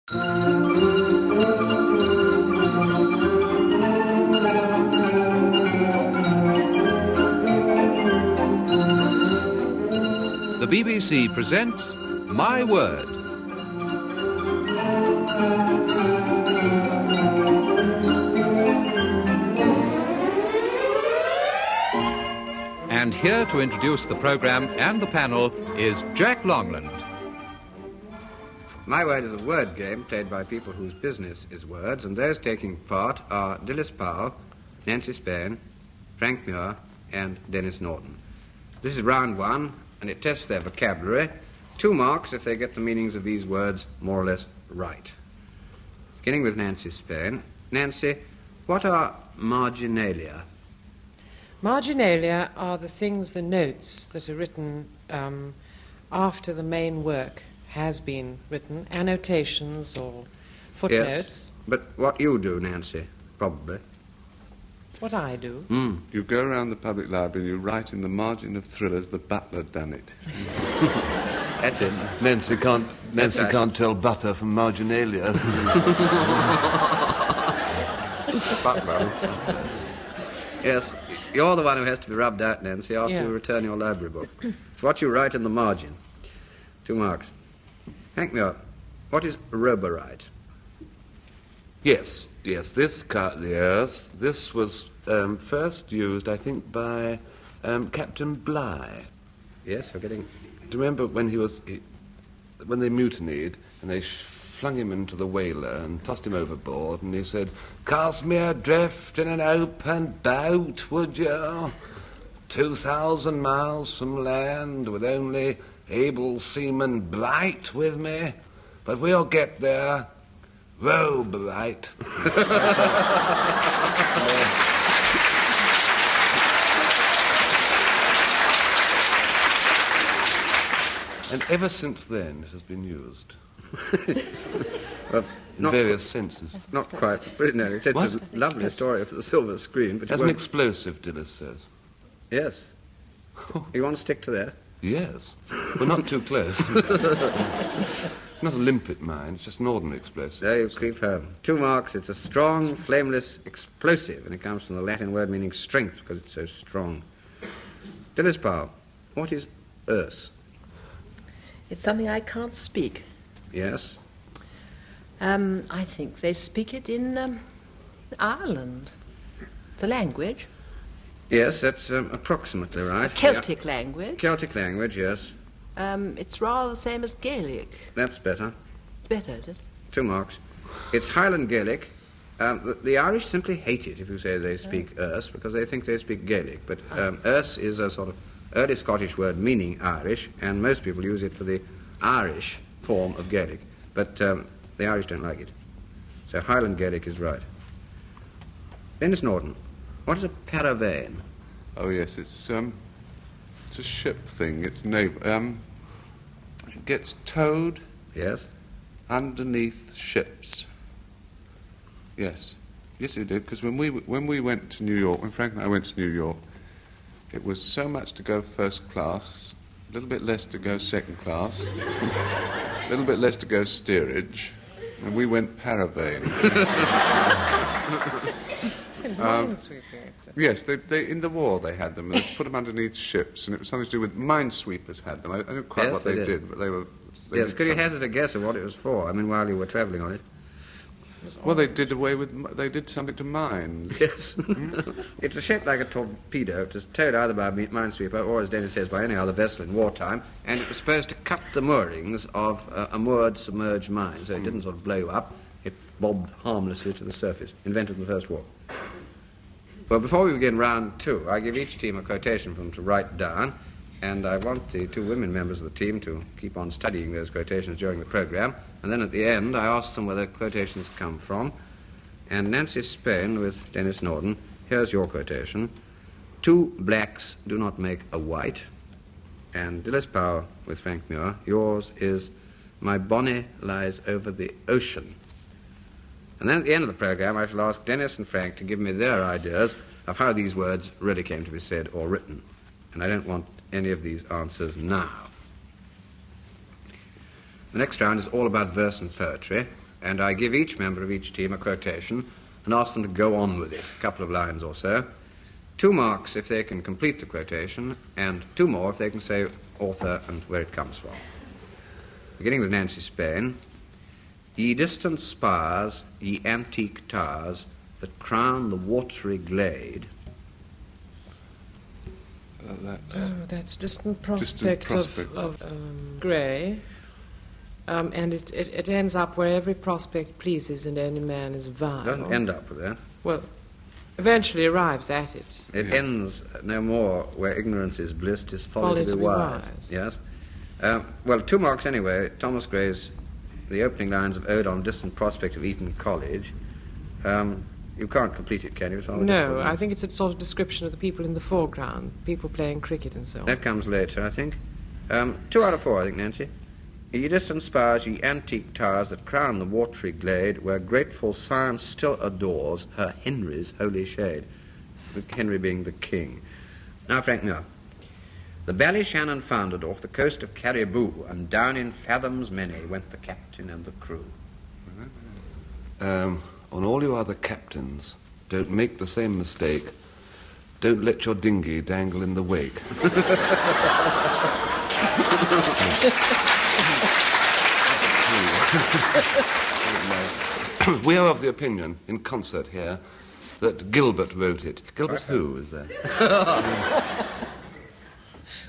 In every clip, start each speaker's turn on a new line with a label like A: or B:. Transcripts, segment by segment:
A: The BBC presents My Word. And here to introduce the programme and the panel is Jack Longland.
B: My Word is a word game played by people whose business is words, and those taking part are Dilys Powell, Nancy Spain, Frank Muir, and Denis Norden. This is round one, and it tests their vocabulary. 2 marks if they get the meanings of these words more or less right. Beginning with Nancy Spain. Nancy, what are marginalia?
C: Marginalia are the things, the notes that are written after the main work has been written, annotations or footnotes.
B: Yes, but what you do, Nancy, probably.
C: What I do?
D: You go around the public library and you write in the margin of thrillers, the butler done it.
B: That's it.
E: Nancy can't tell butter from marginalia.
B: Butler. Yes, you're the one who has to be rubbed out, Nancy, after you return your library book. It's what you write in the margin. 2 marks. Frank Muir, what is Roburite?
E: Yes, this was first used, I think, by Captain Bligh.
B: Yes, you're getting...
E: Do you remember when when they mutinied and they flung him into the whaler and tossed him overboard, and he said, "Cast me adrift in an open boat, would you? 2,000 miles from land with only able seaman Blight with me, but we'll get there. Roburite." And ever since then, it has been used.
B: Well,
E: in various senses.
B: Not quite. But no, it's a lovely story for the silver screen. But
E: as an explosive, Dilys says.
B: Yes. You want to stick to that?
E: Yes. We're not too close. It's not a limpet mine, it's just an ordinary explosive.
B: There you creep home. 2 marks. It's a strong, flameless explosive, and it comes from the Latin word meaning strength, because it's so strong. Denis Powell, what is Erse?
F: It's something I can't speak.
B: Yes?
F: I think they speak it in Ireland. It's a language.
B: Yes, that's approximately right.
F: A Celtic language.
B: Celtic language, yes.
F: It's rather the same as Gaelic.
B: That's better.
F: Better, is it?
B: 2 marks. It's Highland Gaelic. The Irish simply hate it if you say they speak Erse, because they think they speak Gaelic. But Erse is a sort of early Scottish word meaning Irish, and most people use it for the Irish form of Gaelic. But the Irish don't like it. So Highland Gaelic is right. Denis Norden, what is a Paravane?
D: Oh, yes, it's a ship thing. It's naval. It gets towed.
B: Yes?
D: Underneath ships. Yes. Yes, it did, because when we went to New York, when Frank and I went to New York, it was so much to go first class, a little bit less to go second class, a little bit less to go steerage, and we went Paravane. Yes, they in the war they had them. They put them underneath ships, and it was something to do with minesweepers had them. I don't know quite what they did, but they were...
B: Yes, could you hazard a guess of what it was for? I mean, while you were travelling on it.
D: Well, they did something to mines.
B: Yes. It's shaped like a torpedo. It was towed either by a minesweeper or, as Denis says, by any other vessel in wartime, and it was supposed to cut the moorings of a moored submerged mine, so it didn't sort of blow you up. It bobbed harmlessly to the surface, invented in the First War. Well, before we begin round 2, I give each team a quotation for them to write down, and I want the 2 women members of the team to keep on studying those quotations during the programme, and then at the end I ask them where the quotations come from. And Nancy Spain with Denis Norden, here's your quotation. 2 blacks do not make a white. And Dilys Powell with Frank Muir, yours is My bonnet lies over the ocean. And then at the end of the programme I shall ask Denis and Frank to give me their ideas of how these words really came to be said or written. And I don't want any of these answers now. The next round is all about verse and poetry, and I give each member of each team a quotation and ask them to go on with it, a couple of lines or so. 2 marks if they can complete the quotation, and 2 more if they can say author and where it comes from. Beginning with Nancy Spain. Ye distant spires, ye antique towers that crown the wat'ry glade.
C: That's distant prospect of grey. And it ends up where every prospect pleases and any man is vile.
B: It doesn't end up with that.
C: Well, eventually arrives at it.
B: It ends no more where ignorance is bliss, 'tis folly to be wise. Yes. Well, 2 marks anyway. Thomas Gray's, the opening lines of Ode on Distant Prospect of Eton College. You can't complete it, can you?
C: No, I think it's a sort of description of the people in the foreground, people playing cricket and so on.
B: That comes later, I think. 2 out of 4, I think, Nancy. Ye distant spires, ye antique towers that crown the wat'ry glade, where grateful science still adores her Henry's holy shade. Henry being the king. Now, Frank Muir. The Ballyshannon foundered off the coast of Cariboo, and down in fathoms many went the captain and the crew.
E: On all you other captains, don't make the same mistake. Don't let your dinghy dangle in the wake. We are of the opinion, in concert here, that Gilbert wrote it. Gilbert who is there?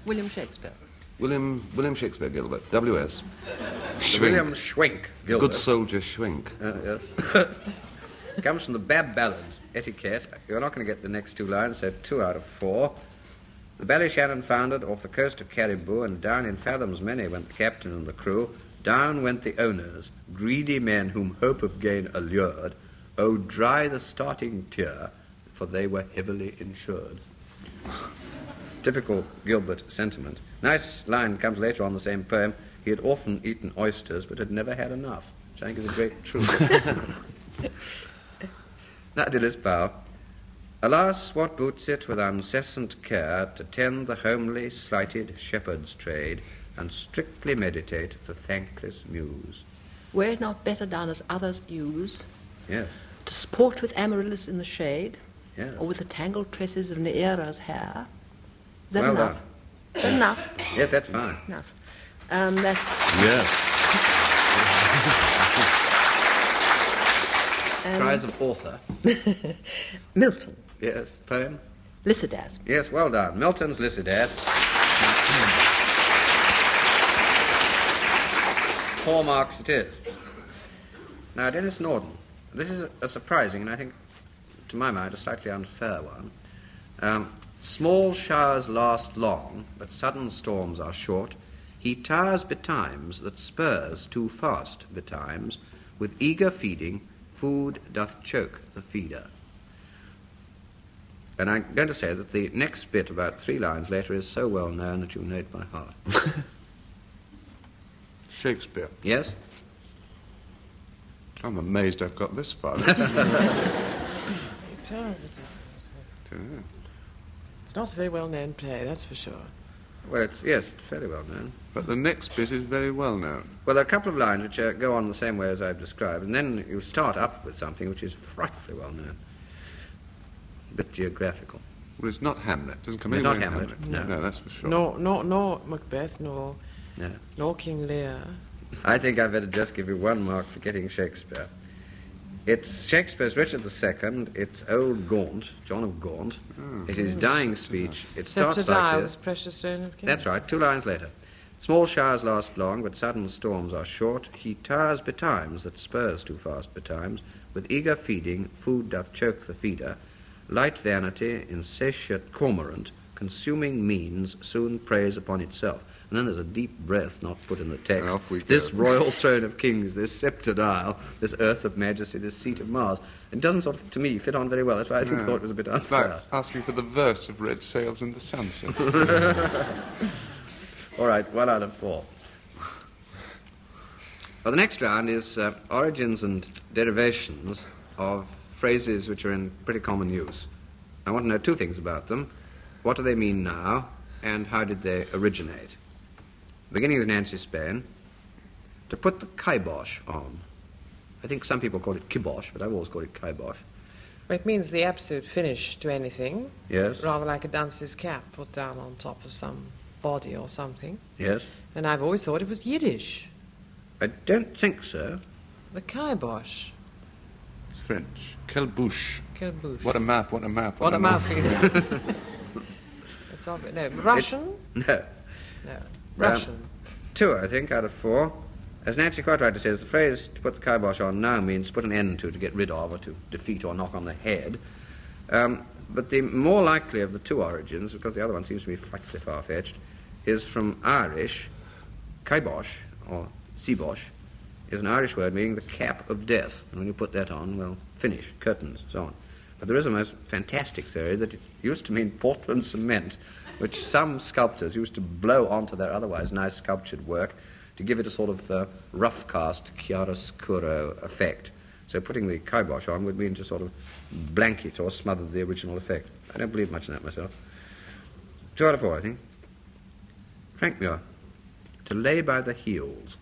F: William Shakespeare.
E: William Shakespeare Gilbert, W.S.
B: William Schwenk Gilbert.
E: Good soldier Schwenk.
B: Yes. Comes from the Bab Ballads, etiquette. You're not going to get the next 2 lines, so 2 out of 4. The Ballyshannon foundered off the coast of Cariboo, and down in fathoms many went the captain and the crew. Down went the owners, greedy men whom hope of gain allured. Oh, dry the starting tear, for they were heavily insured. Typical Gilbert sentiment. Nice line comes later on the same poem. He had often eaten oysters, but had never had enough, which I think is a great truth. Now, Dilys Powell. Alas, what boots it with uncessant care to tend the homely, slighted shepherd's trade and strictly meditate the thankless muse?
F: Were it not better done as others use,
B: Yes,
F: to sport with Amaryllis in the shade,
B: yes.
F: or with the tangled tresses of Neaera's hair? Is that
B: Well
F: enough?
B: done.
F: Is that enough?
B: Yes, that's fine.
F: Enough. That's
E: Yes.
B: Prize of author.
F: Milton.
B: Yes, poem.
F: Lycidas.
B: Yes, well done. Milton's Lycidas. 4 marks it is. Now, Denis Norden. This is a surprising, and I think, to my mind, a slightly unfair one. Small showers last long, but sudden storms are short. He tires betimes that spurs too fast betimes. With eager feeding, food doth choke the feeder. And I'm going to say that the next bit, about 3 lines later, is so well known that you know it by heart.
D: Shakespeare.
B: Yes?
D: I'm amazed I've got this far.
C: It's not a very well-known play, that's for sure.
B: Well, it's fairly well known.
D: But the next bit is very well known.
B: Well, there are a couple of lines which go on the same way as I've described, and then you start up with something which is frightfully well known. A bit geographical.
D: Well, it's not Hamlet. It doesn't come
B: It's
D: anywhere
B: not
D: in
B: Hamlet,
D: Hamlet.
B: no.
D: No, that's for sure.
C: Nor Macbeth, nor King Lear.
B: I think I better just give you 1 mark for getting Shakespeare. It's Shakespeare's Richard II. It's Old Gaunt, John of Gaunt. It is dying speech. It starts
C: Sceptred
B: like
C: Isle,
B: this.
C: precious throne of kings.
B: That's right, 2 lines later. Small showers last long, but sudden storms are short. He tires betimes that spurs too fast betimes. With eager feeding, food doth choke the feeder. Light vanity, insatiate cormorant, consuming means soon preys upon itself. And then there's a deep breath not put in the text.
D: Off we go.
B: This royal throne of kings, this sceptred isle, this earth of majesty, this seat of Mars. It doesn't sort of, to me, fit on very well. That's why I thought it was a bit
D: It's like
B: unfair.
D: asking for the verse of Red Sails in the Sunset.
B: All right, 1 out of 4. Well, the next round is origins and derivations of phrases which are in pretty common use. I want to know 2 things about them. What do they mean now, and how did they originate? Beginning with Nancy Spain. To put the kibosh on. I think some people call it kibosh, but I've always called it kibosh.
C: It means the absolute finish to anything.
B: Yes.
C: Rather like a dancer's cap put down on top of some body or something.
B: Yes.
C: And I've always thought it was Yiddish.
B: I don't think so.
C: The kibosh.
D: It's French. Quelle bouche.
C: Quelle bouche.
D: What a mouth, what a mouth.
C: What a mouth, is it? It's obvious. No, Russian?
B: No.
C: No. Russian.
B: 2, I think, out of 4. As Nancy quite rightly says, the phrase to put the kibosh on now means to put an end to get rid of, or to defeat or knock on the head. But the more likely of the 2 origins, because the other one seems to be frightfully far-fetched, is from Irish. Kibosh, or sibosh, is an Irish word meaning the cap of death. And when you put that on, well, finish, curtains, so on. But there is a most fantastic theory that it used to mean Portland cement, which some sculptors used to blow onto their otherwise nice sculptured work to give it a sort of rough cast, chiaroscuro effect. So putting the kibosh on would mean to sort of blanket or smother the original effect. I don't believe much in that myself. 2 out of 4, I think. Frank Muir, to lay by the heels.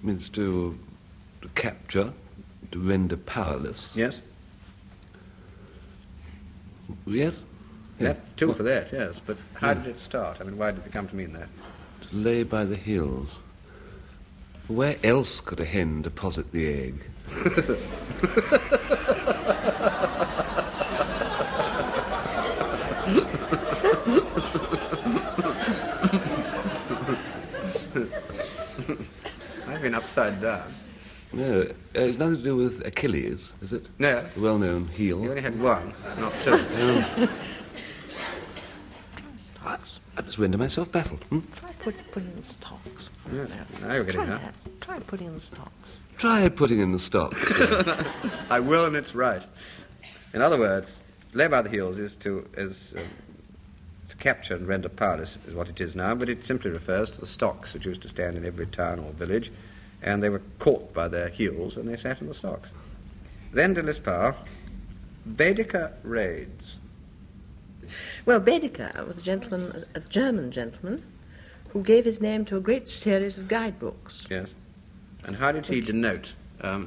E: Means to capture, to render powerless.
B: Yes?
E: Yes?
B: Yeah, 2 for that, yes. But how did it start? I mean, why did it come to mean that?
E: To lay by the heels. Where else could a hen deposit the egg?
B: I've been upside down.
E: No, it's nothing to do with Achilles, is it?
B: No.
E: The well-known heel.
B: You only had 1, not 2.
E: I just render myself baffled.
F: Try putting in the stocks.
B: Yes, now you're getting there.
F: Try putting in the stocks.
E: Try putting in the stocks.
B: I will, and it's right. In other words, lay by the heels is to capture and render powerless is what it is now, but it simply refers to the stocks which used to stand in every town or village, and they were caught by their heels and they sat in the stocks. Then Dilys Powell, Baedeker raids.
F: Well, Baedeker was a German gentleman, who gave his name to a great series of guidebooks.
B: Yes. And how did he denote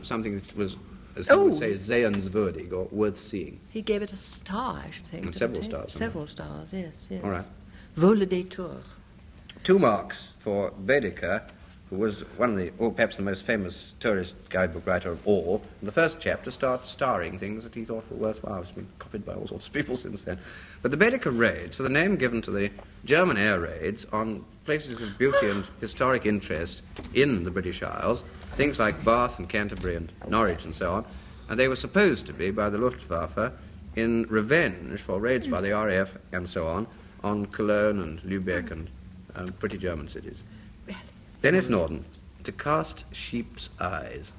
B: something that was, as you would say, sehenswürdig, or worth seeing?
F: He gave it a star, I should think.
B: And several stars.
F: Several stars, yes.
B: All right.
F: Vol des Tours.
B: 2 marks for Baedeker, who was one of the, or perhaps the most famous tourist guidebook writer of all. And the first chapter starts starring things that he thought were worthwhile. It's been copied by all sorts of people since then. But the Baedeker raids, for the name given to the German air raids on places of beauty and historic interest in the British Isles, things like Bath and Canterbury and Norwich and so on, and they were supposed to be by the Luftwaffe in revenge for raids by the RAF and so on Cologne and Lübeck and pretty German cities. Denis Norden, to cast sheep's eyes.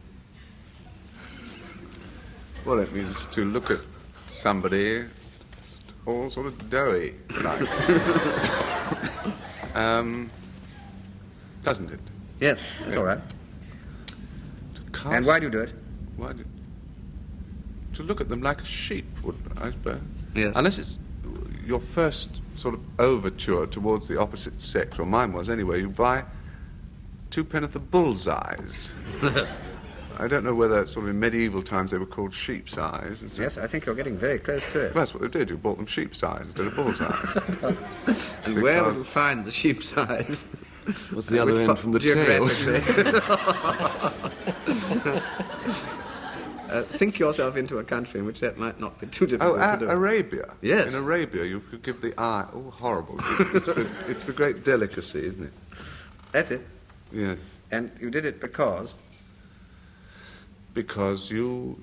D: Well, it means to look at somebody all sort of doughy, like. Doesn't it?
B: Yes, that's all right.
D: To cast,
B: And why do you do it?
D: To look at them like a sheep, I suppose.
B: Yes.
D: Unless it's your first sort of overture towards the opposite sex, or mine was anyway, you buy 2 penn'orth of bull's eyes. I don't know whether sort of in medieval times they were called sheep's eyes.
B: Yes, I think you're getting very close to it.
D: Well, that's what they did. You bought them sheep's eyes instead of bull's eyes.
B: And where will you find the sheep's eyes?
E: What's the other end from the tail?
B: Think yourself into a country in which that might not be too difficult to do.
D: Arabia.
B: Yes.
D: In Arabia, you could give the eye. Oh, horrible! It's the great delicacy, isn't it?
B: That's it.
D: Yeah.
B: And you did it because?
D: Because you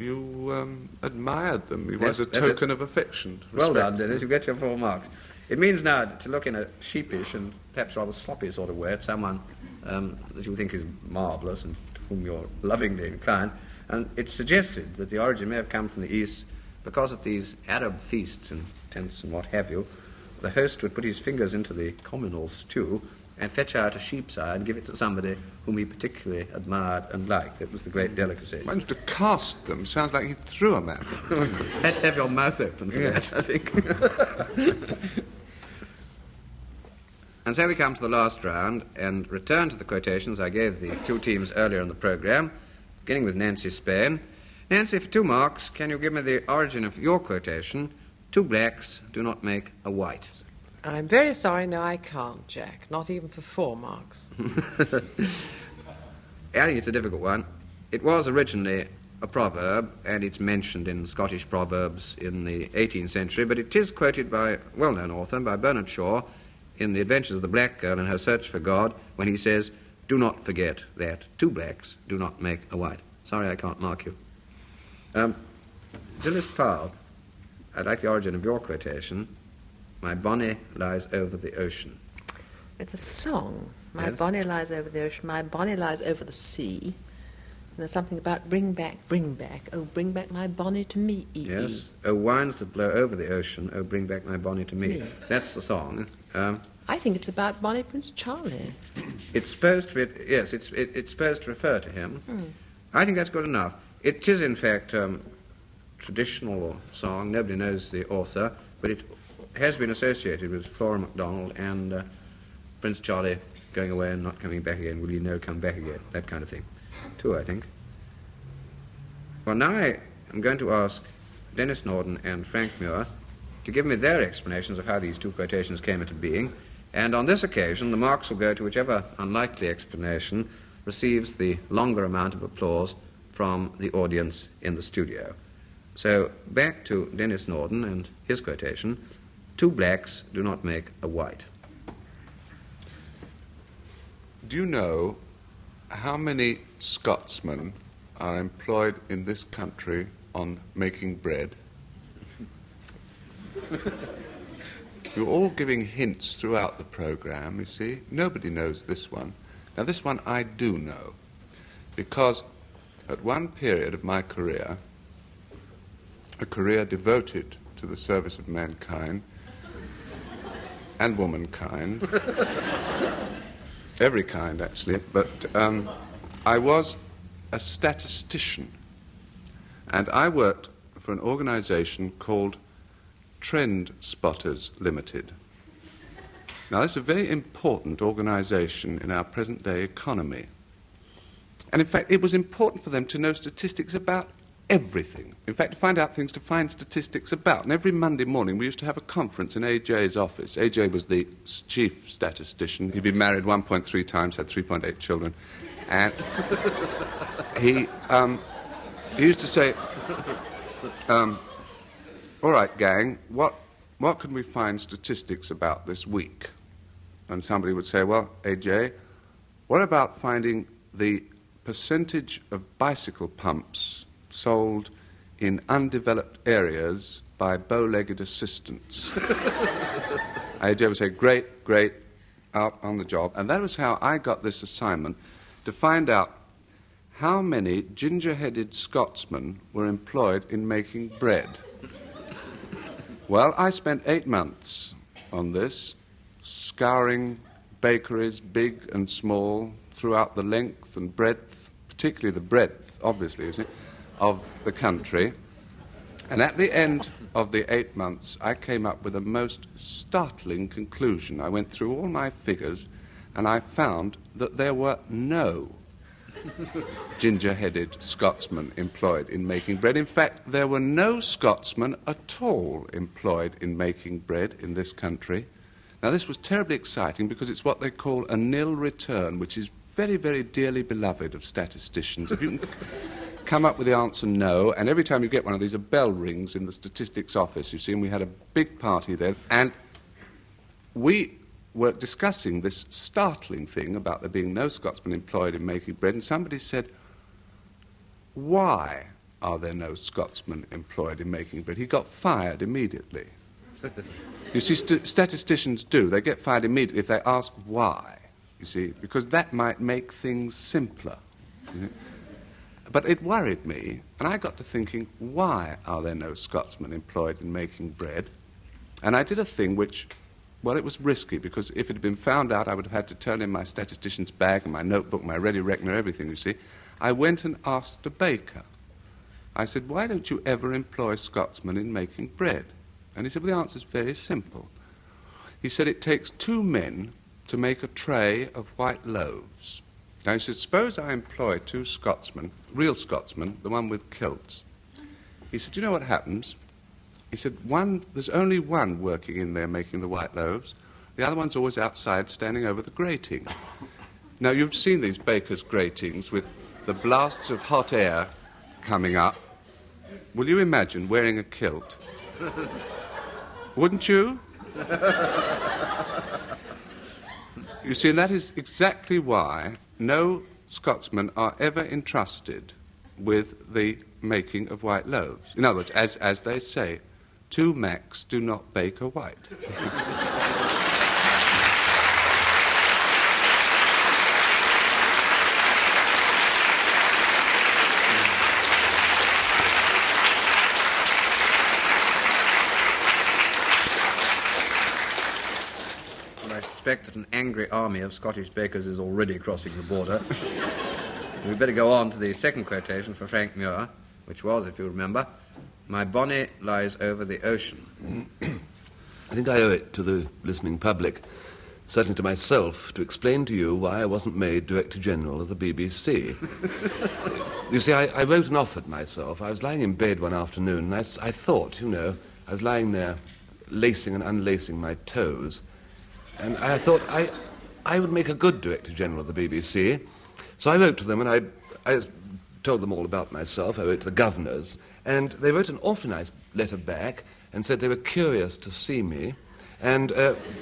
D: admired them. It was
B: Yes,
D: a
B: that's
D: token of affection.
B: Well
D: respect.
B: done, Dennis. You get your 4 marks. It means now to look in a sheepish and perhaps rather sloppy sort of way at someone that you think is marvellous and to whom you're lovingly inclined. And it's suggested that the origin may have come from the East because at these Arab feasts and tents and what have you, the host would put his fingers into the communal stew and fetch out a sheep's eye and give it to somebody whom he particularly admired and liked. It was the great delicacy.
D: Managed to cast them sounds like he threw them at them.
B: Had to have your mouth open for that, I think. And so we come to the last round and return to the quotations I gave the 2 teams earlier in the programme. beginning with Nancy Spain. Nancy, for 2 marks, can you give me the origin of your quotation, 2 blacks do not make a white?
C: I'm very sorry, no, I can't, Jack. Not even for 4 marks.
B: I think it's a difficult one. It was originally a proverb, and it's mentioned in Scottish proverbs in the 18th century, but it is quoted by a well-known author, by Bernard Shaw, in The Adventures of the Black Girl and Her Search for God, when he says, do not forget that 2 blacks do not make a white. Sorry, I can't mark you. Dilys Powell, I'd like the origin of your quotation. My bonny lies over the ocean.
F: It's a song. My
B: Yes?
F: bonny lies over the ocean, my bonny lies over the sea. And there's something about bring back, oh, bring back my bonny to me.
B: Yes. Oh, winds that blow over the ocean, oh, bring back my bonny to me.
F: Me.
B: That's the song.
F: I think it's about Bonnie Prince Charlie.
B: It's supposed to be, yes, it's supposed to refer to him. I think that's good enough. It is, in fact, traditional song. Nobody knows the author, but it has been associated with Flora MacDonald and Prince Charlie going away and not coming back again. Will you know, come back again? That kind of thing. 2, I think. Well, now I am going to ask Denis Norden and Frank Muir to give me their explanations of how these 2 quotations came into being, and on this occasion the marks will go to whichever unlikely explanation receives the longer amount of applause from the audience in the studio. So, back to Denis Norden and his quotation, 2 blacks do not make a white.
D: Do you know how many Scotsmen are employed in this country on making bread? You're all giving hints throughout the programme, you see. Nobody knows this one. Now, this one I do know, because at one period of my career, a career devoted to the service of mankind and womankind, every kind, actually, but I was a statistician, and I worked for an organisation called Trend Spotters Limited. Now, this is a very important organisation in our present-day economy. And, in fact, it was important for them to know statistics about everything. In fact, to find out things to find statistics about. And every Monday morning we used to have a conference in A.J.'s office. A.J. was the chief statistician. He'd been married 1.3 times, had 3.8 children. And he used to say, all right, gang, what can we find statistics about this week? And somebody would say, well, A.J., what about finding the percentage of bicycle pumps sold in undeveloped areas by bow-legged assistants? A.J. would say, great, out on the job. And that was how I got this assignment, to find out how many ginger-headed Scotsmen were employed in making bread. Well, I spent 8 months on this, scouring bakeries, big and small, throughout the length and breadth, particularly the breadth, obviously, you see, of the country. And at the end of the 8 months, I came up with a most startling conclusion. I went through all my figures, and I found that there were no ginger-headed Scotsmen employed in making bread. In fact, there were no Scotsmen at all employed in making bread in this country. Now, this was terribly exciting because it's what they call a nil return, which is very, very dearly beloved of statisticians. If you can come up with the answer no, and every time you get one of these, a bell rings in the statistics office, you see, and we had a big party there, and we were discussing this startling thing about there being no Scotsmen employed in making bread, and somebody said, why are there no Scotsmen employed in making bread? He got fired immediately. You see, statisticians do. They get fired immediately if they ask why, you see, because that might make things simpler. You know? But it worried me, and I got to thinking, why are there no Scotsmen employed in making bread? And I did a thing which, well, it was risky, because if it had been found out, I would have had to turn in my statistician's bag and my notebook, my ready reckoner, everything, you see. I went and asked a baker. I said, why don't you ever employ Scotsmen in making bread? And he said, well, the answer's very simple. He said, it takes 2 men to make a tray of white loaves. Now, he said, suppose I employ 2 Scotsmen, real Scotsmen, the one with kilts. He said, do you know what happens? He said, there's only one working in there making the white loaves. The other one's always outside standing over the grating. Now, you've seen these bakers' gratings with the blasts of hot air coming up. Will you imagine wearing a kilt? Wouldn't you? You see, that is exactly why no Scotsmen are ever entrusted with the making of white loaves. In other words, as they say, 2 Macs do not bake a white.
B: I suspect that an angry army of Scottish bakers is already crossing the border. We'd better go on to the second quotation for Frank Muir, which was, if you remember, "My bonnet lies over the ocean."
E: I think I owe it to the listening public, certainly to myself, to explain to you why I wasn't made Director General of the BBC. You see, I wrote and offered myself. I was lying in bed one afternoon, and I thought, I was lying there lacing and unlacing my toes, and I thought I would make a good Director General of the BBC. So I wrote to them, and I told them all about myself. I wrote to the governors, and they wrote an awfully nice letter back and said they were curious to see me, and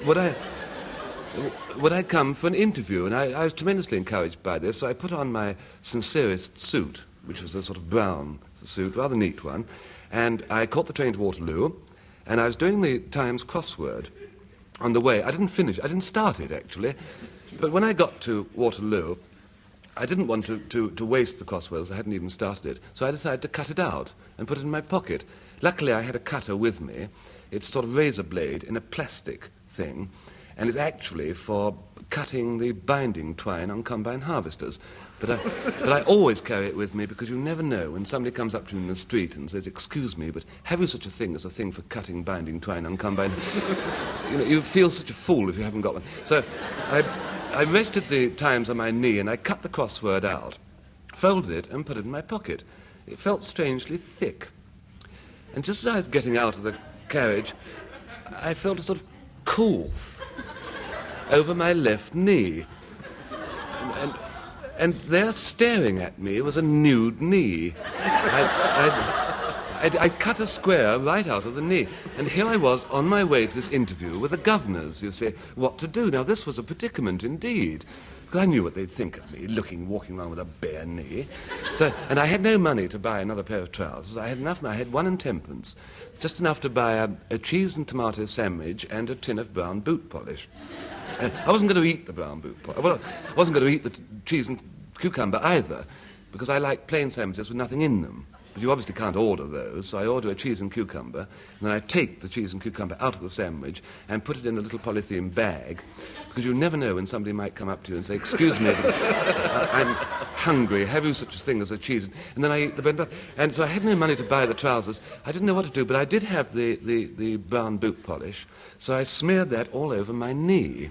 E: would I come for an interview? And I was tremendously encouraged by this, so I put on my sincerest suit, which was a sort of brown suit, rather neat one, and I caught the train to Waterloo, and I was doing the Times crossword on the way. I didn't start it, actually, but when I got to Waterloo, I didn't want to waste the crosswords. I hadn't even started it, so I decided to cut it out and put it in my pocket. Luckily, I had a cutter with me. It's sort of razor blade in a plastic thing, and it's actually for cutting the binding twine on combine harvesters. But I always carry it with me because you never know when somebody comes up to you in the street and says, "Excuse me, but have you such a thing as a thing for cutting binding twine on combine?" You feel such a fool if you haven't got one. So I rested the Times on my knee and I cut the crossword out, folded it and put it in my pocket. It felt strangely thick. And just as I was getting out of the carriage, I felt a sort of coolth over my left knee. And there staring at me was a nude knee. I cut a square right out of the knee. And here I was on my way to this interview with the governors, you see, what to do. Now, this was a predicament indeed, because I knew what they'd think of me, walking around with a bare knee. And I had no money to buy another pair of trousers. I had enough, I had 1 and 10pence, just enough to buy a cheese and tomato sandwich and a tin of brown boot polish. I wasn't going to eat the brown boot polish. Well, I wasn't going to eat the cheese and cucumber either, because I like plain sandwiches with nothing in them. But you obviously can't order those, so I order a cheese and cucumber, and then I take the cheese and cucumber out of the sandwich and put it in a little polythene bag, because you never know when somebody might come up to you and say, "Excuse me, but I'm hungry, have you such a thing as a cheese?" And then I eat the bread and butter. And so I had no money to buy the trousers. I didn't know what to do, but I did have the brown boot polish, so I smeared that all over my knee.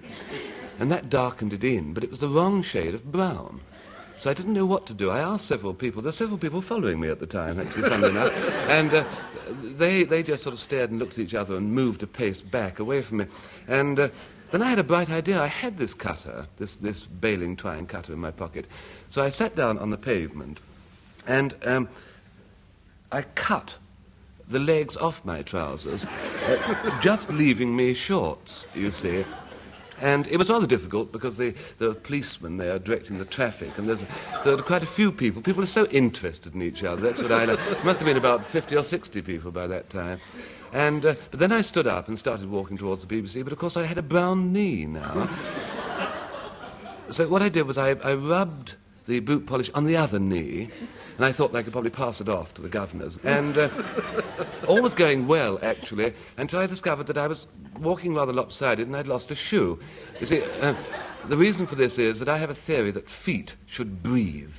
E: And that darkened it in, but it was the wrong shade of brown. So I didn't know what to do. I asked several people. There were several people following me at the time, actually, funnily enough. And they just sort of stared and looked at each other and moved a pace back away from me. And then I had a bright idea. I had this cutter, this baling twine cutter in my pocket. So I sat down on the pavement and I cut the legs off my trousers, just leaving me shorts, you see. And it was rather difficult because there were policemen there directing the traffic, and there were quite a few people. People are so interested in each other. That's what I know. There must have been about 50 or 60 people by that time. And but then I stood up and started walking towards the BBC, but of course I had a brown knee now. So what I did was I rubbed the boot polish on the other knee, and I thought I could probably pass it off to the governors. And all was going well, actually, until I discovered that I was walking rather lopsided and I'd lost a shoe. You see, the reason for this is that I have a theory that feet should breathe.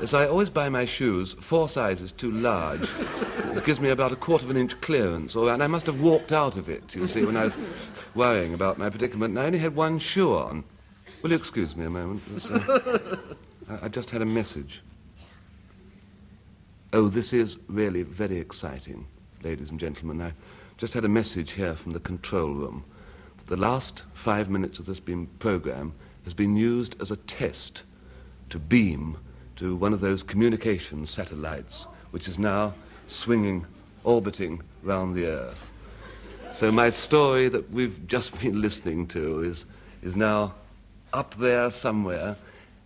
E: So I always buy my shoes 4 sizes too large. It gives me about a 1/4 inch clearance, and I must have walked out of it, you see, when I was worrying about my predicament, and I only had 1 shoe on, Will you excuse me a moment? I just had a message. Oh, this is really very exciting, ladies and gentlemen. I just had a message here from the control room that the last 5 minutes of this program has been used as a test to beam to one of those communication satellites which is now swinging, orbiting round the Earth. So my story that we've just been listening to is now up there somewhere,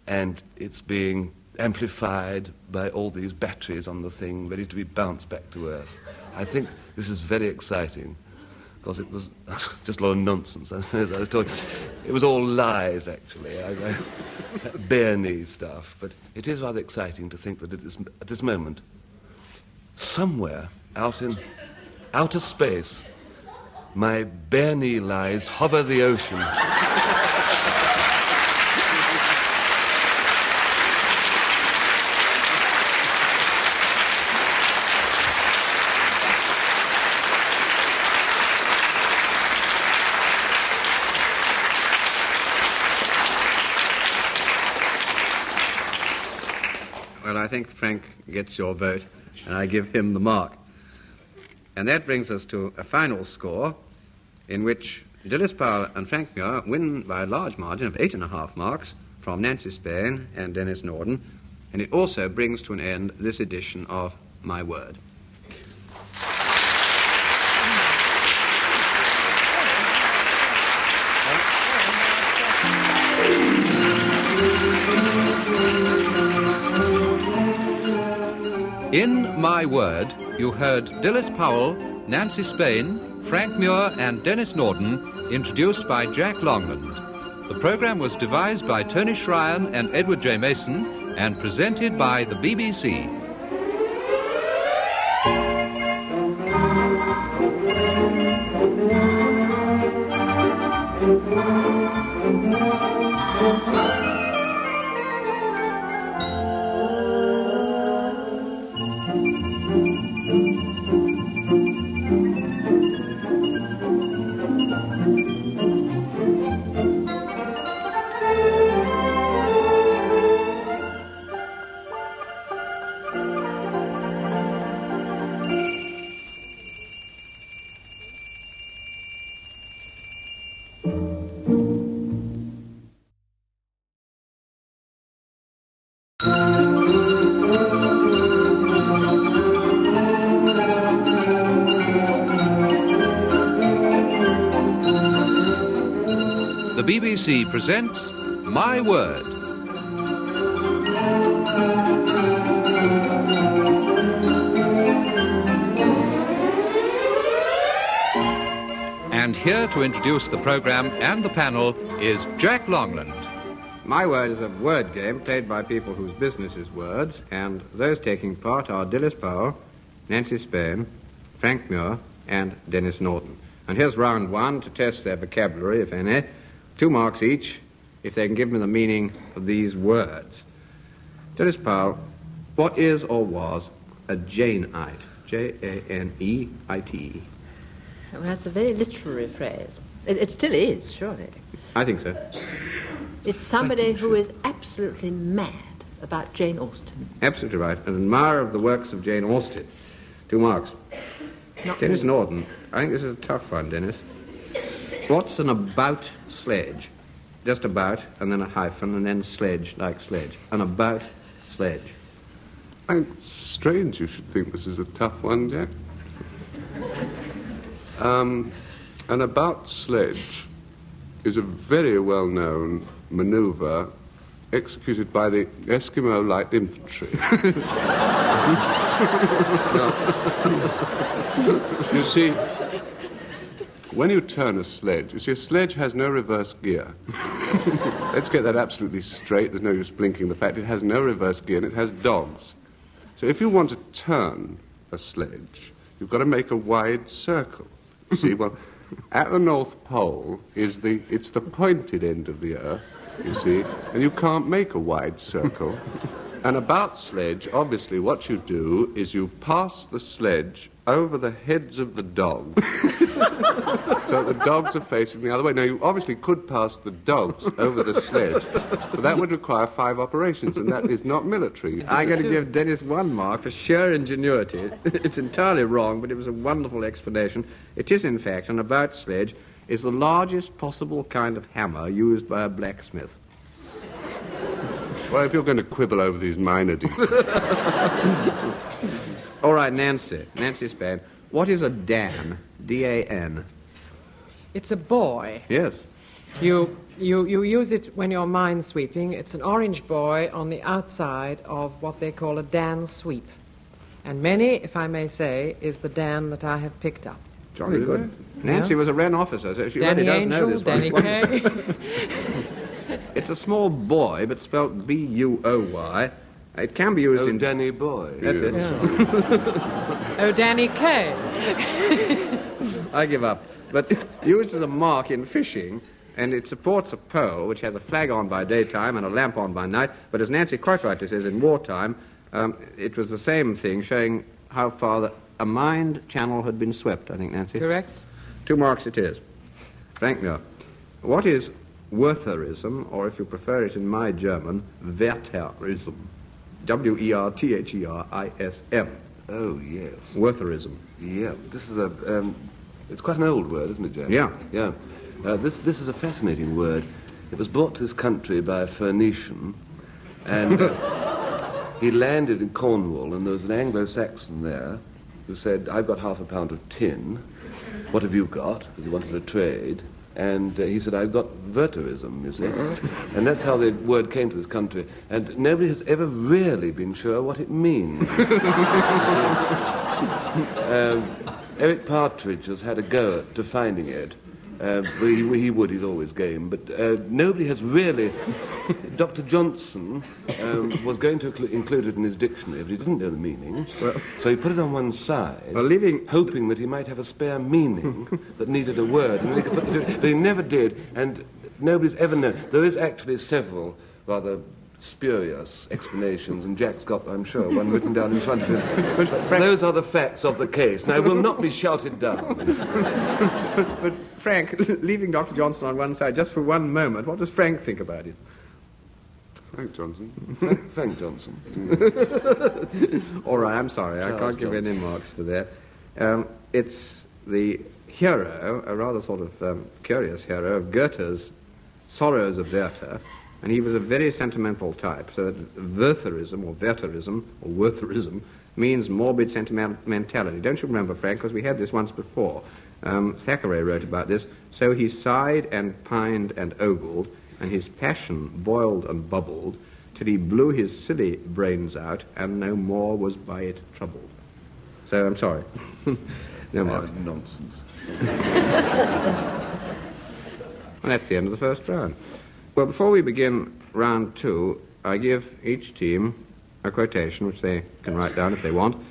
E: and it's being amplified by all these batteries on the thing, ready to be bounced back to Earth. I think this is very exciting, because it was just a lot of nonsense. I suppose I was talking. It was all lies, actually. Bare knee stuff. But it is rather exciting to think that at this moment, somewhere out in outer space, my bare knee lies hover the ocean.
B: Well, I think Frank gets your vote, and I give him the mark. And that brings us to a final score in which Dilys Powell and Frank Muir win by a large margin of 8.5 marks from Nancy Spain and Denis Norden, and it also brings to an end this edition of My Word.
A: In My Word, you heard Dilys Powell, Nancy Spain, Frank Muir and Denis Norden, introduced by Jack Longland. The program was devised by Tony Shryan and Edward J. Mason and presented by the BBC. The BBC presents My Word. And here to introduce the program and the panel is Jack Longland.
B: My Word is a word game played by people whose business is words, and those taking part are Dilys Powell, Nancy Spain, Frank Muir, and Denis Norden. And here's round one to test their vocabulary, if any. 2 marks each if they can give me the meaning of these words. Dilys Powell, what is or was a Janeite? Janeite.
F: Well, that's a very literary phrase. It still is, surely.
B: I think so.
F: It's somebody who is absolutely mad about Jane Austen.
B: Absolutely right. An admirer of the works of Jane Austen. 2 marks. Denis Norden. I think this is a tough one, Denis. What's an about sledge? Just about, and then a hyphen, and then sledge, like sledge. An about sledge.
D: It's strange you should think this is a tough one, Jack. An about sledge is a very well-known manoeuvre executed by the Eskimo Light Infantry. Now, you see, when you turn a sledge, you see, a sledge has no reverse gear. Let's get that absolutely straight. There's no use blinking the fact it has no reverse gear and it has dogs. So if you want to turn a sledge, you've got to make a wide circle. You see, well, at the North Pole it's the pointed end of the Earth, you see, and you can't make a wide circle. An about sledge, obviously, what you do is you pass the sledge over the heads of the dogs. So the dogs are facing the other way. Now, you obviously could pass the dogs over the sledge, but that would require 5 operations, and that is not military.
B: I'm going to give Denis 1 mark for sheer ingenuity. It's entirely wrong, but it was a wonderful explanation. It is, in fact, an about sledge is the largest possible kind of hammer used by a blacksmith.
D: Well, if you're going to quibble over these minor details.
B: All right, Nancy Spain. What is a Dan? D-A-N.
C: It's a buoy.
B: Yes.
C: You use it when you're minesweeping. It's an orange buoy on the outside of what they call a Dan sweep. And many, if I may say, is the Dan that I have picked up.
B: Jolly good. Nancy was a Wren officer, so she
C: Danny
B: really does know
C: Angel,
B: this one.
C: Danny Kay.
B: It's a small buoy, but spelled B-U-O-Y. It can be used in...
E: Danny Boy.
B: That's it.
C: Oh, Danny Kay.
B: I give up. But used as a mark in fishing, and it supports a pole which has a flag on by daytime and a lamp on by night. But as Nancy quite rightly says, in wartime, it was the same thing, showing how far a mined channel had been swept, I think, Nancy.
C: Correct.
B: 2 marks it is. Frank Muir. What is Wertherism, or if you prefer it in my German, Wertherism? W-E-R-T-H-E-R-I-S-M.
E: Oh, yes.
B: Wertherism.
E: Yeah, this is a... it's quite an old word, isn't it, Jack?
B: Yeah.
E: Yeah. This is a fascinating word. It was brought to this country by a Phoenician, and he landed in Cornwall, and there was an Anglo-Saxon there who said, I've got half a pound of tin. What have you got? Because he wanted a trade. And he said, I've got Wertherism, you see. And that's how the word came to this country. And nobody has ever really been sure what it means. Eric Partridge has had a go at defining it. He's always game. But nobody has really... Dr. Johnson was going to include it in his dictionary, but he didn't know the meaning. So he put it on one side, hoping that he might have a spare meaning that needed a word, and then he could put the two. But he never did, and nobody's ever known. There is actually several rather spurious explanations, and Jack's got, I'm sure, one written down in front of him. But those are the facts of the case. Now, will not be shouted down.
B: But Frank, leaving Dr. Johnson on one side just for one moment, what does Frank think about it?
D: Frank Johnson.
E: Frank Johnson.
B: All right, I'm sorry. I can't give any marks for that. It's the hero, a rather sort of curious hero, of Goethe's Sorrows of Werther, and he was a very sentimental type, so that Wertherism, or Wertherism, means morbid sentimentality. Don't you remember, Frank, because we had this once before. Thackeray wrote about this. So he sighed and pined and ogled, and his passion boiled and bubbled, till he blew his silly brains out, and no more was by it troubled. So, I'm sorry. No more.
E: Nonsense.
B: And that's the end of the first round. Well, before we begin round 2, I give each team a quotation, which they can write down if they want. And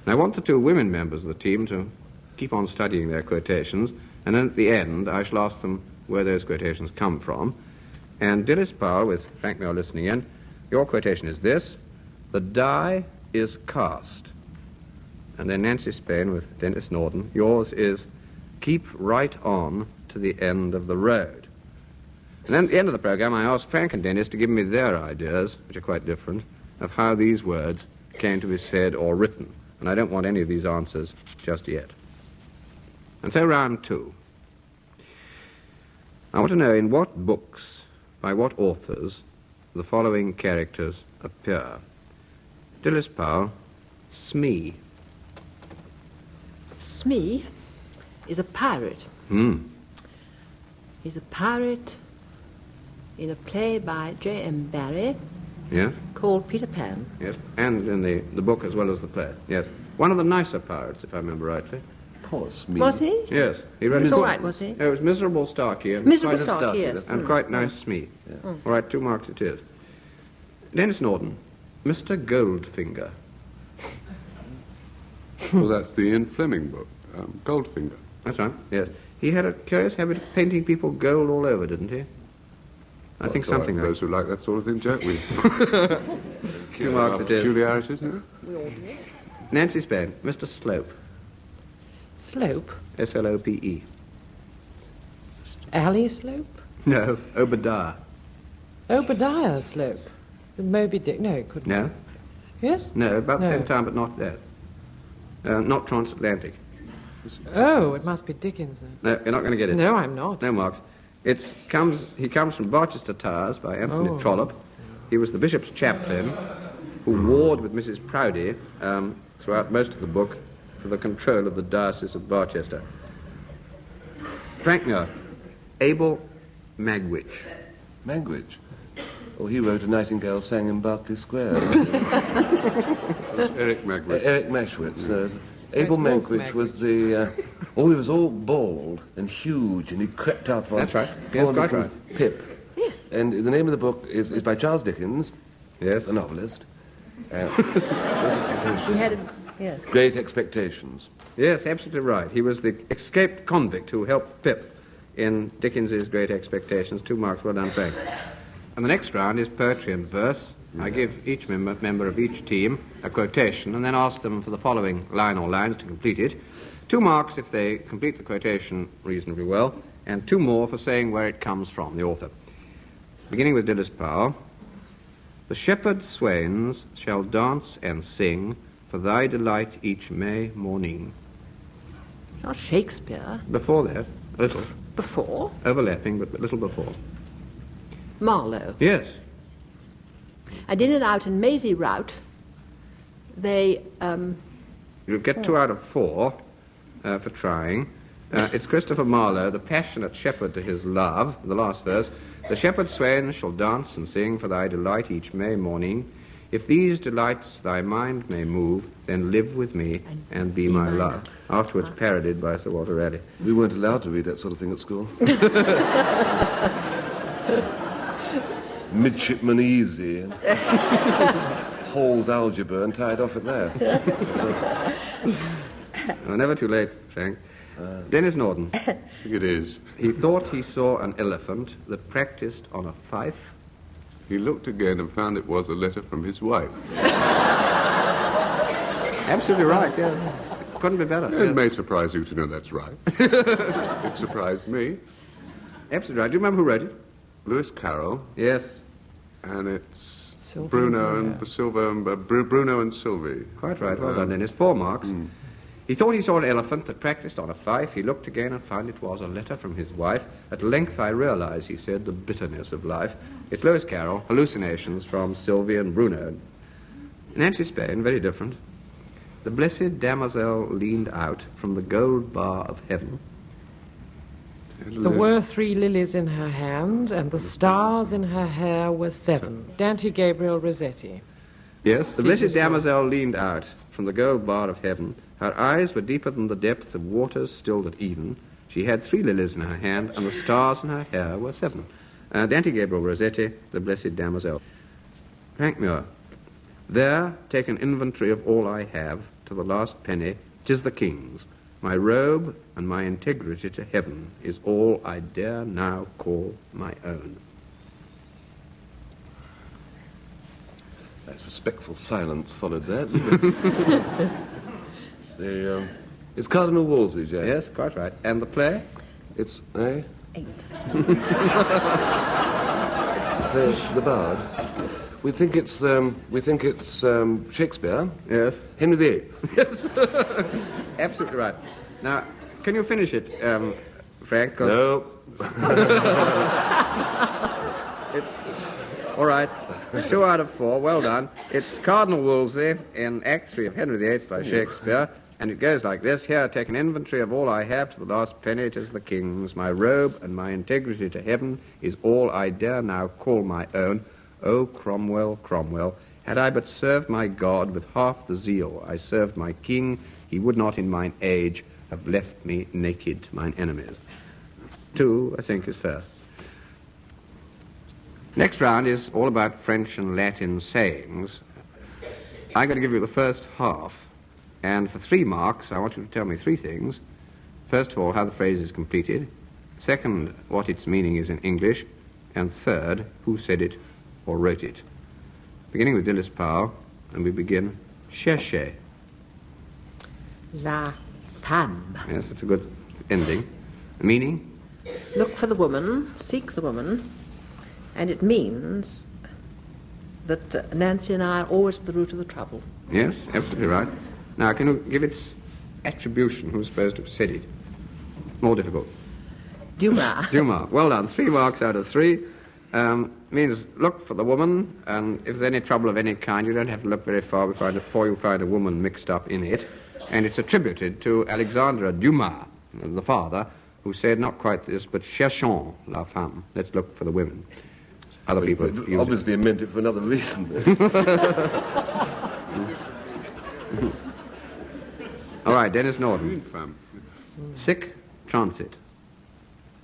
B: I want the 2 women members of the team to keep on studying their quotations, and then at the end I shall ask them where those quotations come from. And Dilys Powell, with Frank Muir listening in, your quotation is this: the die is cast. And then Nancy Spain, with Denis Norden, yours is keep right on to the end of the road. And then at the end of the program, I asked Frank and Denis to give me their ideas, which are quite different, of how these words came to be said or written. And I don't want any of these answers just yet. And so round 2. I want to know in what books, by what authors, the following characters appear. Dilys Powell, Smee.
F: Smee is a pirate. He's a pirate in a play by J.M. Barrie.
B: Yes?
F: Called Peter Pan.
B: Yes, and in the book as well as the play. Yes. One of the nicer pirates, if I remember rightly.
E: Poor Smee.
F: Was he?
B: Yes. He read
F: He was
B: his
F: all
B: book.
F: right, was he?
B: No, it was Miserable Starkey. And
F: Miserable
B: quite-
F: Starkey, yes.
B: And quite nice Smee.
E: Yeah.
B: All right, 2 marks it is. Denis Norden, Mr. Goldfinger.
D: Well, that's the Ian Fleming book, Goldfinger.
B: That's right, yes. He had a curious habit of painting people gold all over, didn't he? I think
D: That's all right
B: something
D: for
B: like
D: those who like that sort of thing, Jack.
B: 2 marks it is.
D: Peculiarities, no?
B: Nancy Spain, Mr. Slope.
C: Slope?
B: S-L-O-P-E.
C: Alley slope?
B: No, Obadiah.
C: Obadiah slope. Moby Dick. No, it couldn't.
B: No?
C: Yes?
B: No, about the
C: No.
B: same time, but not that. Not transatlantic.
C: Oh, it must be Dickens then.
B: No, you're not going to get it.
C: No, I'm not.
B: No marks. He comes from Barchester Towers by Anthony
C: Oh.
B: Trollope. He was the bishop's chaplain who warred with Mrs. Proudie throughout most of the book for the control of the Diocese of Barchester. Frank Muir, Abel Magwitch.
E: Magwitch? Oh, he wrote A Nightingale Sang in Berkeley Square.
D: That's Eric Magwitch.
E: Eric Magwitch. Abel Magwitch was the... he was all bald and huge, and he crept up on...
B: That's right. Yes,
E: poor
B: quite
E: little
B: right.
E: Pip.
F: Yes.
E: And the name of the book is by Charles Dickens,
B: Yes.
E: the novelist.
F: He had a... Yes.
E: Great Expectations.
B: Yes, absolutely right. He was the escaped convict who helped Pip in Dickens's Great Expectations. 2 marks, well done, Frank. And the next round is poetry and verse. I give each member of each team a quotation and then ask them for the following line or lines to complete it. 2 marks if they complete the quotation reasonably well, and 2 more for saying where it comes from, the author. Beginning with Dilys Powell. The shepherd swains shall dance and sing for thy delight each May morning.
F: It's not Shakespeare.
B: Before that, a little.
F: Before?
B: Overlapping, but a little before.
F: Marlowe.
B: Yes.
F: And in and out in Maisie Rout, they...
B: You'll get 2 out of 4 for trying. It's Christopher Marlowe, the passionate shepherd to his love, the last verse. The shepherd swain shall dance and sing for thy delight each May morning. If these delights thy mind may move, then live with me and be my love. Afterwards parodied by Sir Walter Raleigh.
E: We weren't allowed to read that sort of thing at school. Midshipman Easy, and Hall's Algebra, and tied off at there.
B: Well, never too late, Frank. Denis Norden.
D: I think it is.
B: He thought he saw an elephant that practiced on a fife.
D: He looked again and found it was a letter from his wife.
B: Absolutely right, yes. Couldn't be better.
D: It may surprise you to know that's right. It surprised me.
B: Absolutely right. Do you remember who wrote it?
D: Lewis Carroll,
B: Yes.
D: and it's
C: Sylvie
D: Bruno
C: Bruno.
D: and Bruno and Sylvie.
B: Quite right. Well done, Dennis. 4 marks. He thought he saw an elephant that practiced on a fife. He looked again and found it was a letter from his wife. At length I realized, he said, the bitterness of life. It's Lewis Carroll, Hallucinations from Sylvie and Bruno. Nancy Spain, very different. The blessed damozel leaned out from the gold bar of heaven.
C: There were 3 lilies in her hand, and the stars in her hair were 7. Dante Gabriel Rossetti.
B: Yes, the
C: He's
B: blessed
C: a
B: damozel leaned out from the gold bar of heaven. Her eyes were deeper than the depth of waters stilled at even. She had 3 lilies in her hand, and the stars in her hair were 7. Dante Gabriel Rossetti, the blessed damozel. Frank Muir. There take an inventory of all I have, to the last penny, 'tis the king's. My robe and my integrity to heaven is all I dare now call my own.
E: That's respectful silence followed that. It's Cardinal Wolsey, Jack.
B: Yes, quite right. And the play?
E: It's, eh? The Bard. We think it's Shakespeare.
B: Yes.
E: Henry VIII.
B: Yes. Absolutely right. Now, can you finish it, Frank? 'Cause
E: No.
B: It's all right. 2 out of 4. Well done. It's Cardinal Wolsey in Act 3 of Henry VIII by Shakespeare, and it goes like this. Here, take an inventory of all I have, to the last penny, it is the king's. My robe and my integrity to heaven is all I dare now call my own. O Cromwell, Cromwell, had I but served my God with half the zeal I served my king, he would not in mine age have left me naked to mine enemies. 2, I think, is fair. Next round is all about French and Latin sayings. I'm going to give you the first half, and for 3 marks, I want you to tell me 3 things. First of all, how the phrase is completed. Second, what its meaning is in English. And third, who said it or wrote it. Beginning with Dilys Powell, and we begin chercher.
C: La
F: femme.
B: Yes, it's a good ending. Meaning?
F: Look for the woman, seek the woman, and it means that Nancy and I are always at the root of the trouble.
B: Yes, absolutely right. Now, can you give its attribution? Who's supposed to have said it? More difficult.
F: Dumas.
B: Dumas. Well done. 3 marks out of 3. Means look for the woman, and if there's any trouble of any kind, you don't have to look very far before you find a woman mixed up in it. And it's attributed to Alexandre Dumas, the father, who said not quite this, but cherchons la femme. Let's look for the women. Other people use
E: obviously meant it for another reason.
B: All right, Denis Norden. Sic transit.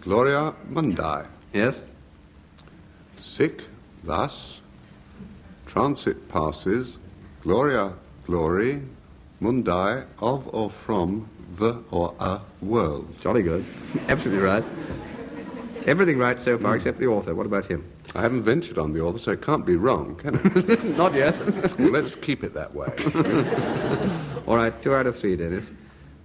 D: Gloria mundi.
B: Yes?
D: Sic, thus. Transit passes. Gloria, glory. Mundi, of or from the or a world.
B: Jolly good. Absolutely right. Everything right so far except the author. What about him?
D: I haven't ventured on the author, so it can't be wrong, can it?
B: Not yet.
D: Well, let's keep it that way.
B: All right, 2 out of 3, Dennis.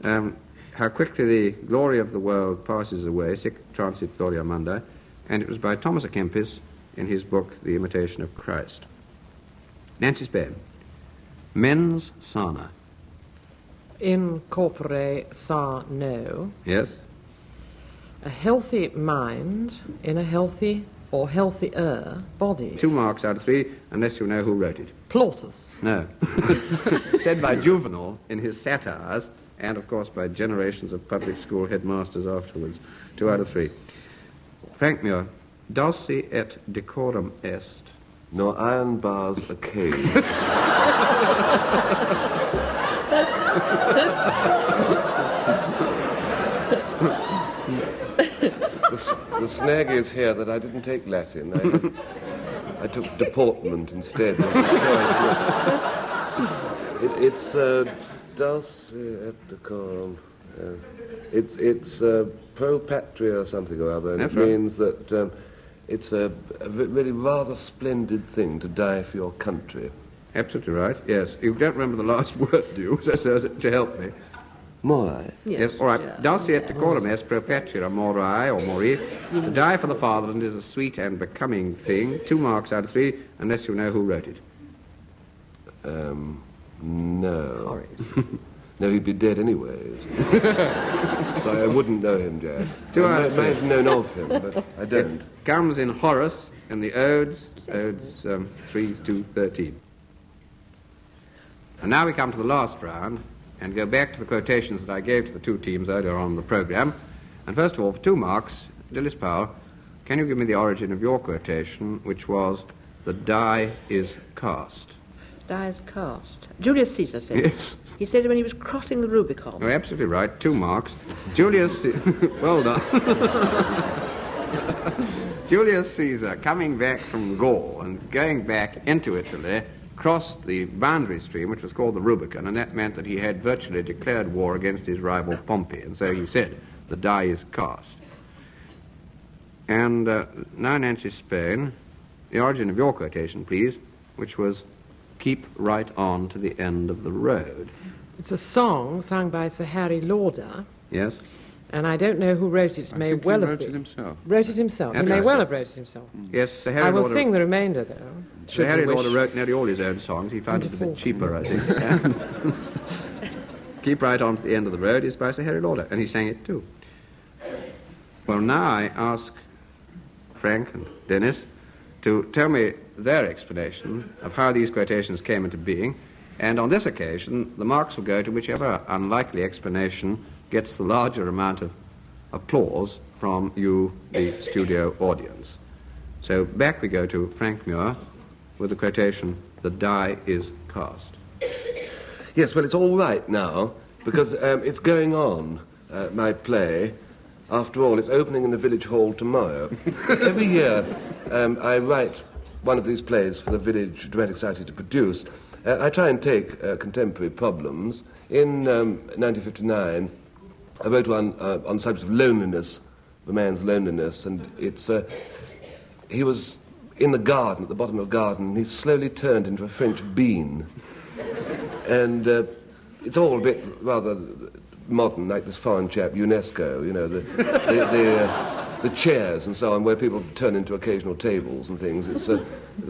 B: How quickly the glory of the world passes away, sic transit gloria mundi, and it was by Thomas à Kempis in his book, The Imitation of Christ. Nancy Spain. Mens sana.
C: In corpore sano.
B: Yes?
C: A healthy mind in a healthy or healthier body.
B: 2 marks out of 3, unless you know who wrote it.
C: Plautus.
B: No. Said by Juvenal in his satires, and of course by generations of public school headmasters afterwards. 2 out of 3. Frank Muir. Dulci et decorum est.
E: Nor iron bars a cage. The snag is here that I didn't take Latin. I took deportment instead. It's dulci et decorum. It's pro patria or something or other, and
B: That's
E: it
B: right.
E: means that it's a really rather splendid thing to die for your country.
B: Absolutely right, yes. You don't remember the last word, do you? So to help me.
E: Morai.
B: Yes, all right. Dulci et decorum est pro patria morai or mori. To die for the fatherland is a sweet and becoming thing. 2 marks out of 3, unless you know who wrote it.
E: No. No, he'd be dead anyway. So I wouldn't know him, Jack.
B: 2 out
E: I
B: of
E: may
B: 3.
E: have known of him, but I don't.
B: Comes in Horace in the Odes, 3 to 13. And now we come to the last round and go back to the quotations that I gave to the 2 teams earlier on in the programme. And first of all, for 2 marks, Dilys Powell, can you give me the origin of your quotation, which was, the die is cast?
F: Die is cast. Julius Caesar said
B: Yes.
F: it. He said it when he was crossing the Rubicon.
B: Oh, absolutely right. 2 marks. Well done. Julius Caesar, coming back from Gaul and going back into Italy, crossed the boundary stream, which was called the Rubicon, and that meant that he had virtually declared war against his rival Pompey, and so he said, the die is cast. And now, Nancy Spain, the origin of your quotation, please, which was, keep right on to the end of the road.
C: It's a song sung by Sir Harry Lauder,
B: Yes?
C: and I don't know who wrote it.
D: I
C: May
D: think
C: well
D: he
C: have
D: wrote
C: been.
D: it himself.
C: Wrote it himself. He
B: That's
C: may
B: right.
C: well have wrote it himself.
B: Yes, Sir Harry
C: I will
B: Lauder.
C: sing the remainder, though.
B: Sir
C: should
B: Harry
C: you wish.
B: Lauder wrote nearly all his own songs. He found it a bit
C: Wonderful.
B: cheaper, I think. Keep right on to the end of the road is by Sir Harry Lauder, and he sang it too. Well, now I ask Frank and Denis to tell me their explanation of how these quotations came into being, and on this occasion, the marks will go to whichever unlikely explanation gets the larger amount of applause from you, the studio audience. So back we go to Frank Muir with the quotation, the die is cast.
E: Yes, well, it's all right now, because it's going on, my play. After all, it's opening in the village hall tomorrow. Every year, I write one of these plays for the village dramatic society to produce. I try and take contemporary problems. In 1959, I wrote one on the subject of loneliness, the man's loneliness, and it's... he was in the garden, at the bottom of a garden, and he slowly turned into a French bean. And it's all a bit rather modern, like this foreign chap, UNESCO, you know, the chairs and so on, where people turn into occasional tables and things. It's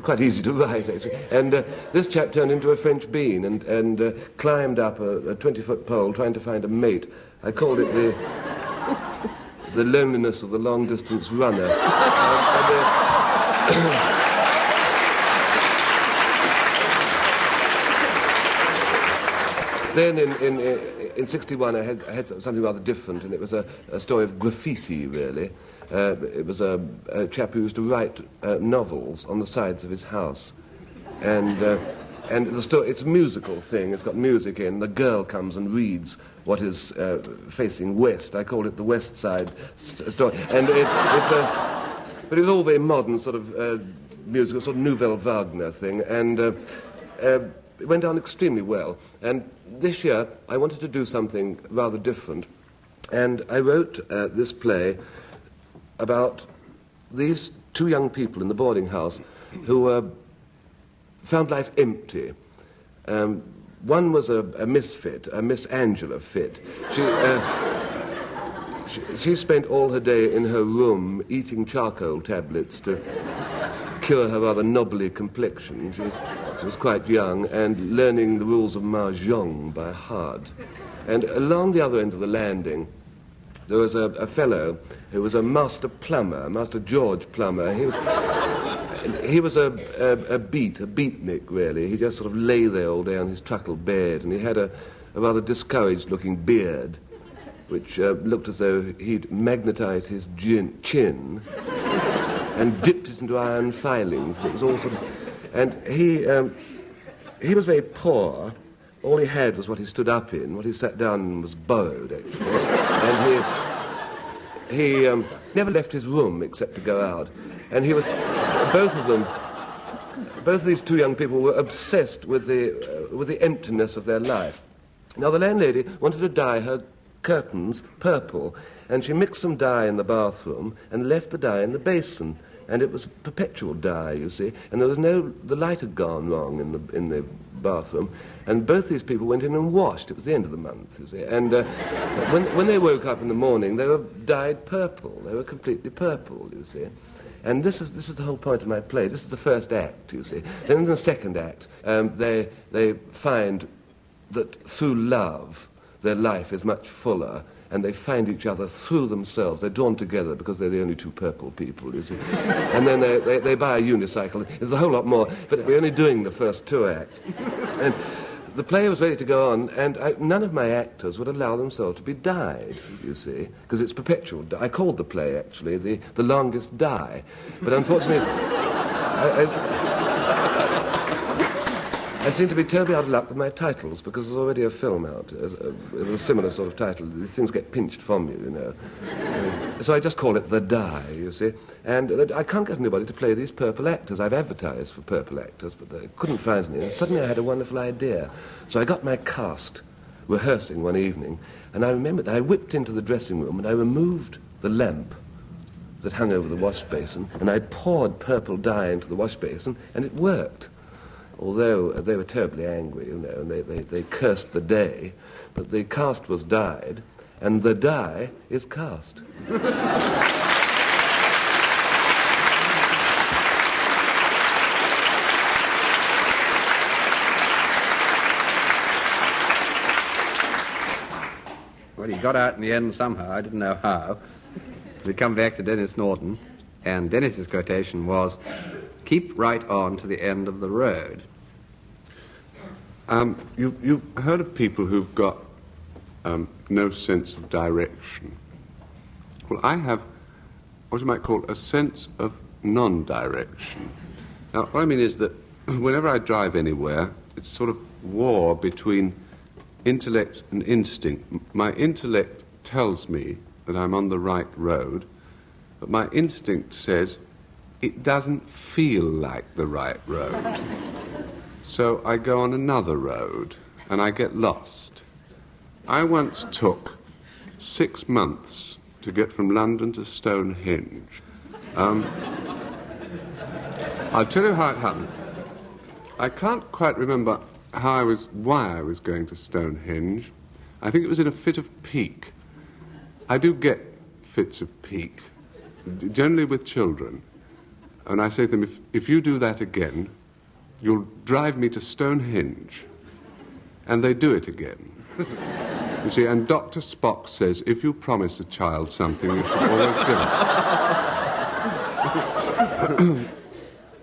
E: quite easy to write, actually. And this chap turned into a French bean and climbed up a 20-foot pole trying to find a mate. I called it the loneliness of the long-distance runner. Then in 61 I had something rather different, and it was a story of graffiti, really. It was a chap who used to write novels on the sides of his house. And the story, it's a musical thing, it's got music in. The girl comes and reads what is facing west. I call it the West Side story. And but it was all very modern, sort of musical, sort of Nouvelle Wagner thing. And it went on extremely well. And this year I wanted to do something rather different. And I wrote this play about these two young people in the boarding house who found life empty. One was a misfit, a Miss Angela fit. She spent all her day in her room eating charcoal tablets to cure her rather knobbly complexion. She was quite young and learning the rules of Mahjong by heart. And along the other end of the landing, there was a fellow who was a master plumber, Master George Plumber. He was a beatnik, really. He just sort of lay there all day on his truckle bed, and he had a rather discouraged-looking beard, which looked as though he'd magnetized his chin and dipped it into iron filings. And it was all sort of... And he was very poor. All he had was what he stood up in. What he sat down in was borrowed, actually. And he never left his room except to go out. And he was... Both of these two young people were obsessed with the emptiness of their life. Now, the landlady wanted to dye her curtains purple, and she mixed some dye in the bathroom and left the dye in the basin. And it was perpetual dye, you see, and the light had gone wrong in the bathroom, and both these people went in and washed. It was the end of the month, you see, and when they woke up in the morning, they were dyed purple. They were completely purple, you see. And this is the whole point of my play. This is the first act, you see. Then in the second act, they find that through love, their life is much fuller, and they find each other through themselves. They're drawn together because they're the only two purple people, you see. And then they buy a unicycle. There's a whole lot more, but we're only doing the first two acts. And the play was ready to go on, and none of my actors would allow themselves to be dyed, you see, because it's perpetual. I called the play, actually, the longest die. But unfortunately, I seem to be terribly out of luck with my titles, because there's already a film out with a similar sort of title. These things get pinched from you, you know. So I just call it The Die, you see. And I can't get anybody to play these purple actors. I've advertised for purple actors, but I couldn't find any. And suddenly I had a wonderful idea. So I got my cast rehearsing one evening, and I remembered I whipped into the dressing room and I removed the lamp that hung over the wash basin, and I poured purple dye into the wash basin, and it worked. Although they were terribly angry, you know, and they cursed the day, but the cast was dyed, and the die is cast.
B: Well, he got out in the end somehow. I didn't know how. We come back to Denis Norden, and Denis's quotation was, "Keep right on to the end of the road."
D: You've heard of people who've got no sense of direction. Well, I have what you might call a sense of non-direction. Now, what I mean is that whenever I drive anywhere, it's sort of war between intellect and instinct. My intellect tells me that I'm on the right road, but my instinct says it doesn't feel like the right road. So I go on another road, and I get lost. I once took 6 months to get from London to Stonehenge. I'll tell you how it happened. I can't quite remember why I was going to Stonehenge, I think it was in a fit of pique. I do get fits of pique, generally with children. And I say to them, if you do that again, you'll drive me to Stonehenge. And they do it again. You see, and Dr. Spock says, if you promise a child something, you should always give it.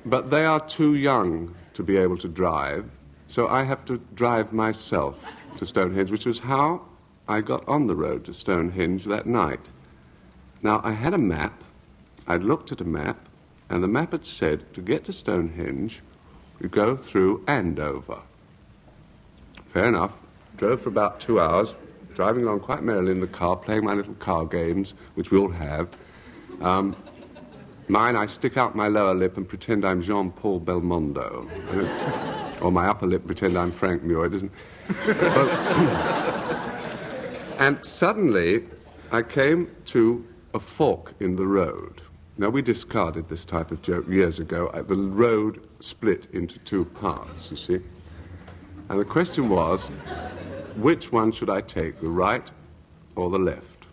D: But they are too young to be able to drive, so I have to drive myself to Stonehenge, which was how I got on the road to Stonehenge that night. Now, I had a map. I'd looked at a map, and the map had said, to get to Stonehenge, you go through Andover. Fair enough. Drove for about 2 hours, driving along quite merrily in the car, playing my little car games, which we all have. Mine, I stick out my lower lip and pretend I'm Jean-Paul Belmondo. Or my upper lip, pretend I'm Frank Muir. It isn't. And suddenly, I came to a fork in the road. Now, we discarded this type of joke years ago. The road split into two parts, you see. And the question was, which one should I take, the right or the left?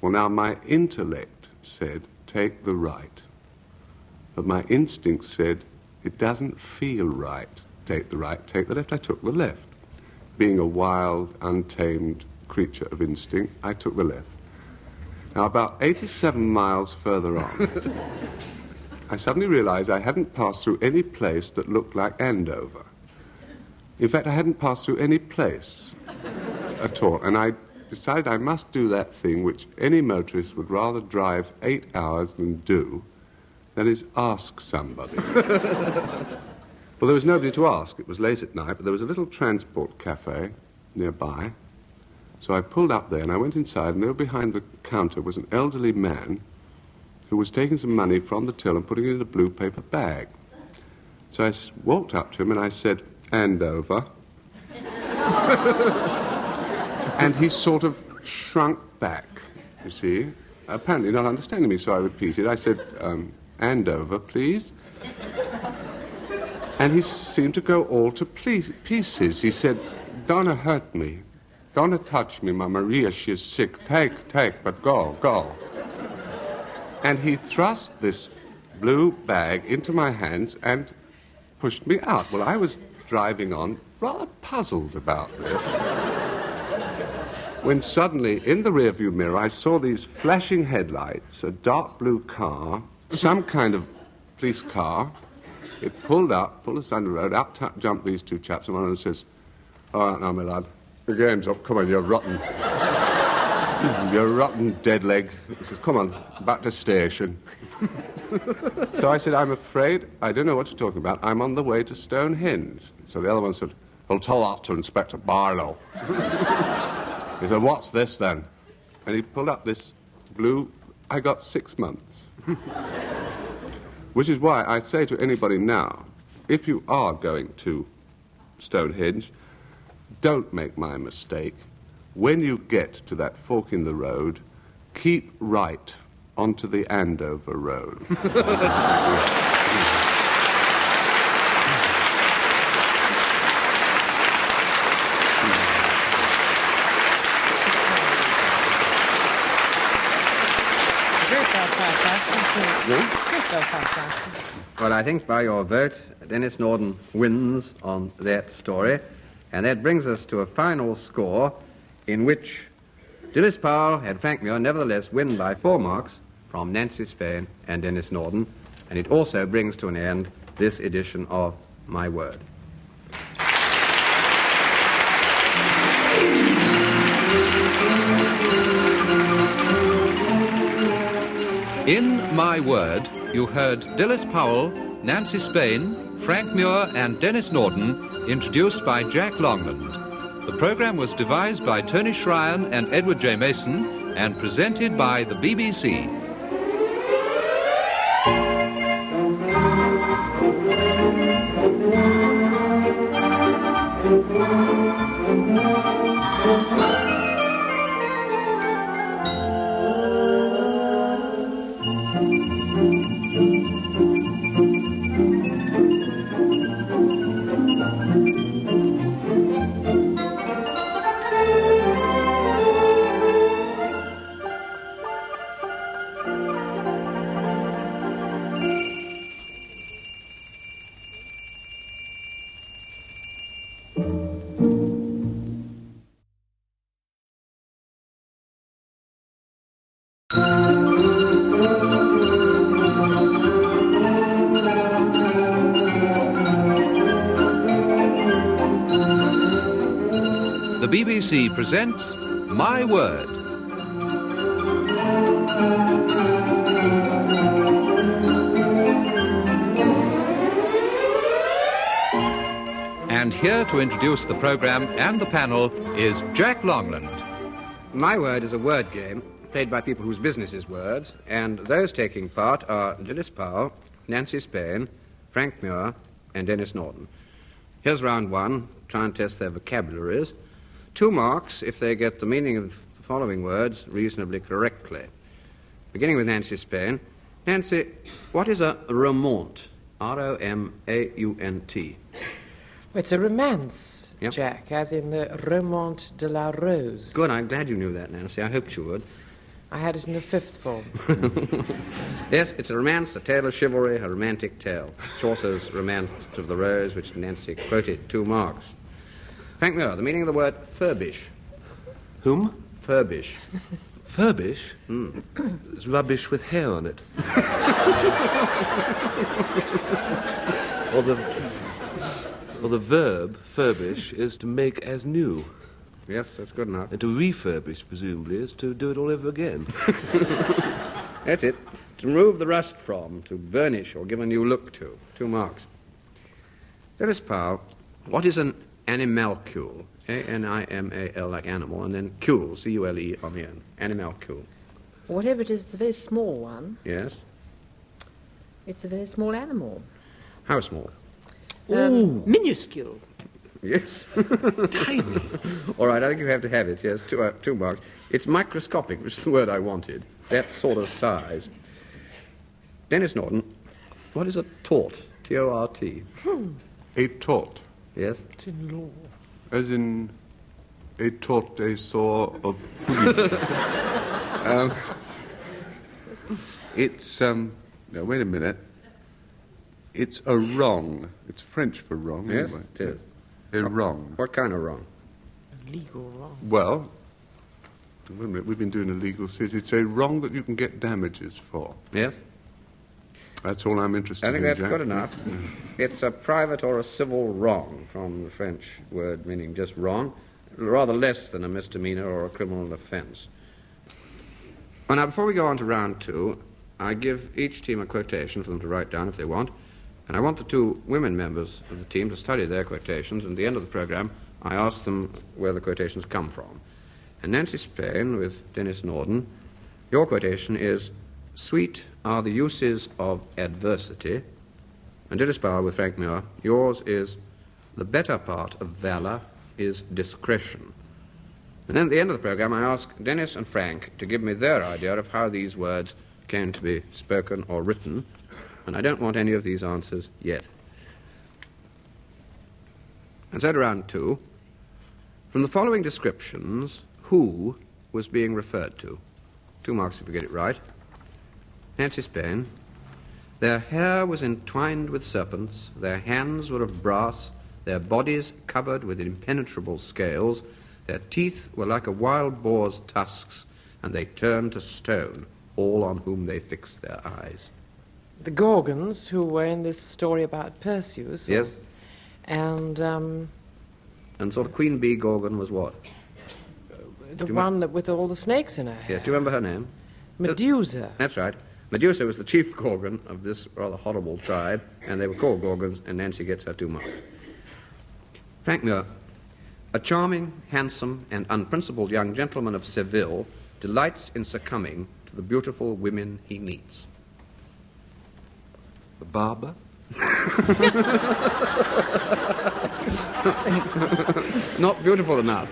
D: Well, now, my intellect said, take the right. But my instinct said, it doesn't feel right. Take the right, take the left. I took the left. Being a wild, untamed creature of instinct, I took the left. Now, about 87 miles further on, I suddenly realized I hadn't passed through any place that looked like Andover. In fact, I hadn't passed through any place at all. And I decided I must do that thing which any motorist would rather drive 8 hours than do, that is, ask somebody. Well, there was nobody to ask. It was late at night, but there was a little transport cafe nearby. So I pulled up there, and I went inside, and there behind the counter was an elderly man who was taking some money from the till and putting it in a blue paper bag. So I walked up to him, and I said, Andover. And he sort of shrunk back, you see, apparently not understanding me, so I repeated. I said, Andover, please. And he seemed to go all to pieces. He said, Donna hurt me. Donna touch me, my Maria, she is sick. Take, but go. And he thrust this blue bag into my hands and pushed me out. Well, I was driving on, rather puzzled about this, when suddenly, in the rearview mirror, I saw these flashing headlights, a dark blue car, some kind of police car. It pulled us down the road, out jumped these two chaps, and one of them says, all right now, my lad, the game's up, come on, you're rotten. You're rotten dead leg. He says, come on, back to station. So I said, I'm afraid I don't know what you're talking about. I'm on the way to Stonehenge. So the other one said, I'll tell that to Inspector Barlow. He said, what's this then? And he pulled up this blue, I got 6 months. Which is why I say to anybody now, if you are going to Stonehenge, don't make my mistake. When you get to that fork in the road, keep right onto the Andover Road.
B: Well, I think by your vote, Denis Norden wins on that story, and that brings us to a final score in which Dilys Powell had Frank Muir nevertheless win by 4 marks from Nancy Spain and Denis Norden, and it also brings to an end this edition of My Word.
A: In My Word, you heard Dilys Powell, Nancy Spain, Frank Muir and Denis Norden, introduced by Jack Longland. The program was devised by Tony Shryan and Edward J. Mason and presented by the BBC. the BBC presents My Word. And here to introduce the programme and the panel is Jack Longland.
B: My Word is a word game played by people whose business is words, and those taking part are Dilys Powell, Nancy Spain, Frank Muir, and Denis Norden. Here's round one. Try and test their vocabularies. 2 marks if they get the meaning of the following words reasonably correctly. Beginning with Nancy Spain. Nancy, what is a romaunt? R-O-M-A-U-N-T.
C: It's a romance,
B: Yep.
C: Jack, as in the Romaunt de la Rose.
B: Good, I'm glad you knew that, Nancy. I hoped you would.
C: I had it in the 5th form.
B: Yes, it's a romance, a tale of chivalry, a romantic tale. Chaucer's Romance of the Rose, which Nancy quoted. 2 marks. Frank Muir, the meaning of the word furbish.
E: Whom?
B: Furbish.
E: Furbish? It's rubbish with hair on it. or the verb, furbish, is to make as new.
B: Yes, that's good enough.
E: And to refurbish, presumably, is to do it all over again.
B: That's it. To remove the rust from, to burnish or give a new look to. 2 marks. Dilys Powell, what is an animalcule? A-N-I-M-A-L, like animal, and then cule, C-U-L-E on the end. Animalcule.
F: Whatever it is, it's a very small one.
B: Yes?
F: It's a very small animal.
B: How small?
F: Minuscule.
B: Yes. Tiny. All right, I think you have to have it, yes. 2 marks. It's microscopic, which is the word I wanted. That sort of size. Denis Norden, what is a tort? T-O-R-T.
D: A tort,
B: Yes?
C: It's in law.
D: as in a tort, a saw of it's, no, wait a minute. It's a wrong. It's French for wrong,
B: Yes,
D: anyway.
B: it is.
D: A wrong.
B: What kind of wrong?
C: Legal wrong.
D: Well, wait a minute, we've been doing a legal series. It's a wrong that you can get damages for.
B: Yes?
D: That's all I'm interested
B: I
D: in,
B: think that's
D: Jack.
B: good enough. It's a private or a civil wrong, from the French word meaning just wrong, rather less than a misdemeanor or a criminal offence. Well, now, before we go on to round 2, I give each team a quotation for them to write down if they want, and I want the 2 women members of the team to study their quotations, and at the end of the programme, I ask them where the quotations come from. And Nancy Spain, with Denis Norden, your quotation is, "Sweet are the uses of adversity." And Dilys Powell, with Frank Muir, yours is, "The better part of valour is discretion." And then at the end of the programme, I ask Denis and Frank to give me their idea of how these words came to be spoken or written, and I don't want any of these answers yet. And so to round 2. From the following descriptions, who was being referred to? 2 marks if you get it right. Nancy Spain. Their hair was entwined with serpents, their hands were of brass, their bodies covered with impenetrable scales, their teeth were like a wild boar's tusks, and they turned to stone all on whom they fixed their eyes.
C: The Gorgons, who were in this story about Perseus.
B: Yes?
C: And
B: And sort of Queen Bee Gorgon was what?
C: the one that with all the snakes in her hair.
B: Yes, do you remember her name?
C: Medusa.
B: That's right. Medusa was the chief Gorgon of this rather horrible tribe, and they were called Gorgons, and Nancy gets her 2 marks. Frank Muir. A charming, handsome, and unprincipled young gentleman of Seville delights in succumbing to the beautiful women he meets.
E: A barber?
B: Not beautiful enough.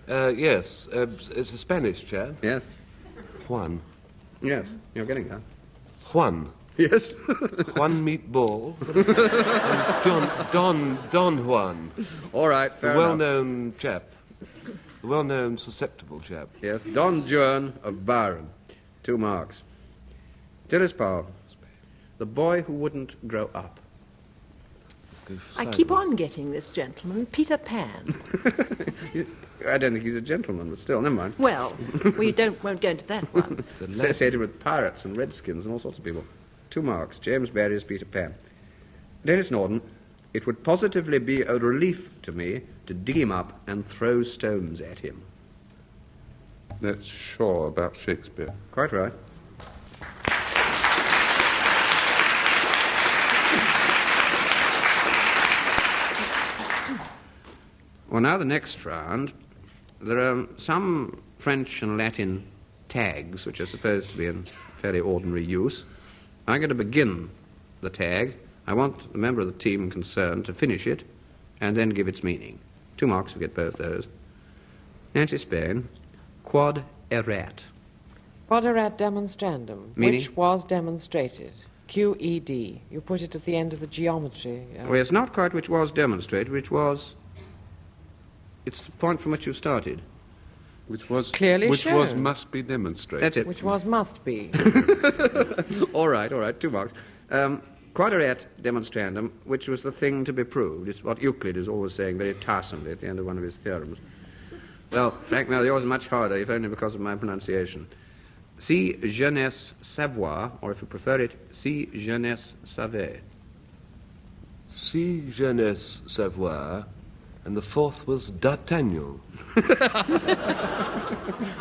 E: Yes, it's a Spanish chap.
B: Yes?
E: Juan.
B: Yes, you're getting that.
E: Juan.
B: Yes?
E: Juan Meatball. And Don Juan.
B: All right,
E: The
B: fair enough.
E: well-known chap. The well-known susceptible chap.
B: Yes, Don Juan of Byron. 2 marks. Dilys Powell. The boy who wouldn't grow up.
F: I keep on getting this gentleman, Peter Pan.
B: I don't think he's a gentleman, but still, never mind.
F: Well, we won't go into that one.
B: Associated with pirates and redskins and all sorts of people. 2 marks. James Barrier's Peter Pan. Denis Norden. It would positively be a relief to me to dig him up and throw stones at him.
D: That's Shaw about Shakespeare.
B: Quite right. Well, now the next round, there are some French and Latin tags which are supposed to be in fairly ordinary use. I'm going to begin the tag. I want the member of the team concerned to finish it and then give its meaning. 2 marks to get both those. Nancy Spain, quod erat.
C: Quod erat demonstrandum,
B: Meaning?
C: which was demonstrated. QED. You put it at the end of the geometry.
B: Well, it's not quite which was demonstrated, which was... It's the point from which you started.
D: Which was
C: Clearly
D: which was
C: shown.
D: must be demonstrated.
B: That's it.
C: Which was must be.
B: All right, 2 marks. Quod erat demonstrandum, which was the thing to be proved. It's what Euclid is always saying very tiresomely at the end of one of his theorems. Well, Frank Muir, yours is much harder, if only because of my pronunciation. Si jeunesse savoir, or if you prefer it, si jeunesse savait.
E: Si jeunesse savoir, and the fourth was D'Artagnan.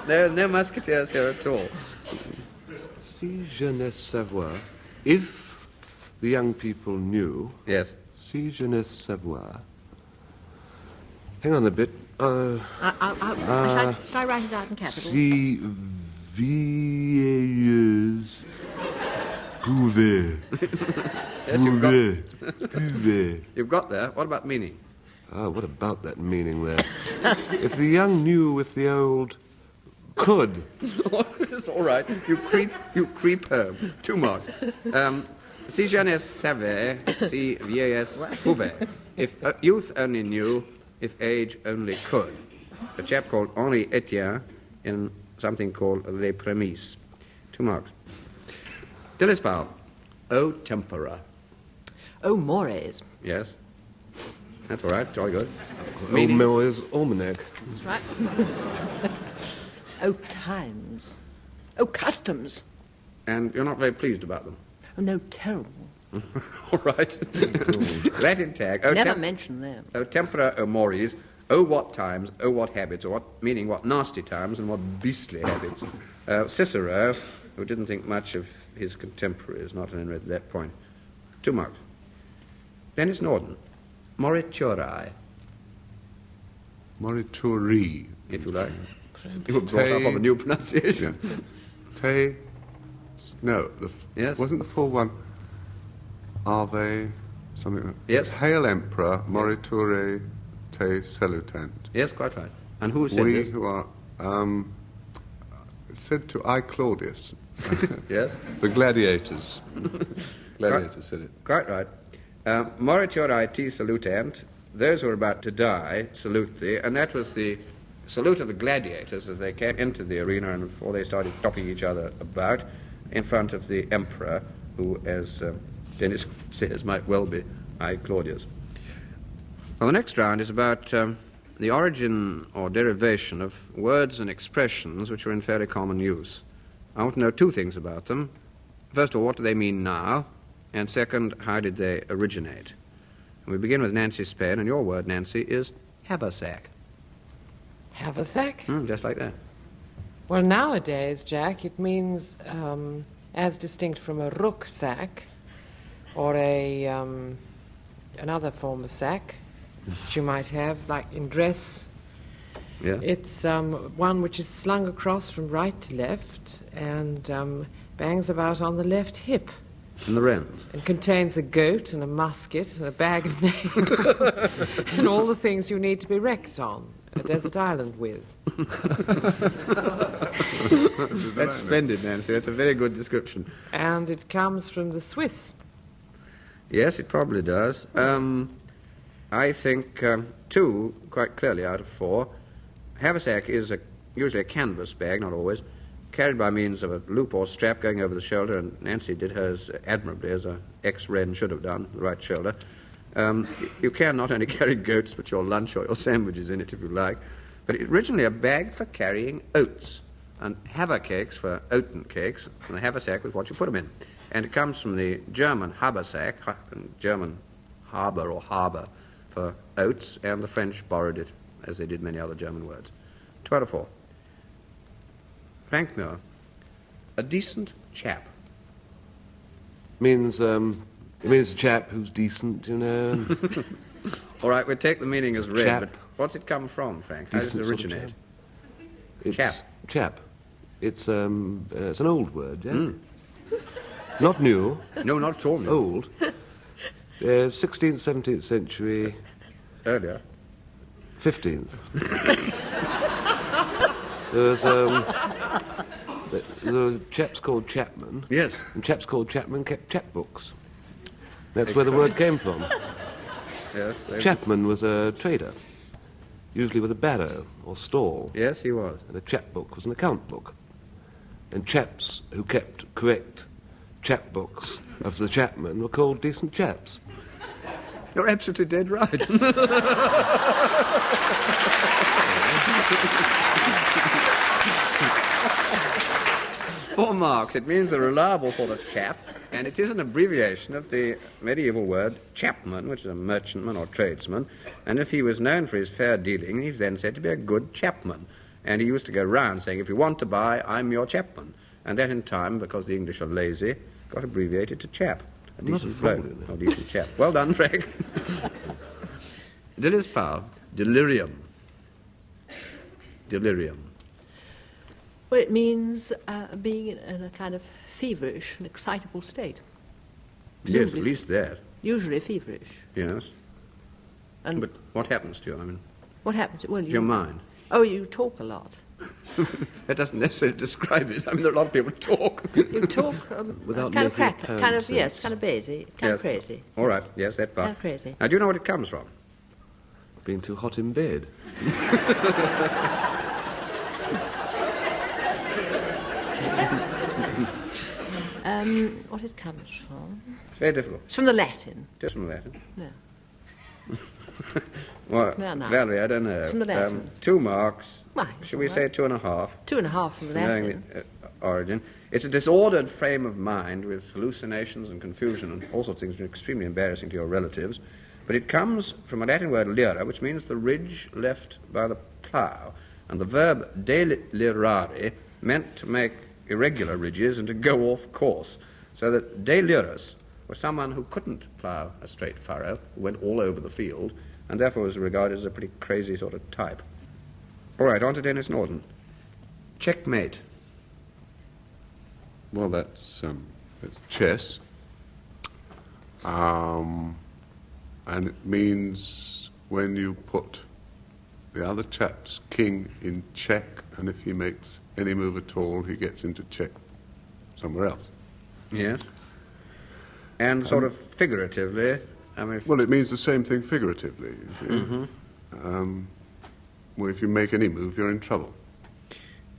B: No musketeers here at all.
E: Si jeunesse savoir, if the young people knew.
B: Yes.
E: Si jeunesse savoir. Hang on a bit.
F: Shall I write it out in capitals?
E: Si vieilleuse pouvait.
B: Yes, you've got,
E: Pouvait.
B: you've got there. What about meaning?
E: Ah, what about that meaning there? If the young knew, if the old could.
B: It's all right. You creep home. 2 marks. Si jeunesse savait, si vieillesse pouvait. If youth only knew, if age only could. A chap called Henri Etienne in something called Les Prémices. 2 marks. Dilys Powell. O tempora.
F: Oh, mores.
B: Yes. That's all right. Jolly good.
E: Old Miller's Almanac.
F: That's right. Oh, times. Oh, customs.
B: And you're not very pleased about them.
F: Oh, no, terrible.
B: All right. Latin tag.
F: Never mention them.
B: O tempora, o mores, o what times, o what habits, or what meaning what nasty times and what beastly habits. Cicero, who didn't think much of his contemporaries, not an at that point. 2 marks. Denis Norden, morituri,
D: Morituri.
B: if you like. You were brought up on the new pronunciation. Yes.
D: Wasn't the full one Ave something like that?
B: Yes.
D: Hail Emperor, Moriture te salutant.
B: Yes, quite right. And who said
D: We
B: this?
D: who are said to I Claudius.
B: Yes.
D: The gladiators. Gladiators said it.
B: Quite right. Morituri te salutant, those who are about to die salute thee, and that was the salute of the gladiators as they came into the arena and before they started topping each other about in front of the emperor, who, as Denis says, might well be I Claudius. Well, the next round is about the origin or derivation of words and expressions which are in fairly common use. I want to know 2 things about them. First of all, what do they mean now? And second, how did they originate? And we begin with Nancy Spain, and your word, Nancy, is haversack.
C: Haversack?
B: Just like that.
C: Well, nowadays, Jack, it means, as distinct from a rucksack or another form of sack that you might have, like in dress.
B: Yes.
C: It's one which is slung across from right to left and bangs about on the left hip.
B: And the wrens.
C: And contains a goat and a musket and a bag of nails and all the things you need to be wrecked on a desert island with.
B: That's splendid, Nancy. That's a very good description.
C: And it comes from the Swiss.
B: Yes, it probably does. I think 2, quite clearly, out of 4. Haversack is usually a canvas bag, not always, carried by means of a loop or strap going over the shoulder, and Nancy did hers admirably, as an ex-Wren should have done, the right shoulder. You can not only carry goats, but your lunch or your sandwiches in it, if you like. But originally a bag for carrying oats, and havercakes for oaten cakes, and a haversack was what you put them in. And it comes from the German Habersack, German harbour or harbour for oats, and the French borrowed it, as they did many other German words. 2 out of 4. Frank Muir, a decent chap.
E: It means a chap who's decent, you know. And
B: All right, we'll take the meaning as read,
E: Chap.
B: but what's it come from, Frank? How does it
E: Decent sort of
B: originate?
E: it's chap. It's an old word, yeah.
B: Mm.
E: Not new,
B: No, not at all new.
E: old. 16th, 17th century,
B: Earlier.
E: 15th. There were chaps called chapmen.
B: Yes.
E: And chaps called chapmen kept chapbooks. That's where the word came from.
B: Yes.
E: Chapman was a trader, usually with a barrow or stall.
B: Yes, he was.
E: And a chapbook was an account book. And chaps who kept correct chapbooks of the chapmen were called decent chaps.
B: You're absolutely dead right. For Marx, it means a reliable sort of chap, and it is an abbreviation of the medieval word chapman, which is a merchantman or tradesman, and if he was known for his fair dealing, he's then said to be a good chapman. And he used to go round saying, if you want to buy, I'm your chapman. And that in time, because the English are lazy, got abbreviated to chap. A
E: Not a
B: decent
E: fool,
B: bloke,
E: you know.
B: or decent chap. Well done, Frank. Dilys Powell, delirium. Delirium.
F: Well, it means being in a kind of feverish and excitable state.
B: Yes,
F: Presumably
B: at least that.
F: Usually feverish.
B: Yes.
F: And
B: But what happens to you? I mean,
F: what happens? Well,
B: your mind.
F: Oh, you talk a lot.
B: That doesn't necessarily describe it. I mean, there are a lot of people who talk.
F: You talk
E: Without
F: kind of
E: making
F: crack,
E: apparent
F: kind of
E: sense.
F: yes, kind of crazy, kind of
B: Yes.
F: crazy.
B: All right, yes, that part.
F: Kind of crazy.
B: Now, do you know what it comes from?
E: Being too hot in bed.
F: What it comes from?
B: It's very difficult.
F: It's from the Latin.
B: Just from Latin.
F: No.
B: Well,
F: No, no.
B: Valerie, I don't know.
F: It's from the Latin.
B: 2 marks.
F: Why,
B: Should we
F: it's
B: say
F: all
B: 2.5?
F: 2.5 from the
B: Knowing
F: Latin.
B: the origin. It's a disordered frame of mind with hallucinations and confusion and all sorts of things which are extremely embarrassing to your relatives. But it comes from a Latin word lira, which means the ridge left by the plough. And the verb delirare meant to make irregular ridges and to go off course. So that delirus was someone who couldn't plough a straight furrow, who went all over the field, and therefore was regarded as a pretty crazy sort of type. All right, on to Denis Norden. Checkmate.
D: Well, that's chess. And it means when you put the other chap's king in check, and if he makes any move at all, he gets into check somewhere else.
B: Yes. And sort of figuratively, I mean...
D: Well, it means the same thing figuratively, you see.
B: Mm-hmm.
D: Well, if you make any move, you're in trouble.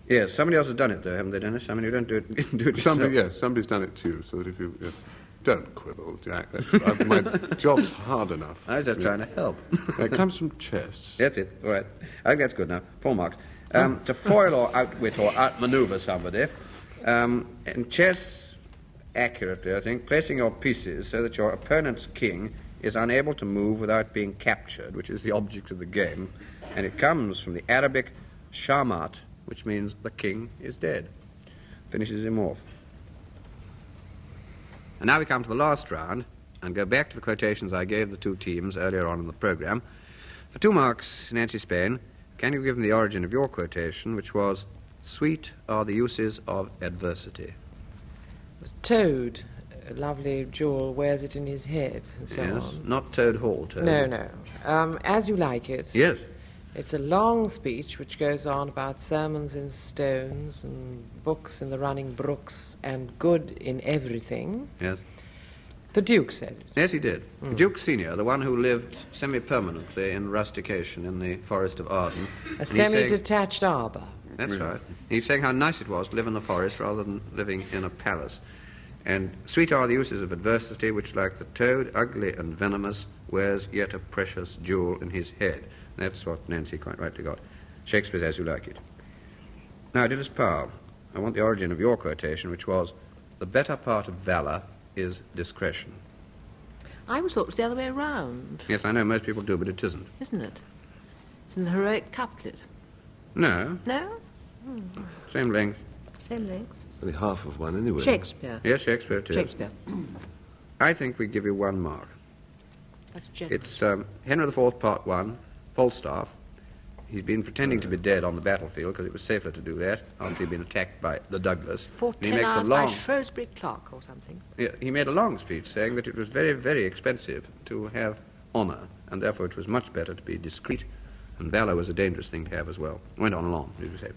B: Yes, somebody else has done it, though, haven't they, Dennis? I mean, you don't do it yourself.
D: Yes, somebody's done it too, so that if you... don't quibble, Jack. My job's hard enough.
B: I was just trying to help.
D: It comes from chess.
B: That's it. All right. I think that's good now. 4 marks. To foil or outwit or outmaneuver somebody, in chess, accurately, I think, placing your pieces so that your opponent's king is unable to move without being captured, which is the object of the game, and it comes from the Arabic shamat, which means the king is dead. Finishes him off. And now we come to the last round and go back to the quotations I gave the 2 teams earlier on in the programme. For 2 marks, Nancy Spain, can you give them the origin of your quotation, which was, sweet are the uses of adversity?
C: The toad, a lovely jewel, wears it in his head, and so
B: Yes,
C: on.
B: not Toad Hall, Toad.
C: No. As You Like It.
B: Yes.
C: It's a long speech which goes on about sermons in stones and books in the running brooks and good in everything.
B: Yes.
C: The Duke said it.
B: Yes, he did. Duke Senior, the one who lived semi-permanently in rustication in the forest of Arden.
C: A
B: And he's saying-
C: semi-detached arbour.
B: That's right. He's saying how nice it was to live in the forest rather than living in a palace. And sweet are the uses of adversity, which, like the toad, ugly and venomous, wears yet a precious jewel in his head. That's what Nancy quite rightly got. Shakespeare's As You Like It. Now, Dilys Powell, I want the origin of your quotation, which was, the better part of valour is discretion.
F: I always thought it was the other way around.
B: Yes, I know most people do, but it isn't.
F: Isn't it? It's in the heroic couplet.
B: No,
F: No?
B: same length.
F: Same length.
E: It's only half of one anyway.
F: Shakespeare.
B: Yes, Shakespeare too.
F: Shakespeare.
B: I think we give you 1 mark.
F: That's generous.
B: It's Henry IV, Part 1, Falstaff. He's been pretending to be dead on the battlefield because it was safer to do that after he'd been attacked by the Douglas.
F: For
B: And he
F: 10
B: makes a
F: hours
B: long,
F: by Shrewsbury Clerk or something.
B: yeah, he made a long speech saying that it was very, very expensive to have honour, and therefore it was much better to be discreet, and valour was a dangerous thing to have as well. Went on long, did you say?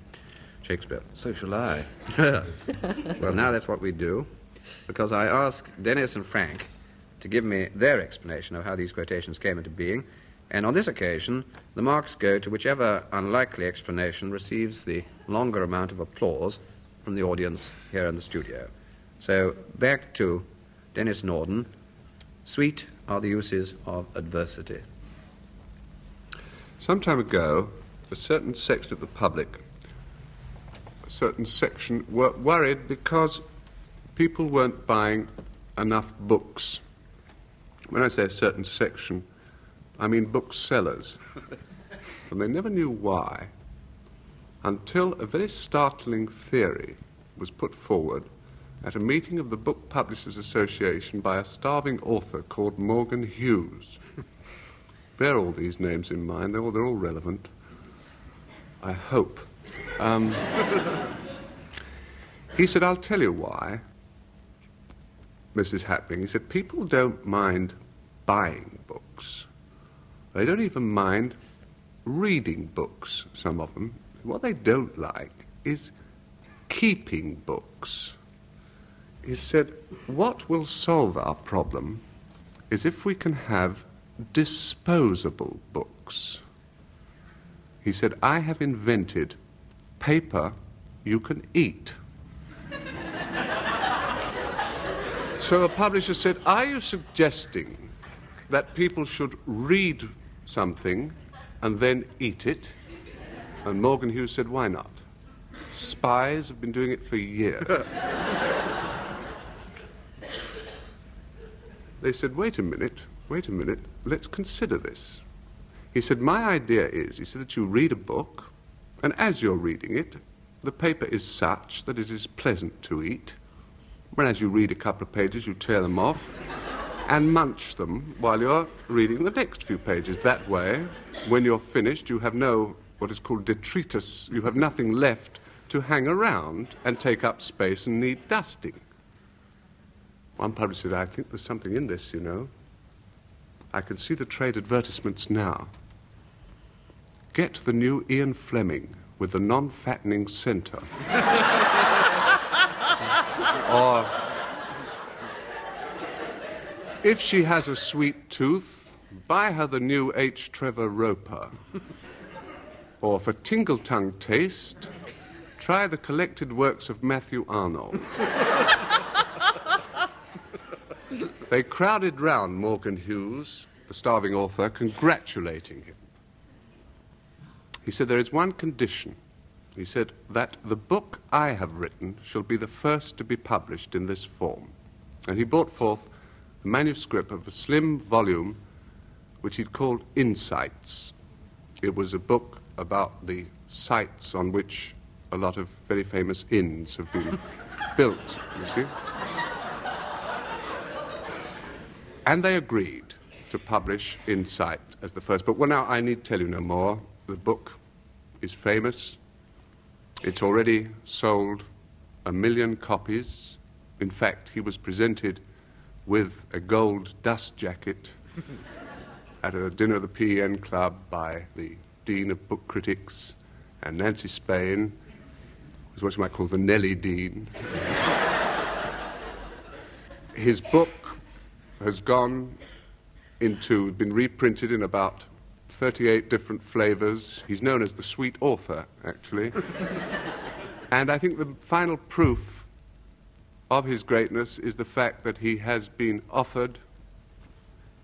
B: Shakespeare.
E: So shall I.
B: Well, now that's what we do, because I asked Denis and Frank to give me their explanation of how these quotations came into being, and on this occasion, the marks go to whichever unlikely explanation receives the longer amount of applause from the audience here in the studio. So, back to Denis Norden. Sweet are the uses of adversity.
D: Some time ago, a certain section of the public, were worried because people weren't buying enough books. When I say a certain section, I mean booksellers. And they never knew why, until a very startling theory was put forward at a meeting of the Book Publishers Association by a starving author called Morgan Hughes. Bear all these names in mind, they're all relevant. I hope. He said, I'll tell you why this is happening. He said, people don't mind buying books. They don't even mind reading books, some of them. What they don't like is keeping books. He said, what will solve our problem is if we can have disposable books. He said, I have invented paper you can eat. So a publisher said, are you suggesting that people should read something and then eat it? And Morgan Hughes said, why not? Spies have been doing it for years. They said, wait a minute, let's consider this. He said, my idea is, he said, that you read a book, and as you're reading it, the paper is such that it is pleasant to eat. When as you read a couple of pages, you tear them off and munch them while you're reading the next few pages. That way, when you're finished, you have no, what is called detritus, you have nothing left to hang around and take up space and need dusting. One publisher said, I think there's something in this, you know. I can see the trade advertisements now. Get the new Ian Fleming with the non-fattening centre. Or, if she has a sweet tooth, buy her the new H. Trevor Roper. Or for tingle-tongue taste, try the collected works of Matthew Arnold. They crowded round Morgan Hughes, the starving author, congratulating him. He said, there is one condition. He said, that the book I have written shall be the first to be published in this form. And he brought forth a manuscript of a slim volume which he'd called Insights. It was a book about the sites on which a lot of very famous inns have been built, you see. And they agreed to publish Insight as the first book. Well, now, I need tell you no more. The book is famous. It's already sold 1 million copies. In fact, he was presented with a gold dust jacket at a dinner of the PEN Club by the Dean of Book Critics, and Nancy Spain was what you might call the Nellie Dean. His book has been reprinted in about 38 different flavors. He's known as the sweet author, actually. And I think the final proof of his greatness is the fact that he has been offered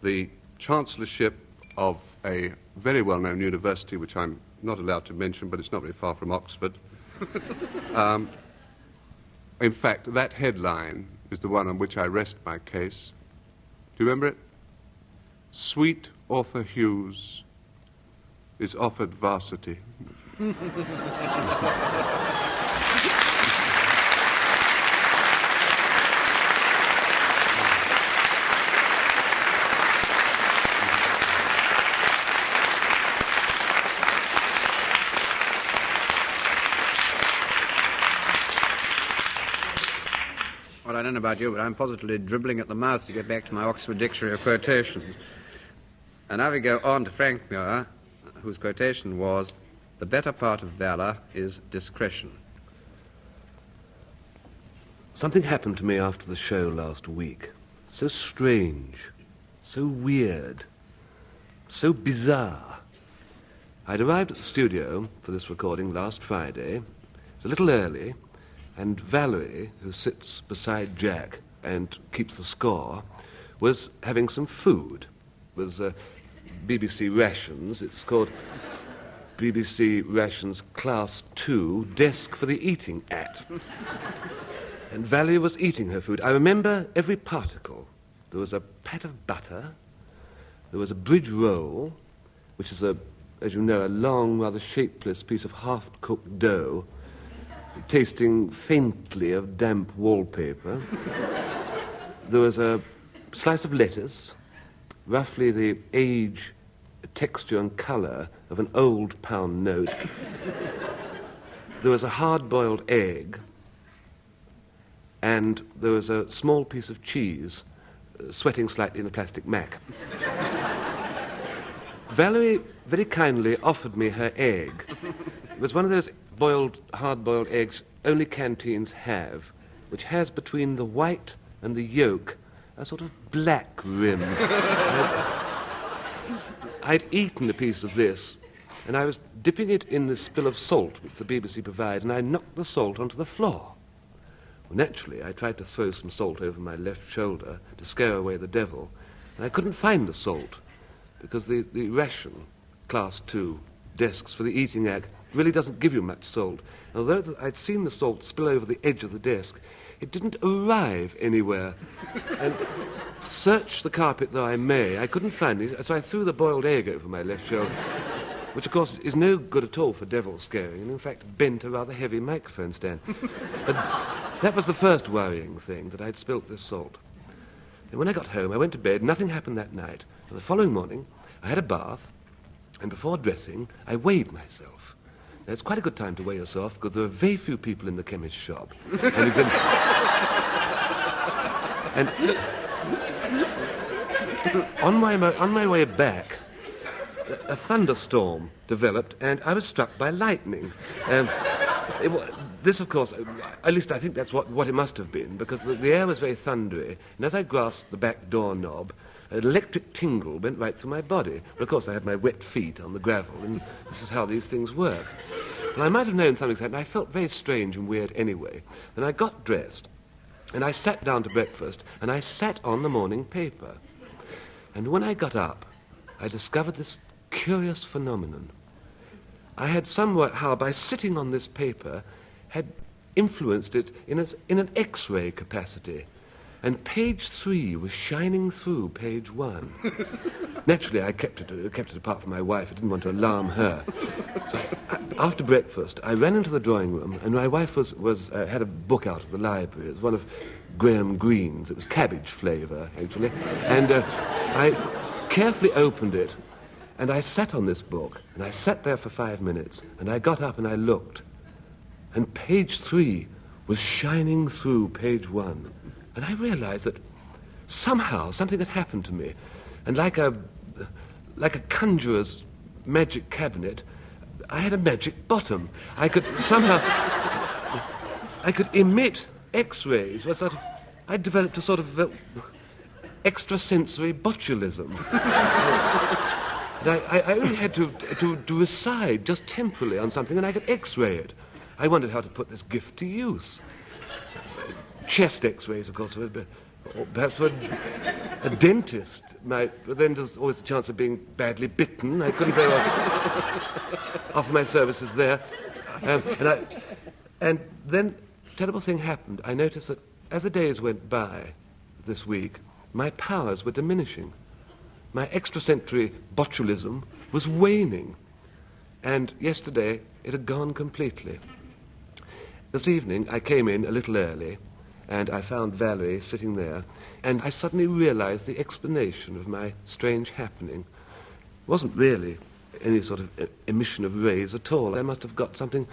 D: the chancellorship of a very well-known university, which I'm not allowed to mention, but it's not very far from Oxford. In fact, that headline is the one on which I rest my case. Do you remember it? Sweet Author Hughes is offered varsity.
B: Well, I don't know about you, but I'm positively dribbling at the mouth to get back to my Oxford Dictionary of Quotations. And now we go on to Frank Muir, whose quotation was, "The better part of valour is discretion."
E: Something happened to me after the show last week. So strange, so weird, so bizarre. I'd arrived at the studio for this recording last Friday. It was a little early, and Valerie, who sits beside Jack and keeps the score, was having some food. It was BBC Rations. It's called BBC Rations Class 2, Desk for the Eating At. And Valerie was eating her food. I remember every particle. There was a pat of butter. There was a bridge roll, which is, as you know, a long, rather shapeless piece of half-cooked dough, tasting faintly of damp wallpaper. There was a slice of lettuce, roughly the age, texture and colour of an old pound note. There was a hard-boiled egg, and there was a small piece of cheese, sweating slightly in a plastic mac. Valerie very kindly offered me her egg. It was one of those hard-boiled eggs only canteens have, which has between the white and the yolk a sort of black rim. I'd eaten a piece of this, and I was dipping it in the spill of salt which the BBC provide, and I knocked the salt onto the floor. Well, naturally, I tried to throw some salt over my left shoulder to scare away the devil, and I couldn't find the salt, because the ration, Class 2, Desks for the Eating Act, really doesn't give you much salt. Although I'd seen the salt spill over the edge of the desk, it didn't arrive anywhere. And search the carpet though I may, I couldn't find it, so I threw the boiled egg over my left shoulder, which of course is no good at all for devil scaring, and in fact bent a rather heavy microphone stand. But that was the first worrying thing, that I'd spilt this salt. And when I got home, I went to bed, nothing happened that night. And the following morning, I had a bath, and before dressing, I weighed myself. Now, it's quite a good time to weigh yourself, because there are very few people in the chemist's shop. And you can... And on my way back, a thunderstorm developed, and I was struck by lightning. This, of course, at least I think that's what it must have been, because the air was very thundery, and as I grasped the back door knob, an electric tingle went right through my body. But of course I had my wet feet on the gravel, and this is how these things work. Well, I might have known something, and I felt very strange and weird anyway. Then I got dressed, and I sat down to breakfast, and I sat on the morning paper. And when I got up, I discovered this curious phenomenon. I had somehow, by sitting on this paper, had influenced it in an X-ray capacity. And page 3 was shining through page 1. Naturally, I kept it apart from my wife. I didn't want to alarm her. So after breakfast, I ran into the drawing room, and my wife had a book out of the library. It was one of Graham Greene's. It was cabbage flavour, actually. And I carefully opened it, and I sat on this book, and I sat there for 5 minutes, and I got up and I looked, and page 3 was shining through page 1. And I realized that somehow something had happened to me, and like a conjurer's magic cabinet, I had a magic bottom. I could emit X-rays. I developed a sort of extrasensory botulism. And I only had to decide just temporarily on something, and I could X-ray it. I wondered how to put this gift to use. Chest X-rays, of course, or perhaps a dentist might. But then there's always the chance of being badly bitten. I couldn't very well offer my services there. And then a terrible thing happened. I noticed that as the days went by this week, my powers were diminishing. my extrasensory botulism was waning. And yesterday it had gone completely. This evening I came in a little early, and I found Valerie sitting there, and I suddenly realized the explanation of my strange happening. It wasn't really any sort of emission of rays at all. I must have got something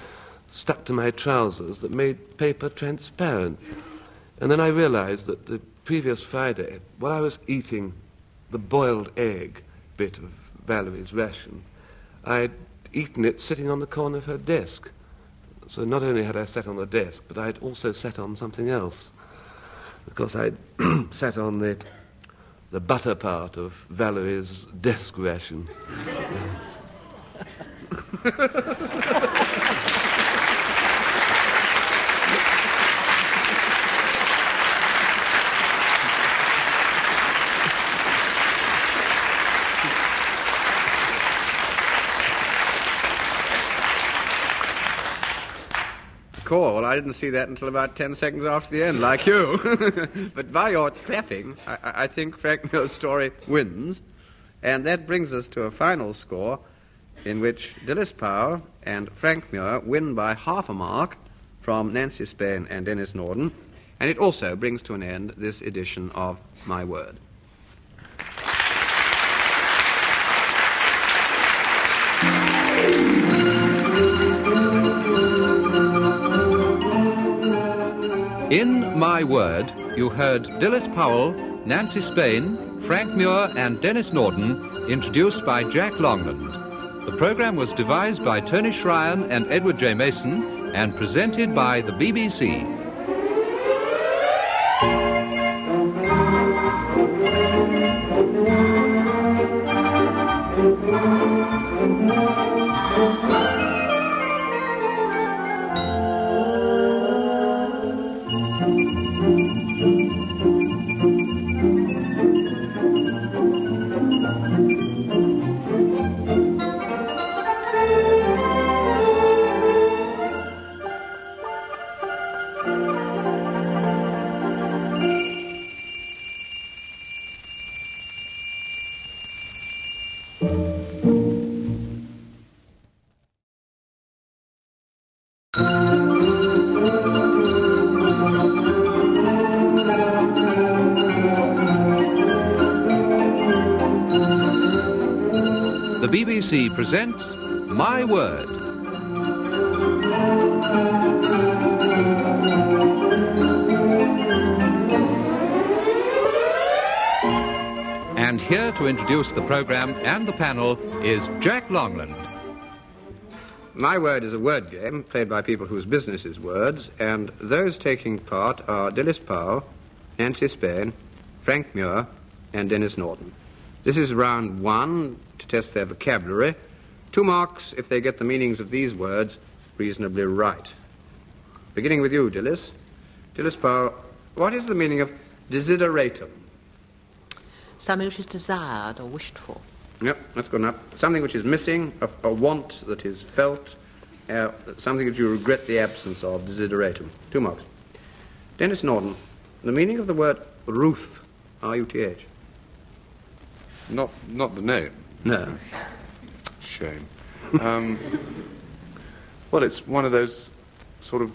E: stuck to my trousers that made paper transparent. And then I realized that the previous Friday, while I was eating the boiled egg bit of Valerie's ration, I'd eaten it sitting on the corner of her desk. So not only had I sat on the desk, but I'd also sat on something else. Of course, I'd sat on the butter part of Valerie's desk ration.
B: Cool. Well, I didn't see that until about 10 seconds after the end, like you. But by your clapping, I think Frank Muir's story wins. And that brings us to a final score in which Dilys Powell and Frank Muir win by half a mark from Nancy Spain and Denis Norden. And it also brings to an end this edition of My Word.
A: In My Word, you heard Dilys Powell, Nancy Spain, Frank Muir and Denis Norden, introduced by Jack Longland. The programme was devised by Tony Ryan and Edward J. Mason and presented by the BBC. The BBC presents My Word. And here to introduce the programme and the panel is Jack Longland.
B: My Word is a word game played by people whose business is words, and those taking part are Dilys Powell, Nancy Spain, Frank Muir, and Denis Norden. This is round one to test their vocabulary. 2 marks if they get the meanings of these words reasonably right. Beginning with you, Dilys. Dilys Powell, what is the meaning of desideratum?
F: Something which is desired or wished for.
B: Yep, that's good enough. Something which is missing, a want that is felt, something that you regret the absence of, desideratum. 2 marks. Denis Norden, the meaning of the word Ruth, R-U-T-H.
D: Not the name.
B: No.
D: Shame. Well, it's one of those sort of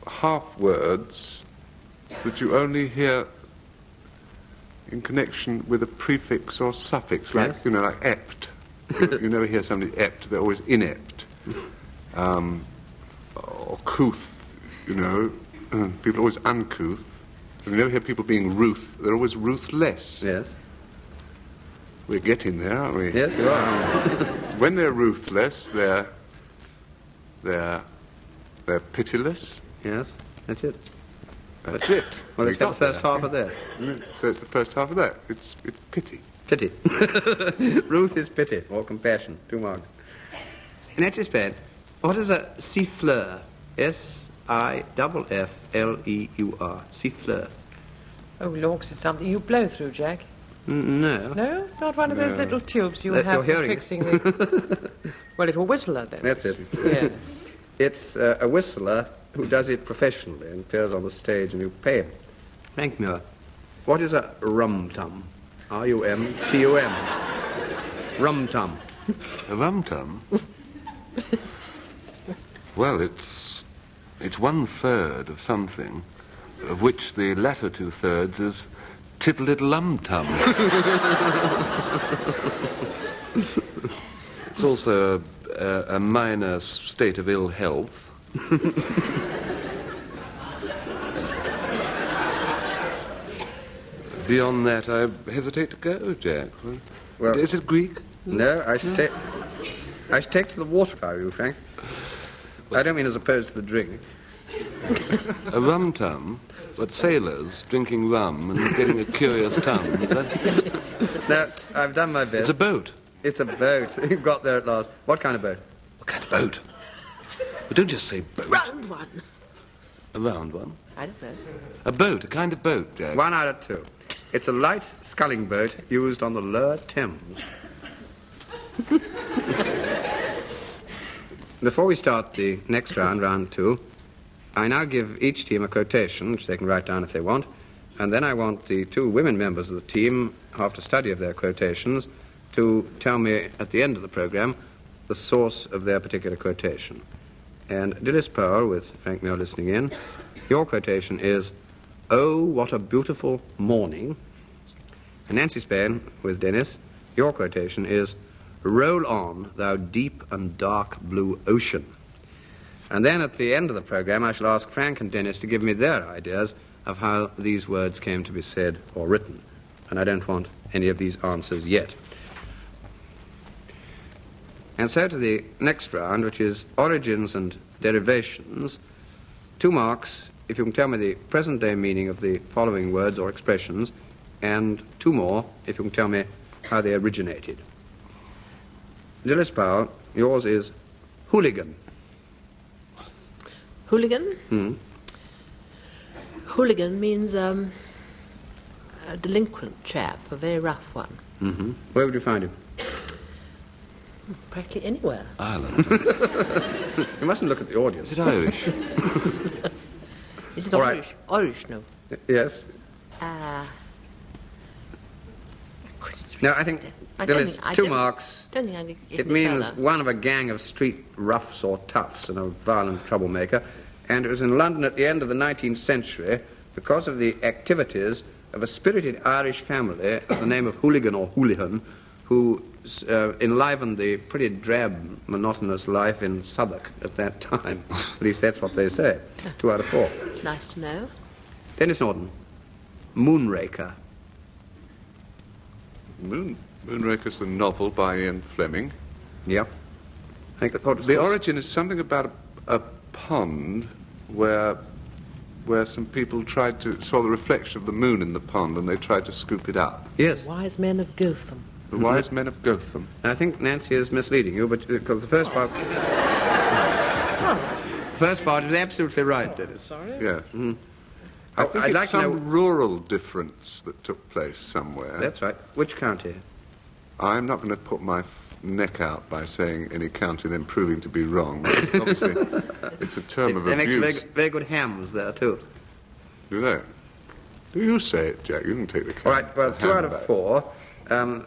D: half words that you only hear in connection with a prefix or suffix, like,
B: yes.
D: Like ept. You never hear somebody ept, they're always inept. Or couth, people are always uncouth. You never hear people being ruth, they're always ruthless.
B: Yes.
D: We're getting there, aren't we?
B: Yes, you are.
D: When they're ruthless, they're pitiless.
B: Yes, that's it.
D: That's it.
B: Well, let's
D: We
B: have the
D: got
B: first
D: there.
B: half of that.
D: So it's the first half of that. It's pity.
B: Pity. Ruth is pity, or compassion. 2 marks. In Spain, what is a siffleur? S-I-F-F-L-E-U-R. Siffleur.
C: Oh, Lorks, it's something you blow through, Jack.
B: No.
C: No? Not one of those little tubes you
B: You're
C: have for
B: hearing it.
C: fixing the... Well, it will whistler then.
B: That's it.
C: Yes.
B: It's a whistler who does it professionally and appears on the stage and you pay him. Frank Muir, what is a rum-tum? R-U-M-T-U-M. Rum-tum.
E: A rum-tum? Well, it's 1/3 of something, of which the latter 2/3 is tiddle-iddle-lum-tum. It's also a minor state of ill health. Beyond that, I hesitate to go, Jack.
B: Well,
E: is it Greek?
B: No, I should take to the water if I were you, Frank. I don't mean as opposed to the drink.
E: A rum-tum, but sailors drinking rum and getting a curious tum, is that?
B: No, I've done my best.
E: It's a boat.
B: It's a boat. You got there at last. What kind of boat?
E: What kind of boat? But don't just say boat.
F: Round one.
E: A round one?
F: I don't know.
E: A boat, a kind of boat, Jack.
B: 1 out of 2. It's a light sculling boat used on the lower Thames. Before we start the next round, round 2, I now give each team a quotation, which they can write down if they want, and then I want the 2 women members of the team, after study of their quotations, to tell me at the end of the program the source of their particular quotation. And Dilys Powell, with Frank Muir listening in, your quotation is, "Oh, what a beautiful morning." And Nancy Spain, with Denis, your quotation is, "Roll on, thou deep and dark blue ocean." And then at the end of the program, I shall ask Frank and Denis to give me their ideas of how these words came to be said or written. And I don't want any of these answers yet. And so to the next round, which is origins and derivations. 2 marks if you can tell me the present-day meaning of the following words or expressions, and 2 more if you can tell me how they originated. Dilys Powell, yours is hooligan.
F: Hooligan? Hooligan means a delinquent chap, a very rough one.
B: Mm-hmm. Where would you find him?
F: Practically anywhere.
E: Ireland.
B: You mustn't look at the audience.
E: Is it Irish?
F: Is it
B: All
F: Irish?
B: right.
F: Irish, no.
B: Yes. No, I think Dilys, 2 marks.
F: Don't think I can get
B: It
F: any
B: means
F: further.
B: one of a gang of street roughs or toughs and a violent troublemaker. And it was in London at the end of the 19th century because of the activities of a spirited Irish family of the name of Hooligan or Houlihan, who enlivened the pretty drab, monotonous life in Southwark at that time. At least that's what they say. 2 out of 4.
F: It's nice to know.
B: Denis Norden, Moonraker.
D: Moonraker's a novel by Ian Fleming.
B: Yep. I think
D: The origin is something about a pond where some people saw the reflection of the moon in the pond and they tried to scoop it up.
B: Yes.
F: Wise men of Gotham.
D: The wise men of Gotham.
B: I think Nancy is misleading you, but because the first part... First part is absolutely right, Dennis.
C: Sorry?
D: Yes.
B: Mm-hmm.
D: I think
B: I'd
D: it's
B: like to
D: some
B: know...
D: rural difference that took place somewhere.
B: That's right. Which county?
D: I'm not going to put my neck out by saying any county then proving to be wrong. Because obviously, it's a term of
B: They make
D: abuse.
B: some very good hams there, too.
D: Do they? Do you say it, Jack? You can take the
B: All right, well,
D: the
B: 2 out of
D: hand back.
B: 4.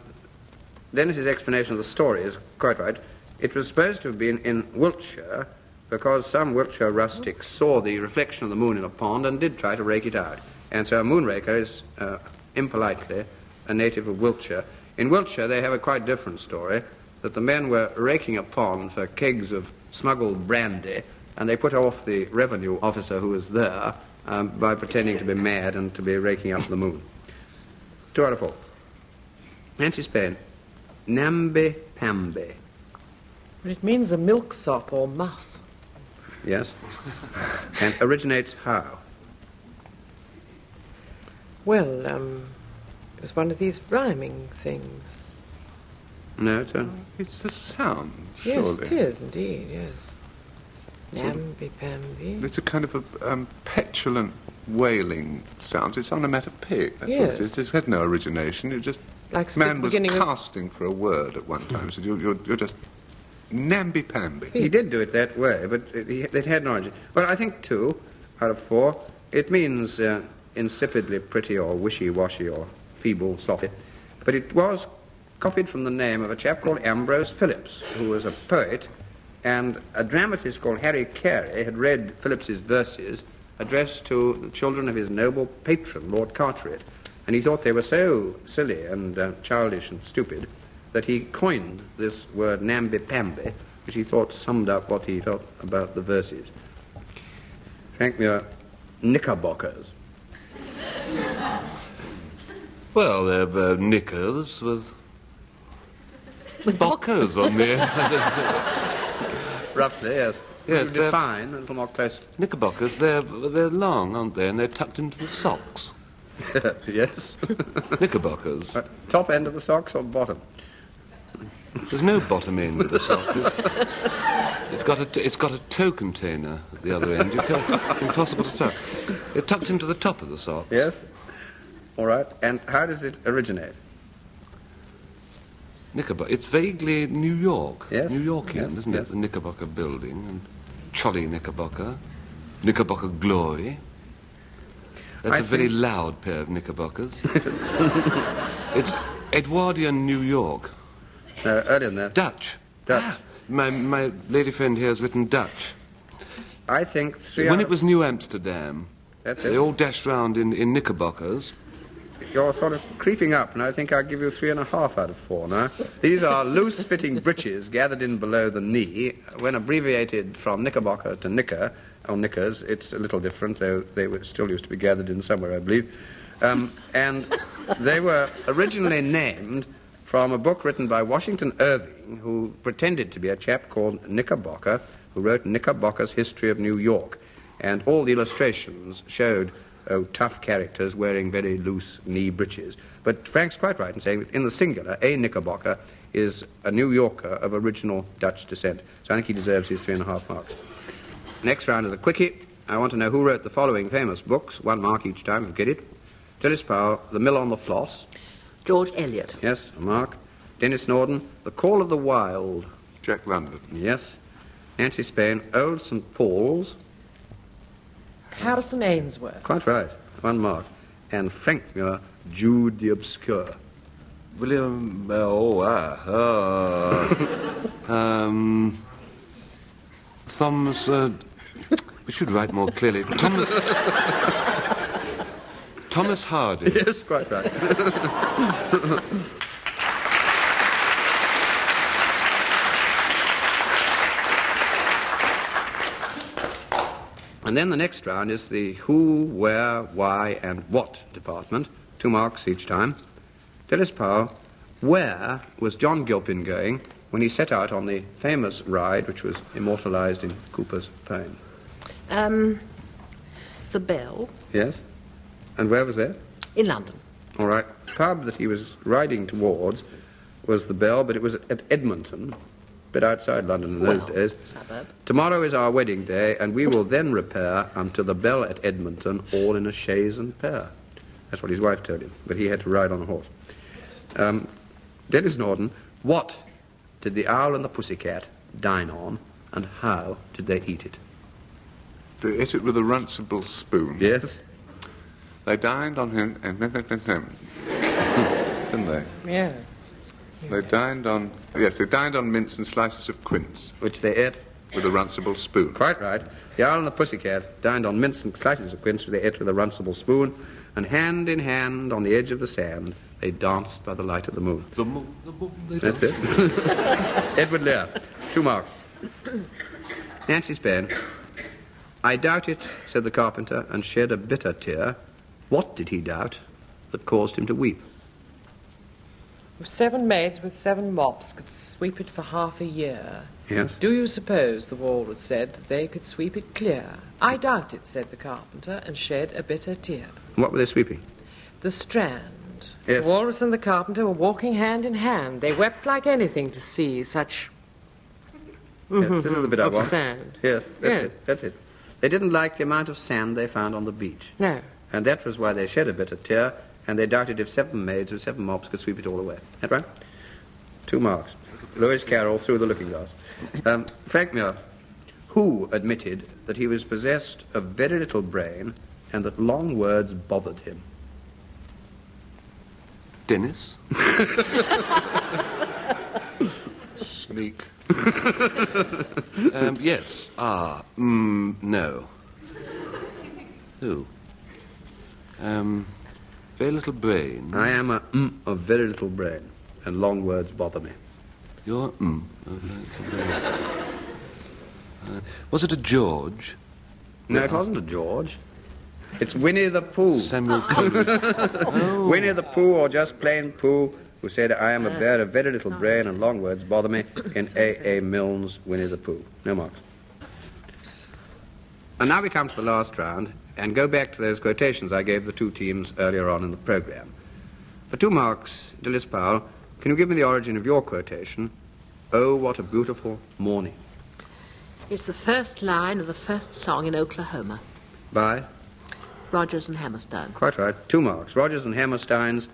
B: Dennis's explanation of the story is quite right. It was supposed to have been in Wiltshire because some Wiltshire rustics saw the reflection of the moon in a pond and did try to rake it out. And so a moonraker is, impolitely, a native of Wiltshire. In Wiltshire, they have a quite different story, that the men were raking a pond for kegs of smuggled brandy, and they put off the revenue officer who was there by pretending to be mad and to be raking up the moon. 2 out of 4. Nancy Spain, namby-pamby.
C: But it means a milksop or muff.
B: Yes? And originates how?
C: Well, it was one of these rhyming things.
B: No, it's a...
D: It's the sound,
C: Yes,
D: surely.
C: it is, indeed, yes. Namby-pamby.
D: It's a kind of a petulant wailing sound. It's onomatopoeic. That's what it is.
C: Yes.
D: It has no origination. You just...
C: Like
D: man was
C: beginning of-
D: casting for a word at one time, so you're just namby-pamby.
B: He did do it that way, but it had no origin. Well, I think 2 out of 4. It means insipidly pretty or wishy-washy or feeble, sloppy. But it was copied from the name of a chap called Ambrose Phillips, who was a poet, and a dramatist called Harry Carey had read Phillips's verses addressed to the children of his noble patron, Lord Carteret, and he thought they were so silly and childish and stupid that he coined this word namby-pamby, which he thought summed up what he felt about the verses. Frank Muir, knickerbockers.
E: Well, they're knickers with bockers on there.
B: Roughly, yes.
E: Yes,
B: to define a little more closely.
E: Knickerbockers, they're long, aren't they? And they're tucked into the socks.
B: Yes.
E: Knickerbockers.
B: Top end of the socks or bottom?
E: There's no bottom end of the sock. It's got a toe container at the other end. Impossible to tuck. They're tucked into the top of the socks.
B: Yes. All right. And how does it originate?
E: Knickerbocker. It's vaguely New York.
B: Yes.
E: New Yorkian, isn't it? The Knickerbocker building and Cholly Knickerbocker, Knickerbocker Glory. That's a very loud pair of knickerbockers. It's Edwardian New York.
B: Earlier than that.
E: Dutch.
B: Dutch.
E: My lady friend here has written Dutch.
B: I think
E: When it was New Amsterdam,
B: that's
E: they
B: it.
E: all dashed round in knickerbockers.
B: You're sort of creeping up, and I think I'll give you 3.5 out of 4 now. These are loose-fitting breeches gathered in below the knee. When abbreviated from knickerbocker to knicker, or knickers, it's a little different, though they were still used to be gathered in somewhere, I believe. And they were originally named from a book written by Washington Irving, who pretended to be a chap called Knickerbocker, who wrote Knickerbocker's History of New York. And all the illustrations showed tough characters wearing very loose knee breeches. But Frank's quite right in saying that in the singular, a Knickerbocker is a New Yorker of original Dutch descent. So I think he deserves his 3.5 marks. Next round is a quickie. I want to know who wrote the following famous books. 1 mark each time, if you get it. Dilys Powell, The Mill on the Floss.
F: George Eliot.
B: Yes, a mark. Denis Norden, The Call of the Wild.
D: Jack London.
B: Yes. Nancy Spain, Old St. Paul's.
C: Harrison Ainsworth.
B: Quite right. 1 mark. And Frank Muir, Jude the Obscure.
E: William... Thomas... we should write more clearly. Thomas Hardy.
B: Yes, quite right. And then the next round is the who, where, why, and what department. 2 marks each time. Dilys Powell, where was John Gilpin going when he set out on the famous ride which was immortalized in Cooper's poem?
F: The Bell.
B: Yes. And where was that?
F: In London.
B: All right. The pub that he was riding towards was the Bell, but it was at Edmonton, a bit outside London in those days.
F: Suburb.
B: Tomorrow is our wedding day, and we will then repair unto the Bell at Edmonton, all in a chaise and pair. That's what his wife told him, but he had to ride on a horse. Denis Norden, what did the owl and the pussycat dine on, and how did they eat it?
D: They ate it with a runcible spoon.
B: Yes?
D: They dined on him, didn't they?
C: Yeah.
D: They dined on... Yes, they dined on mince and slices of quince
B: Which they ate?
D: with a runcible spoon.
B: Quite right. The owl and the pussycat dined on mince and slices of quince, which they ate with a runcible spoon, and hand in hand on the edge of the sand, they danced by the light of the moon.
E: The moon,
B: That's it. Edward Lear, 2 marks. Nancy Spain, I doubt it, said the carpenter, and shed a bitter tear. What did he doubt that caused him to weep?
C: 7 maids with 7 mops could sweep it for half a year.
B: Yes?
C: Do you suppose, the walrus said, that they could sweep it clear? I doubt it, said the carpenter, and shed a bitter tear.
B: What were they sweeping?
C: The Strand.
B: Yes.
C: The walrus and the carpenter were walking hand in hand. They wept like anything to see such
B: Yes, this is the bit I
C: of
B: want.
C: sand.
B: Yes, that's
C: Yes.
B: it. That's it. They didn't like the amount of sand they found on the beach.
C: No.
B: And that was why they shed a bitter tear, and they doubted if 7 maids with 7 mops could sweep it all away. That right? 2 marks. Lewis Carroll through the looking glass. Frank Muir, who admitted that he was possessed of very little brain and that long words bothered him?
E: Denis?
D: Sneak.
E: Yes. No. Who? Very little brain.
B: I am of very little brain, and long words bother me.
E: You're of very little brain. Was it a George?
B: No, it wasn't a George. It's Winnie the Pooh.
E: Samuel Coleridge. Oh.
B: Winnie the Pooh, or just plain Pooh, who said, I am a bear of very little brain and long words bother me, in A.A. Milne's Winnie the Pooh. No marks. And now we come to the last round, and go back to those quotations I gave the two teams earlier on in the programme. For 2 marks, Dilys Powell, can you give me the origin of your quotation, Oh, what a beautiful morning?
F: It's the first line of the first song in Oklahoma.
B: By?
F: Rodgers and Hammerstein.
B: Quite right. 2 marks. Rodgers and Hammerstein's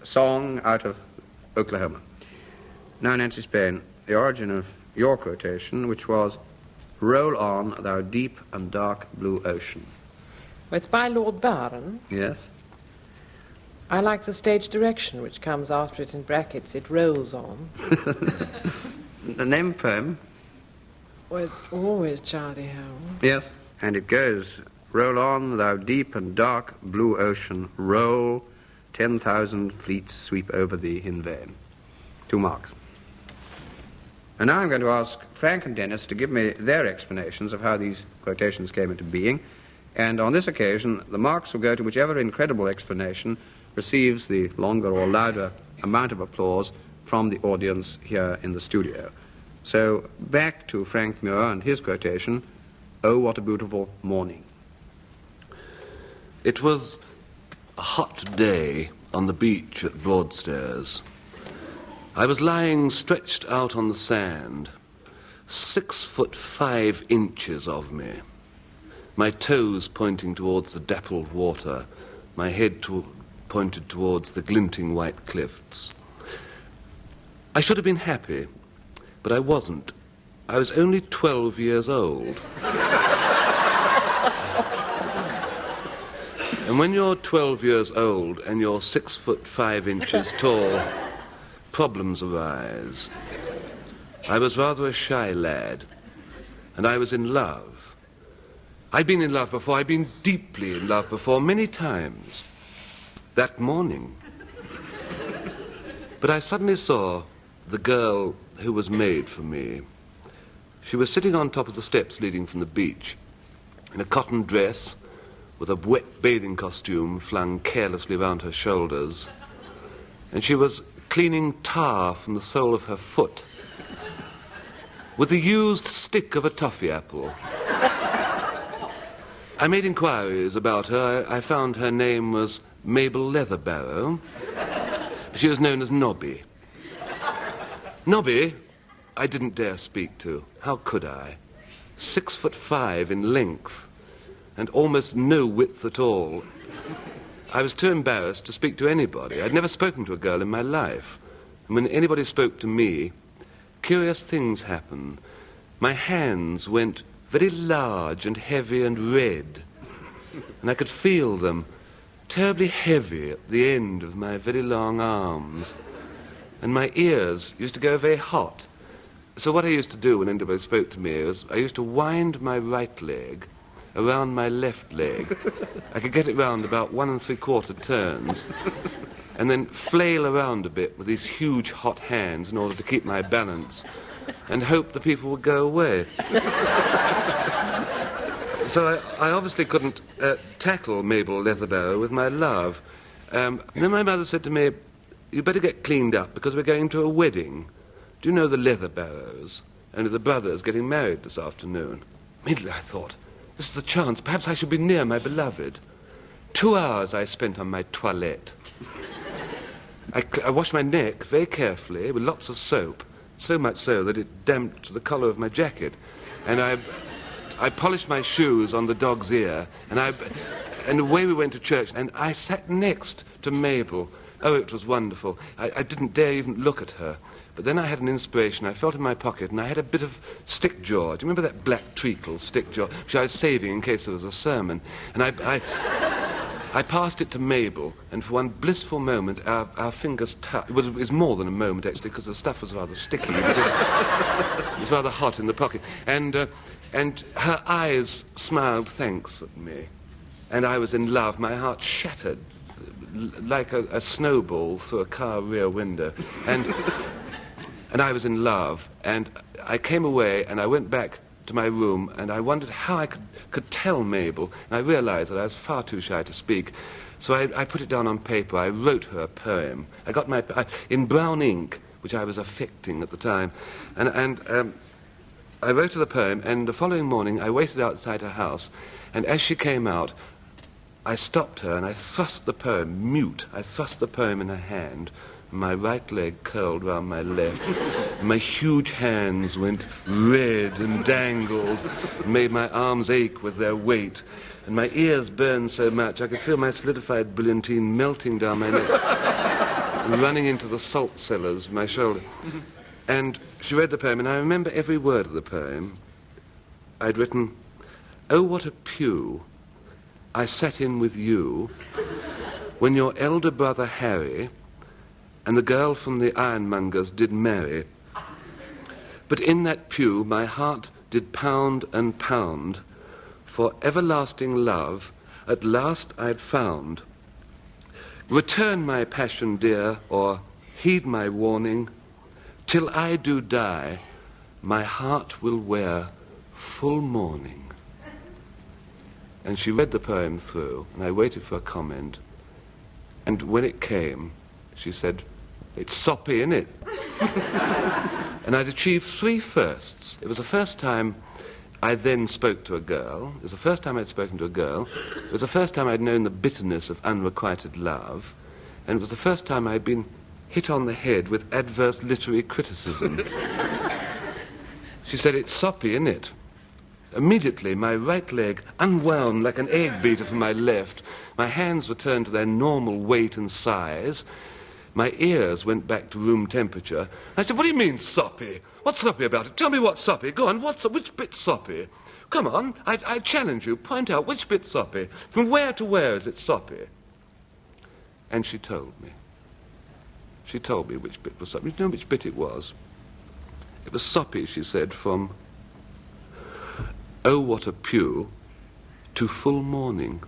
B: song out of Oklahoma. Now, Nancy Spain, the origin of your quotation, which was, Roll on, thou deep and dark blue ocean.
C: Well, it's by Lord Byron.
B: Yes?
C: I like the stage direction, which comes after it in brackets. It rolls on.
B: The name poem?
C: Well, it's always Charlie Harold.
B: Yes. And it goes, Roll on, thou deep and dark blue ocean, roll, 10,000 fleets sweep over thee in vain. 2 marks. And now I'm going to ask Frank and Denis to give me their explanations of how these quotations came into being, and on this occasion the marks will go to whichever incredible explanation receives the longer or louder amount of applause from the audience here in the studio. So back to Frank Muir and his quotation, Oh, what a beautiful morning.
E: It was a hot day on the beach at Broadstairs. I was lying stretched out on the sand, 6'5" of me, my toes pointing towards the dappled water, my head pointed towards the glinting white cliffs. I should have been happy, but I wasn't. I was only 12 years old. And when you're 12 years old and you're 6'5" tall, problems arise. I was rather a shy lad, and I was in love. I'd been in love before. I'd been deeply in love before, many times. That morning. But I suddenly saw the girl who was made for me. She was sitting on top of the steps leading from the beach, in a cotton dress, with a wet bathing costume flung carelessly round her shoulders, and she was cleaning tar from the sole of her foot with the used stick of a toffee apple. I made inquiries about her. I found her name was Mabel Leatherbarrow. She was known as Nobby. Nobby, I didn't dare speak to. How could I? 6'5" in length, and almost no width at all. I was too embarrassed to speak to anybody. I'd never spoken to a girl in my life. And when anybody spoke to me, curious things happened. My hands went very large and heavy and red, and I could feel them terribly heavy at the end of my very long arms. And my ears used to go very hot. So what I used to do when anybody spoke to me was I used to wind my right leg around my left leg. I could get it round about 1 3/4 turns, and then flail around a bit with these huge hot hands in order to keep my balance, and hope the people would go away. So I obviously couldn't tackle Mabel Leatherbarrow with my love. Then my mother said to me, "You better get cleaned up because we're going to a wedding. Do you know the Leatherbarrows? Only the brother's getting married this afternoon." Immediately I thought, this is the chance. Perhaps I should be near my beloved. 2 hours I spent on my toilette. I washed my neck very carefully with lots of soap, so much so that it damped the collar of my jacket. And I polished my shoes on the dog's ear, and away we went to church, and I sat next to Mabel. Oh, it was wonderful. I didn't dare even look at her. But then I had an inspiration. I felt in my pocket, and I had a bit of stick jaw. Do you remember that black treacle stick jaw, which I was saving in case there was a sermon? And I passed it to Mabel, and for one blissful moment our fingers touched. It was more than a moment, actually, because the stuff was rather sticky. But it was rather hot in the pocket. And her eyes smiled thanks at me. And I was in love. My heart shattered like a snowball through a car rear window. And I was in love. And I came away, and I went back to my room, and I wondered how I could tell Mabel, and I realized that I was far too shy to speak. So I put it down on paper. I wrote her a poem. I got in brown ink, which I was affecting at the time, and I wrote her the poem, and the following morning I waited outside her house, and as she came out, I stopped her, and I thrust the poem, mute, I thrust the poem in her hand. My right leg curled round my left. My huge hands went red and dangled, and made my arms ache with their weight. And my ears burned so much I could feel my solidified brilliantine melting down my neck and running into the salt cellars of my shoulder. And she read the poem, and I remember every word of the poem. I'd written, "Oh, what a pew I sat in with you when your elder brother Harry and the girl from the ironmonger's did marry. But in that pew my heart did pound and pound, for everlasting love at last I'd found. Return my passion dear, or heed my warning, till I do die, my heart will wear full mourning." And she read the poem through, and I waited for a comment, and when it came, she said, "It's soppy, innit?" And I'd achieved 3 firsts. It was the first time I then spoke to a girl. It was the first time I'd spoken to a girl. It was the first time I'd known the bitterness of unrequited love. And it was the first time I'd been hit on the head with adverse literary criticism. She said, "It's soppy, innit?" Immediately, my right leg unwound like an egg beater from my left. My hands returned to their normal weight and size. My ears went back to room temperature. I said, "What do you mean, soppy? What's soppy about it? Tell me what's soppy. Go on, which bit's soppy? Come on, I challenge you. Point out which bit's soppy. From where to where is it soppy?" And she told me. She told me which bit was soppy. You know which bit it was? It was soppy, she said, from "Oh, what a pew" to full mourning.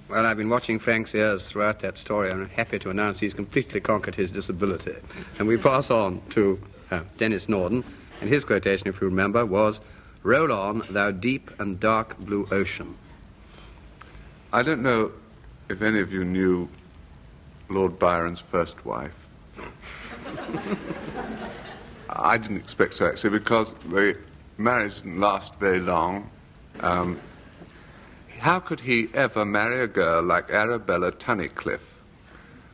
B: Well, I've been watching Frank's ears throughout that story. I'm happy to announce he's completely conquered his disability. And we pass on to Denis Norden, and his quotation, if you remember, was, "Roll on, thou deep and dark blue ocean."
D: I don't know if any of you knew Lord Byron's first wife. I didn't expect so, actually, because the marriage didn't last very long. How could he ever marry a girl like Arabella Tunnicliffe?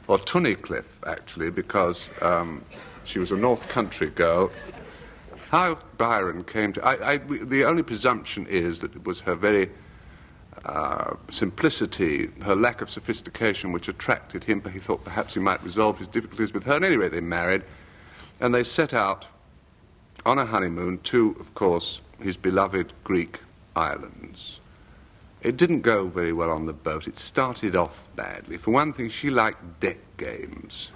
D: Or Tunnicliffe, actually, because she was a North Country girl. How Byron came to... the only presumption is that it was her very simplicity, her lack of sophistication, which attracted him. He thought perhaps he might resolve his difficulties with her. And anyway, they married, and they set out on a honeymoon to, of course, his beloved Greek islands. It didn't go very well on the boat. It started off badly. For one thing, she liked deck games.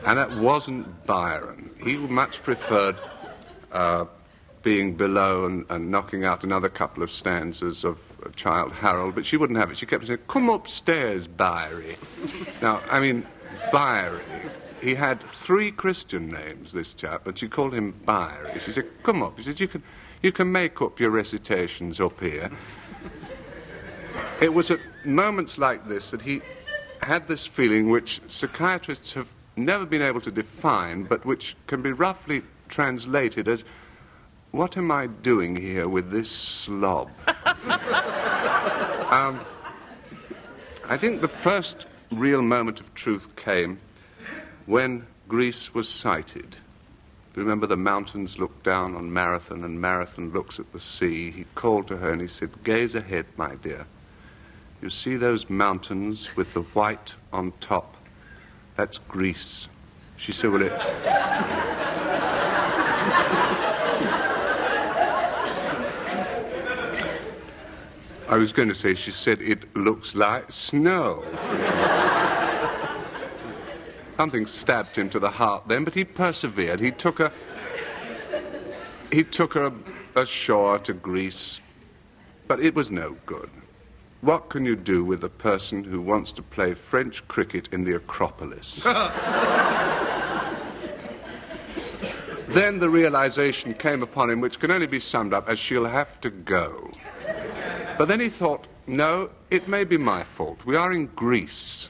D: And that wasn't Byron. He much preferred being below and knocking out another couple of stanzas of Childe Harold, but she wouldn't have it. She kept saying, "Come upstairs, Byrie." Now, I mean, Byrie. He had 3 Christian names, this chap, but she called him Byrie. She said, "Come up." He said, you can make up your recitations up here." It was at moments like this that he had this feeling which psychiatrists have never been able to define, but which can be roughly translated as, "What am I doing here with this slob?" I think the first real moment of truth came when Greece was sighted. Remember, the mountains look down on Marathon, and Marathon looks at the sea. He called to her and he said, "Gaze ahead, my dear. You see those mountains with the white on top? That's Greece." She said, "Well, it..." I was going to say, she said, "It looks like snow." Something stabbed him to the heart then, but he persevered. He took her ashore to Greece, but it was no good. What can you do with a person who wants to play French cricket in the Acropolis? Then the realization came upon him, which can only be summed up as, she'll have to go. But then he thought, no, it may be my fault. We are in Greece.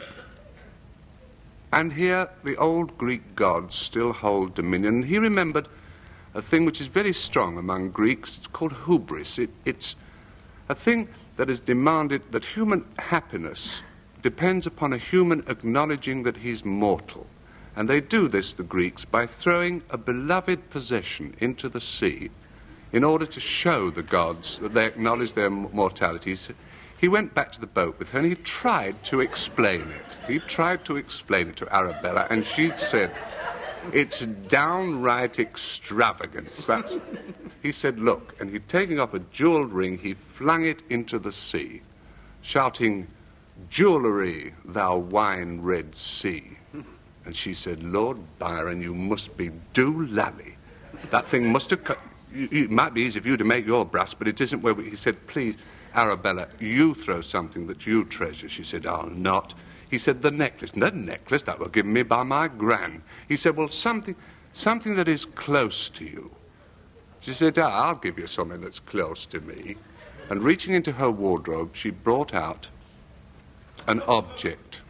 D: And here the old Greek gods still hold dominion. He remembered a thing which is very strong among Greeks. It's called hubris. It's a thing that has demanded that human happiness depends upon a human acknowledging that he's mortal. And they do this, the Greeks, by throwing a beloved possession into the sea in order to show the gods that they acknowledge their mortality. He went back to the boat with her and he tried to explain it. He tried to explain it to Arabella, and she said, "It's downright extravagance." He said, "Look," and he'd taken off a jewelled ring, he flung it into the sea, shouting, "Jewellery, thou wine-red sea." And she said, "Lord Byron, you must be doolally. That thing must have cut... It might be easy for you to make your brass, but it isn't where we..." He said, "Please, Arabella, you throw something that you treasure." She said, "I'll not." He said, "The necklace." "The necklace? That were given me by my gran." He said, "Well, something that is close to you." She said, "I'll give you something that's close to me." And reaching into her wardrobe, she brought out an object.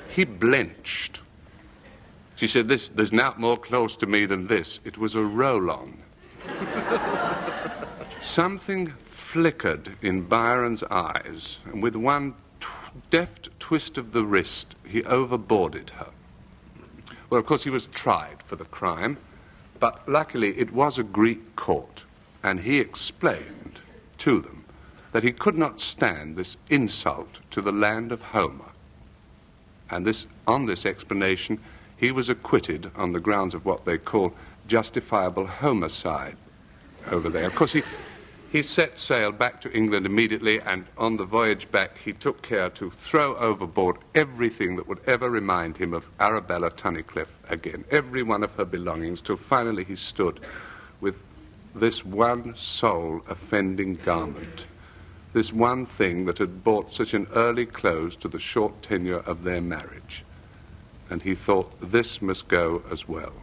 D: He blenched. She said, "There's not more close to me than this." It was a roll-on. Something flickered in Byron's eyes, and with one deft twist of the wrist, he overboarded her. Well, of course, he was tried for the crime, but luckily it was a Greek court, and he explained to them that he could not stand this insult to the land of Homer. And on this explanation, he was acquitted on the grounds of what they call justifiable homicide over there. Of course, he set sail back to England immediately, and on the voyage back, he took care to throw overboard everything that would ever remind him of Arabella Tunnicliffe again, every one of her belongings, till finally he stood with this one soul-offending garment, this one thing that had brought such an early close to the short tenure of their marriage. And he thought, this must go as well.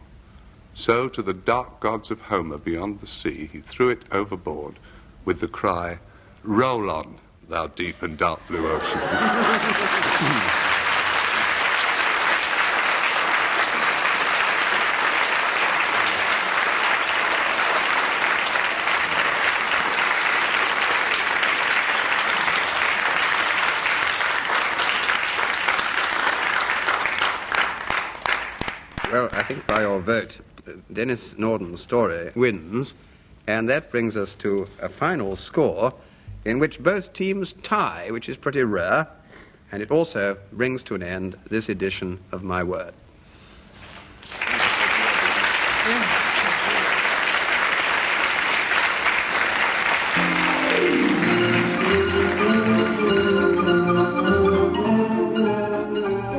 D: So to the dark gods of Homer beyond the sea, he threw it overboard with the cry, "Roll on, thou deep and dark blue ocean."
B: Well, I think by your vote, Denis Norden's story wins, and that brings us to a final score in which both teams tie, which is pretty rare, and it also brings to an end this edition of My Word.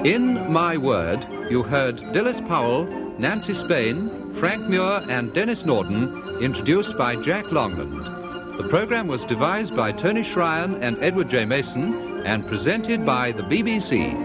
A: In My Word, you heard Dilys Powell, Nancy Spain, Frank Muir and Denis Norden, introduced by Jack Longland. The program was devised by Tony Schreien and Edward J. Mason and presented by the BBC.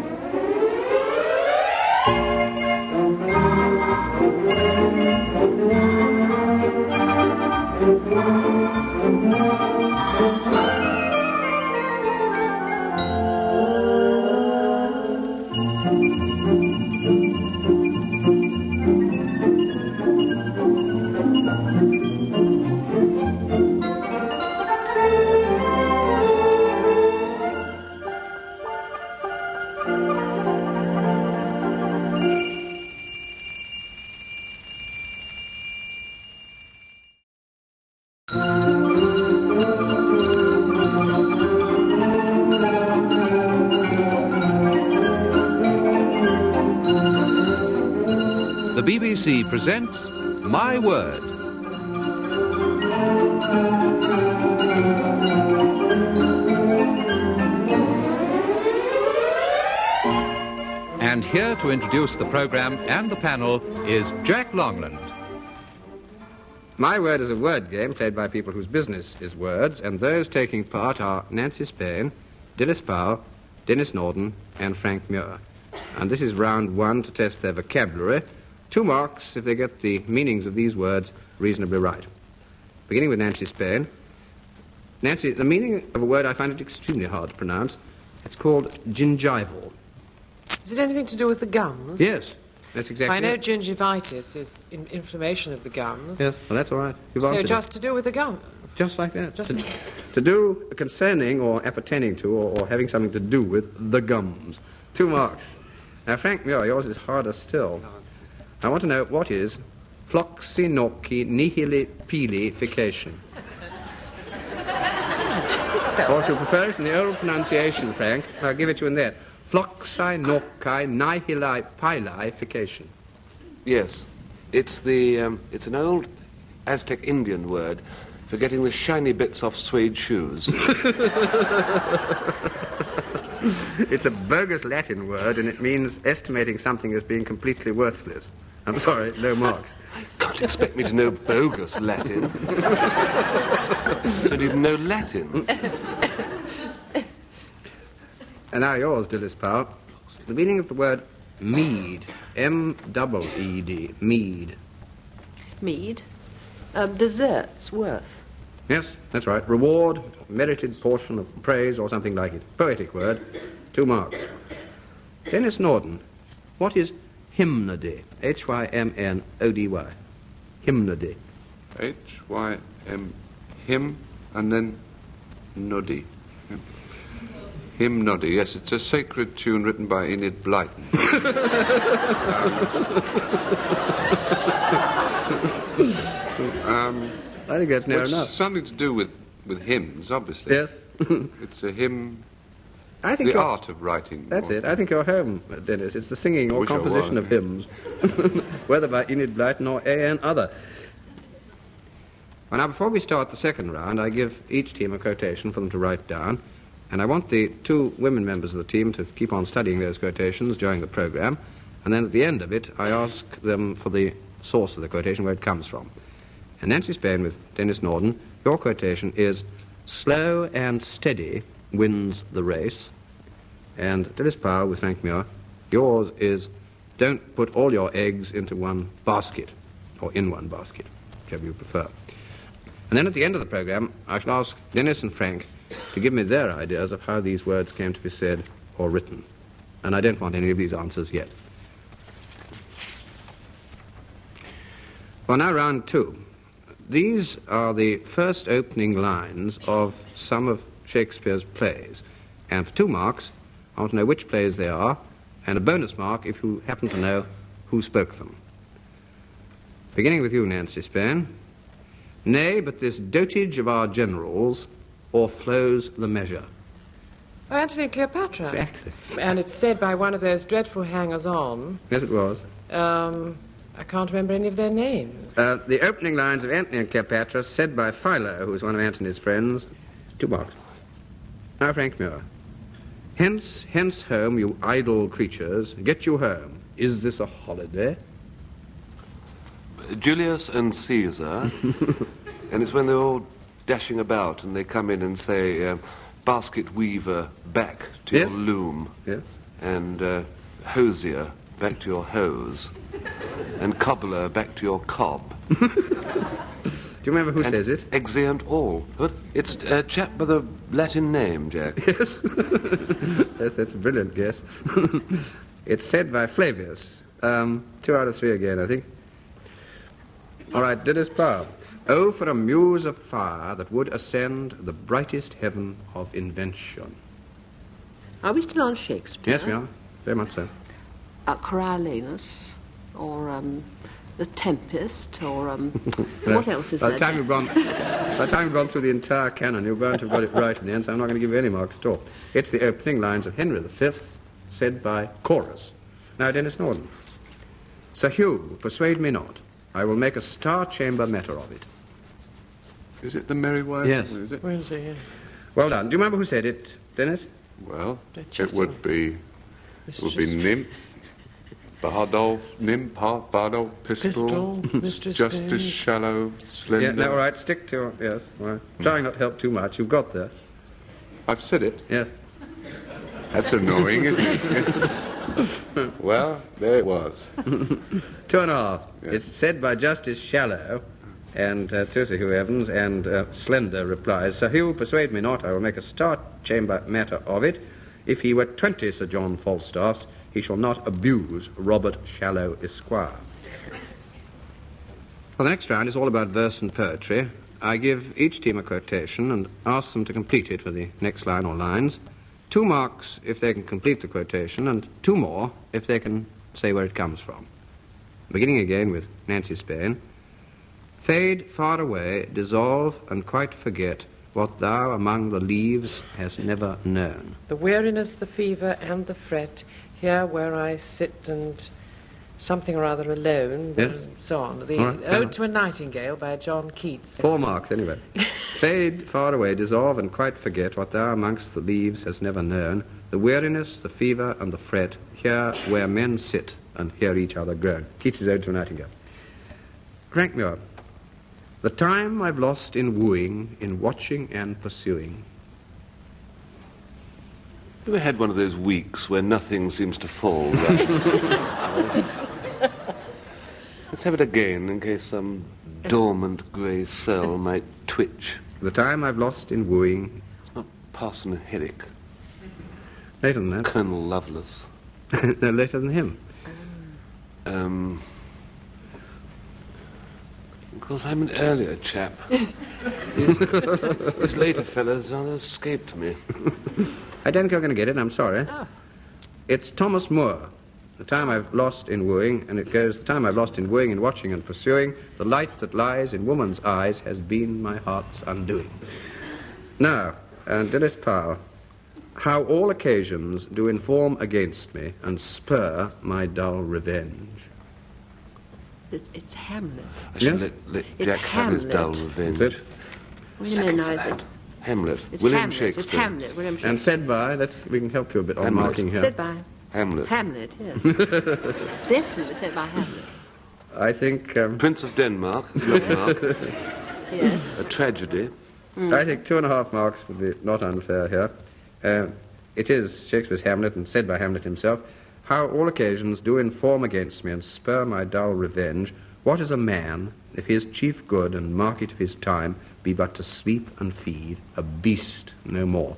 A: the BBC presents My Word. And here to introduce the programme and the panel is Jack Longland.
B: My Word is a word game played by people whose business is words, and those taking part are Nancy Spain, Dilys Powell, Denis Norden, and Frank Muir. And this is round one to test their vocabulary. 2 marks if they get the meanings of these words reasonably right. Beginning with Nancy Spain. Nancy, the meaning of a word I find it extremely hard to pronounce. It's called gingival.
C: Is it anything to do with the gums?
B: Yes, that's exactly
C: I know
B: it.
C: gingivitis is inflammation of the gums.
B: Yes, well, that's all right. You've
C: So
B: answered
C: just
B: it.
C: to do with the gums?
B: Just like that.
C: Just
B: To do concerning or appertaining to or having something to do with the gums. 2 marks. Now, Frank Muir, yours is harder still. I want to know what is floxinocchi-nihilipilification. Or if you prefer it in the old pronunciation, Frank, I'll give it you in that. Floxinocchi-nihilipilification.
E: Yes. It's an old Aztec Indian word for getting the shiny bits off suede shoes.
B: It's a bogus Latin word, and it means estimating something as being completely worthless. I'm sorry, no marks.
E: Can't expect me to know bogus Latin. Don't even know Latin.
B: And now yours, Dilys Powell. The meaning of the word mead, M-double-E-D, mead.
F: Mead. Desert's worth.
B: Yes, that's right. Reward, merited portion of praise or something like it. Poetic word, 2 marks. Denis Norden, what is hymnody? H-Y-M-N-O-D-Y. Hymnody.
D: H-Y-M, him, and then noddy. Hymn noddy, yes, it's a sacred tune written by Enid Blyton.
B: I think that's near
D: It's
B: enough.
D: something to do with hymns, obviously.
B: Yes.
D: It's a hymn,
B: I think
D: the
B: you're-
D: art of writing.
B: That's
D: or-
B: it. I think you're home, Dennis. It's the singing or
D: Wish I
B: composition
D: were.
B: of hymns, whether by Enid Blyton or A.N. Other. Well, now, before we start the second round, I give each team a quotation for them to write down, and I want the 2 women members of the team to keep on studying those quotations during the program, and then at the end of it, I ask them for the source of the quotation, where it comes from. And Nancy Spain with Denis Norden, your quotation is, slow and steady wins the race. And Dilys Powell with Frank Muir, yours is, don't put all your eggs into one basket, or in one basket, whichever you prefer. And then at the end of the program, I shall ask Denis and Frank to give me their ideas of how these words came to be said or written. And I don't want any of these answers yet. Well, now round 2. These are the first opening lines of some of Shakespeare's plays. And for 2 marks, I want to know which plays they are, and a bonus mark if you happen to know who spoke them. Beginning with you, Nancy Spain. Nay, but this dotage of our generals o'erflows the measure.
C: Oh, Antony and Cleopatra.
B: Exactly.
C: And it's said by one of those dreadful hangers-on.
B: Yes, it was.
C: I can't remember any of their names.
B: The opening lines of Antony and Cleopatra, said by Philo, who was one of Antony's friends. 2 marks. Now, Frank Muir. Hence, hence home, you idle creatures. Get you home. Is this a holiday?
E: Julius and Caesar, and it's when they're all dashing about and they come in and say, basket weaver, back to
B: Yes.
E: your loom,
B: Yes.
E: and hosier, back to your hose, and cobbler, back to your cob.
B: Do you remember who
E: And
B: says it?
E: Exeunt all. But it's a chap with a Latin name, Jack.
B: Yes. Yes, that's a brilliant guess. It's said by Flavius. 2 out of 3 again, I think. All right, Dilys Powell. Oh, for a muse of fire that would ascend the brightest heaven of invention.
F: Are we still on Shakespeare?
B: Yes, we are. Very much so.
F: Coriolanus, or The Tempest, or what else is
B: By
F: there?
B: the time you've gone through the entire canon, you're bound to have got it right in the end, so I'm not going to give you any marks at all. It's the opening lines of Henry V, said by chorus. Now, Denis Norden. Sir Hugh, persuade me not. I will make a star chamber matter of it.
D: Is it the Merry Wife?
B: Yes.
D: Is it?
C: Where is he?
B: Well done. Do you remember who said it, Dennis?
D: Well,
C: Duchess
D: it would be Nymph, Bardolph, Pistol,
C: Mistress
D: Justice
C: Page.
D: Shallow, Slender.
B: Yeah, no, all right, stick to, yes. All right. Trying not to help too much. You've got there.
D: I've said it.
B: Yes.
D: That's annoying, isn't it? Well, there it was.
B: 2.5.
D: Yes.
B: It's said by Justice Shallow, and to Sir Hugh Evans, and Slender replies, Sir Hugh, persuade me not, I will make a star chamber matter of it. If he were 20 Sir John Falstaffs, he shall not abuse Robert Shallow, Esquire. Well, the next round is all about verse and poetry. I give each team a quotation and ask them to complete it with the next line or lines. 2 marks if they can complete the quotation, and 2 more if they can say where it comes from. Beginning again with Nancy Spain. Fade far away, dissolve, and quite forget what thou among the leaves hast never known.
C: The weariness, the fever, and the fret, here where I sit and something or other alone,
B: Yes.
C: and so on. The
B: All right,
C: Ode to a Nightingale by John Keats.
B: 4 marks, anyway. Fade far away, dissolve, and quite forget what thou amongst the leaves hast never known. The weariness, the fever, and the fret, here where men sit and hear each other groan. Keats' Ode to a Nightingale. Frank Muir. The time I've lost in wooing, in watching and pursuing.
E: You ever had one of those weeks where nothing seems to fall? Right? Let's have it again in case some dormant grey cell might twitch.
B: The time I've lost in wooing.
E: It's not Parson Herrick,
B: Later than that.
E: Colonel Lovelace.
B: No, later than him.
E: Because I'm an earlier chap. These later fellows rather escaped me.
B: I don't think you're going to get it, I'm sorry. It's Thomas Moore. The time I've lost in wooing, and it goes, the time I've lost in wooing and watching and pursuing, the light that lies in woman's eyes has been my heart's undoing. Now, Dilys Powell, how all occasions do inform against me and spur my dull revenge.
F: It's Hamlet.
E: I shall
B: Yes?
E: let
F: It's
E: Jack have his dull
F: Hamlet.
E: revenge.
B: That's it.
F: Wait a minute, no, it's
E: Hamlet.
F: it's
E: William
F: Hamlet.
E: Shakespeare.
F: It's Hamlet. William Shakespeare.
B: And said by, we can help you a bit on
E: Hamlet.
B: marking here.
F: Said by
E: Hamlet.
F: Hamlet, yes. Definitely said by Hamlet.
B: I think,
E: Prince of Denmark, Denmark.
F: Yes.
E: A tragedy.
B: I think 2.5 marks would be not unfair here. It is Shakespeare's Hamlet and said by Hamlet himself, how all occasions do inform against me and spur my dull revenge. What is a man, if his chief good and market of his time be but to sleep and feed, a beast no more?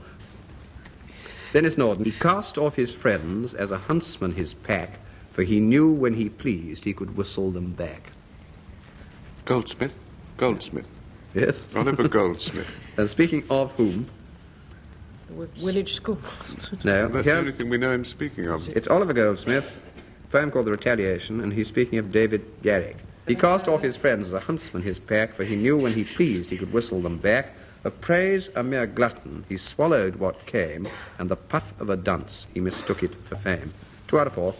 B: Denis Norden, he cast off his friends as a huntsman his pack, for he knew when he pleased he could whistle them back.
D: Goldsmith. Goldsmith.
B: Yes?
D: Oliver Goldsmith.
B: And speaking of whom?
C: The village school.
B: No,
D: That's
B: here-
D: the only thing we know him speaking of.
B: It's Oliver Goldsmith, a poem called The Retaliation, and he's speaking of David Garrick. He cast off his friends as a huntsman his pack, for he knew when he pleased he could whistle them back. Of praise a mere glutton, he swallowed what came, and the puff of a dunce he mistook it for fame. 2 out of 4.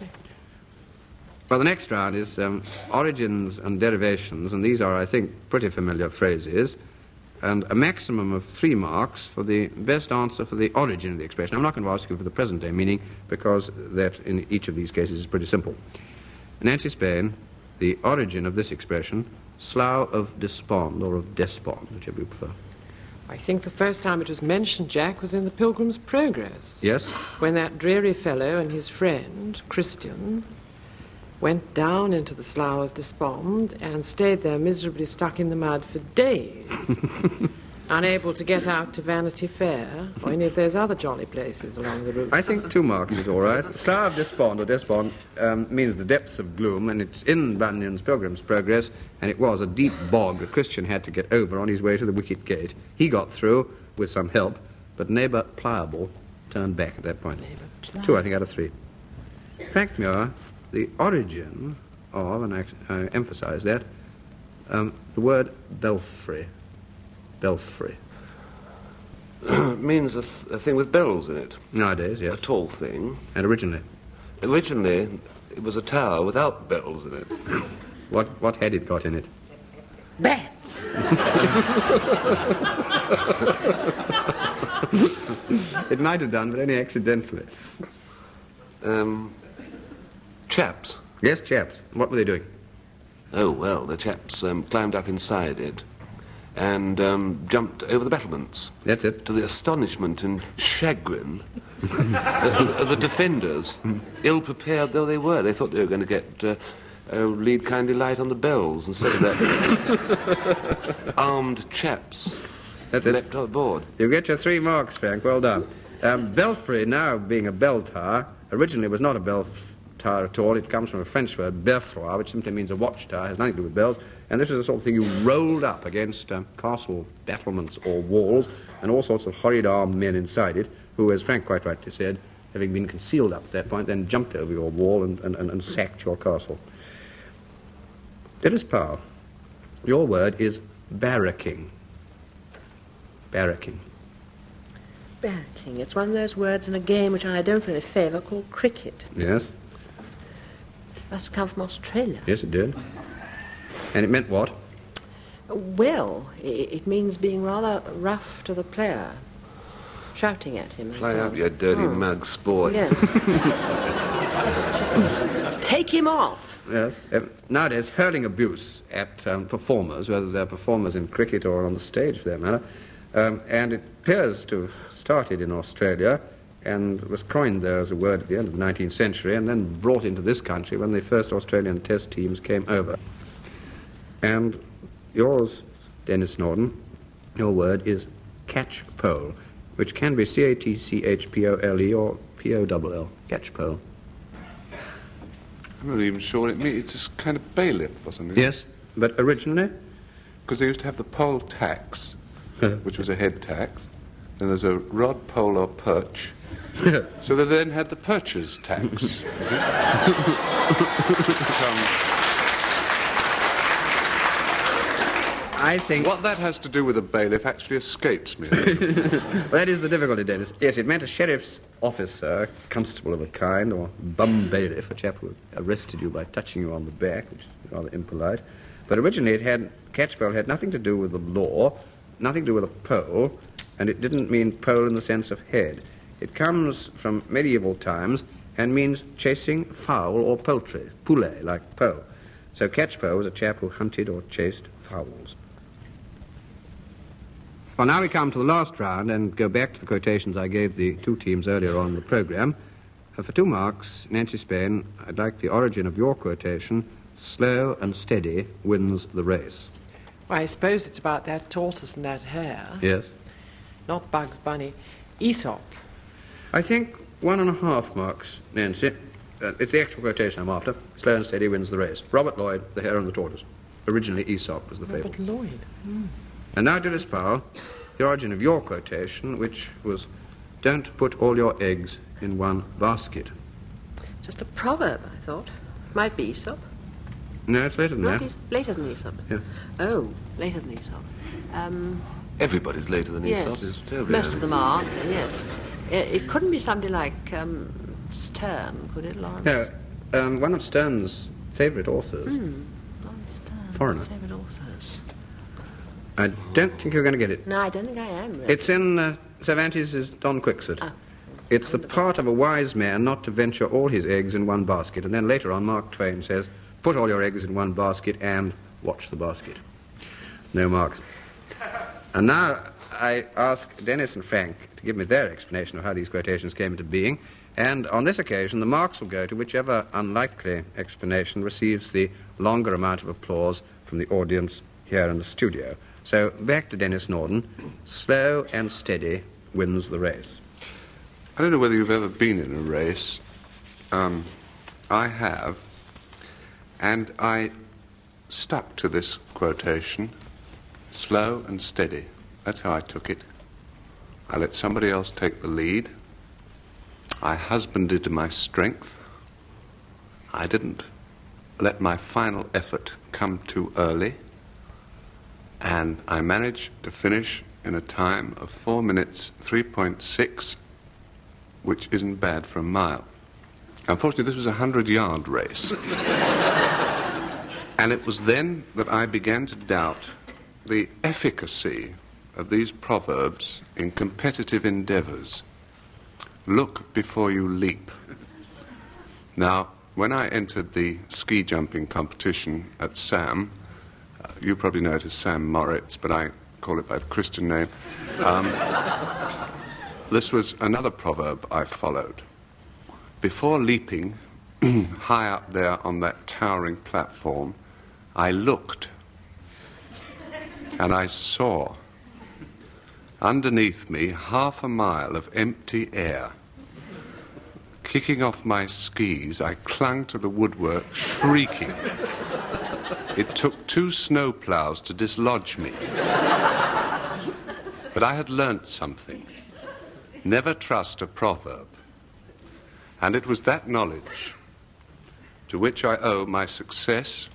B: Well, the next round is origins and derivations, and these are, I think, pretty familiar phrases, and a maximum of 3 marks for the best answer for the origin of the expression. I'm not going to ask you for the present-day meaning, because that in each of these cases is pretty simple. Nancy Spain, the origin of this expression, slough of despond or of despond, whichever you prefer.
C: I think the first time it was mentioned, Jack, was in the Pilgrim's Progress.
B: Yes?
C: When that dreary fellow and his friend, Christian, went down into the Slough of Despond and stayed there miserably stuck in the mud for days, unable to get out to Vanity Fair or any of those other jolly places along the route.
B: I think 2 marks is all right. Slough of despond or despond means the depths of gloom, and it's in Bunyan's Pilgrim's Progress, and it was a deep bog that Christian had to get over on his way to the wicket gate. He got through with some help, but neighbour Pliable turned back at that point. 2, I think, out of 3. Frank Muir, the origin of, and I emphasise that, the word belfry. Belfry.
E: It means a thing with bells in it.
B: Nowadays, yes.
E: A tall thing.
B: And originally.
E: Originally, It was a tower without bells in it.
B: What had it got in it?
F: Bats!
B: It might have done, but only accidentally.
E: Chaps.
B: Yes, chaps. What were they doing?
E: Oh, well, the chaps climbed up inside it and jumped over the battlements.
B: That's it.
E: To the astonishment and chagrin of the defenders, ill-prepared though they were. They thought they were going to get lead kindly light on the bells instead of that armed chaps.
B: That's it.
E: Leapt aboard.
B: You get your 3 marks, Frank. Well done. Belfry, now being a bell tower, originally was not a bell tower at all. It comes from a French word, berfroid, which simply means a watchtower. It has nothing to do with bells. And this is the sort of thing you rolled up against castle battlements or walls, and all sorts of horrid armed men inside it, who, as Frank quite rightly said, having been concealed up at that point, then jumped over your wall and sacked your castle. Dilys Powell, your word is barracking. Barracking.
F: Barracking. It's one of those words in a game which I don't really favour called cricket.
B: Yes?
F: Must have come from Australia.
B: Yes, it did. And it meant what?
F: Well, it means being rather rough to the player, shouting at him.
E: Play up, you dirty mug sport.
F: Yes. Take him off.
B: Yes. Nowadays, hurling abuse at performers, whether they're performers in cricket or on the stage for that matter, and it appears to have started in Australia and was coined there as a word at the end of the 19th century and then brought into this country when the first Australian test teams came over. And yours, Denis Norden, your word is catchpole, which can be C-A-T-C-H-P-O-L-E or P-O-L-L, catchpole.
D: I'm not even sure what it means. It's a kind of bailiff or something.
B: Yes, but originally?
D: Because they used to have the poll tax, which was a head tax. Then there's a rod, pole, or perch. So they then had the percher's tax.
B: I think...
D: What that has to do with a bailiff actually escapes me.
B: Well, that is the difficulty, Dennis. Yes, it meant a sheriff's officer, constable of a kind, or bum bailiff, a chap who arrested you by touching you on the back, which is rather impolite. But originally catchpole had nothing to do with the law, nothing to do with a pole, and it didn't mean pole in the sense of head. It comes from medieval times and means chasing fowl or poultry, poulet, like pole. So catchpole was a chap who hunted or chased fowls. Well, now we come to the last round and go back to the quotations I gave the 2 teams earlier on in the programme. For 2 marks, Nancy Spain, I'd like the origin of your quotation, slow and steady wins the race.
C: Well, I suppose it's about that tortoise and that hare.
B: Yes.
C: Not Bugs Bunny. Aesop.
B: I think 1.5 marks, Nancy. It's the actual quotation I'm after. Slow and steady wins the race. Robert Lloyd, the hare and the tortoise. Originally Aesop was the fable.
C: Robert Lloyd.
B: And now, Dilys Powell, the origin of your quotation, which was, don't put all your eggs in one basket.
F: Just a proverb, I thought. Might be Aesop.
B: No, it's later than
F: Not
B: that.
F: later than Aesop.
B: Yeah.
F: Oh, later than Aesop.
E: Everybody's later than Aesop.
F: Yes,
E: It's terribly
F: most
E: early.
F: of them are, yes. It couldn't be somebody like Sterne, could it, Lawrence?
B: No, one of Sterne's favourite authors.
F: Lawrence Sterne's
B: Foreigner.
F: favourite authors.
B: I don't think you're going to get it.
F: No, I don't think I am, really.
B: It's in Cervantes' Don Quixote.
F: Oh.
B: It's the part of a wise man not to venture all his eggs in one basket. And then later on, Mark Twain says, put all your eggs in one basket and watch the basket. No marks. And now I ask Denis and Frank to give me their explanation of how these quotations came into being. And on this occasion, the marks will go to whichever unlikely explanation receives the longer amount of applause from the audience here in the studio. So, back to Denis Norden. Slow and steady wins the race.
D: I don't know whether you've ever been in a race. I have. And I stuck to this quotation, slow and steady. That's how I took it. I let somebody else take the lead. I husbanded my strength. I didn't let my final effort come too early. And I managed to finish in a time of 4 minutes 3.6, which isn't bad for a mile. Unfortunately, this was a 100-yard race. And it was then that I began to doubt the efficacy of these proverbs in competitive endeavours. Look before you leap. Now, when I entered the ski jumping competition at Sam, you probably know it as Sam Moritz, but I call it by the Christian name, this was another proverb I followed. Before leaping, high up there on that towering platform, I looked and I saw underneath me half a mile of empty air. Kicking off my skis, I clung to the woodwork, shrieking. It took 2 snowplows to dislodge me. But I had learnt something. Never trust a proverb. And it was that knowledge to which I owe my success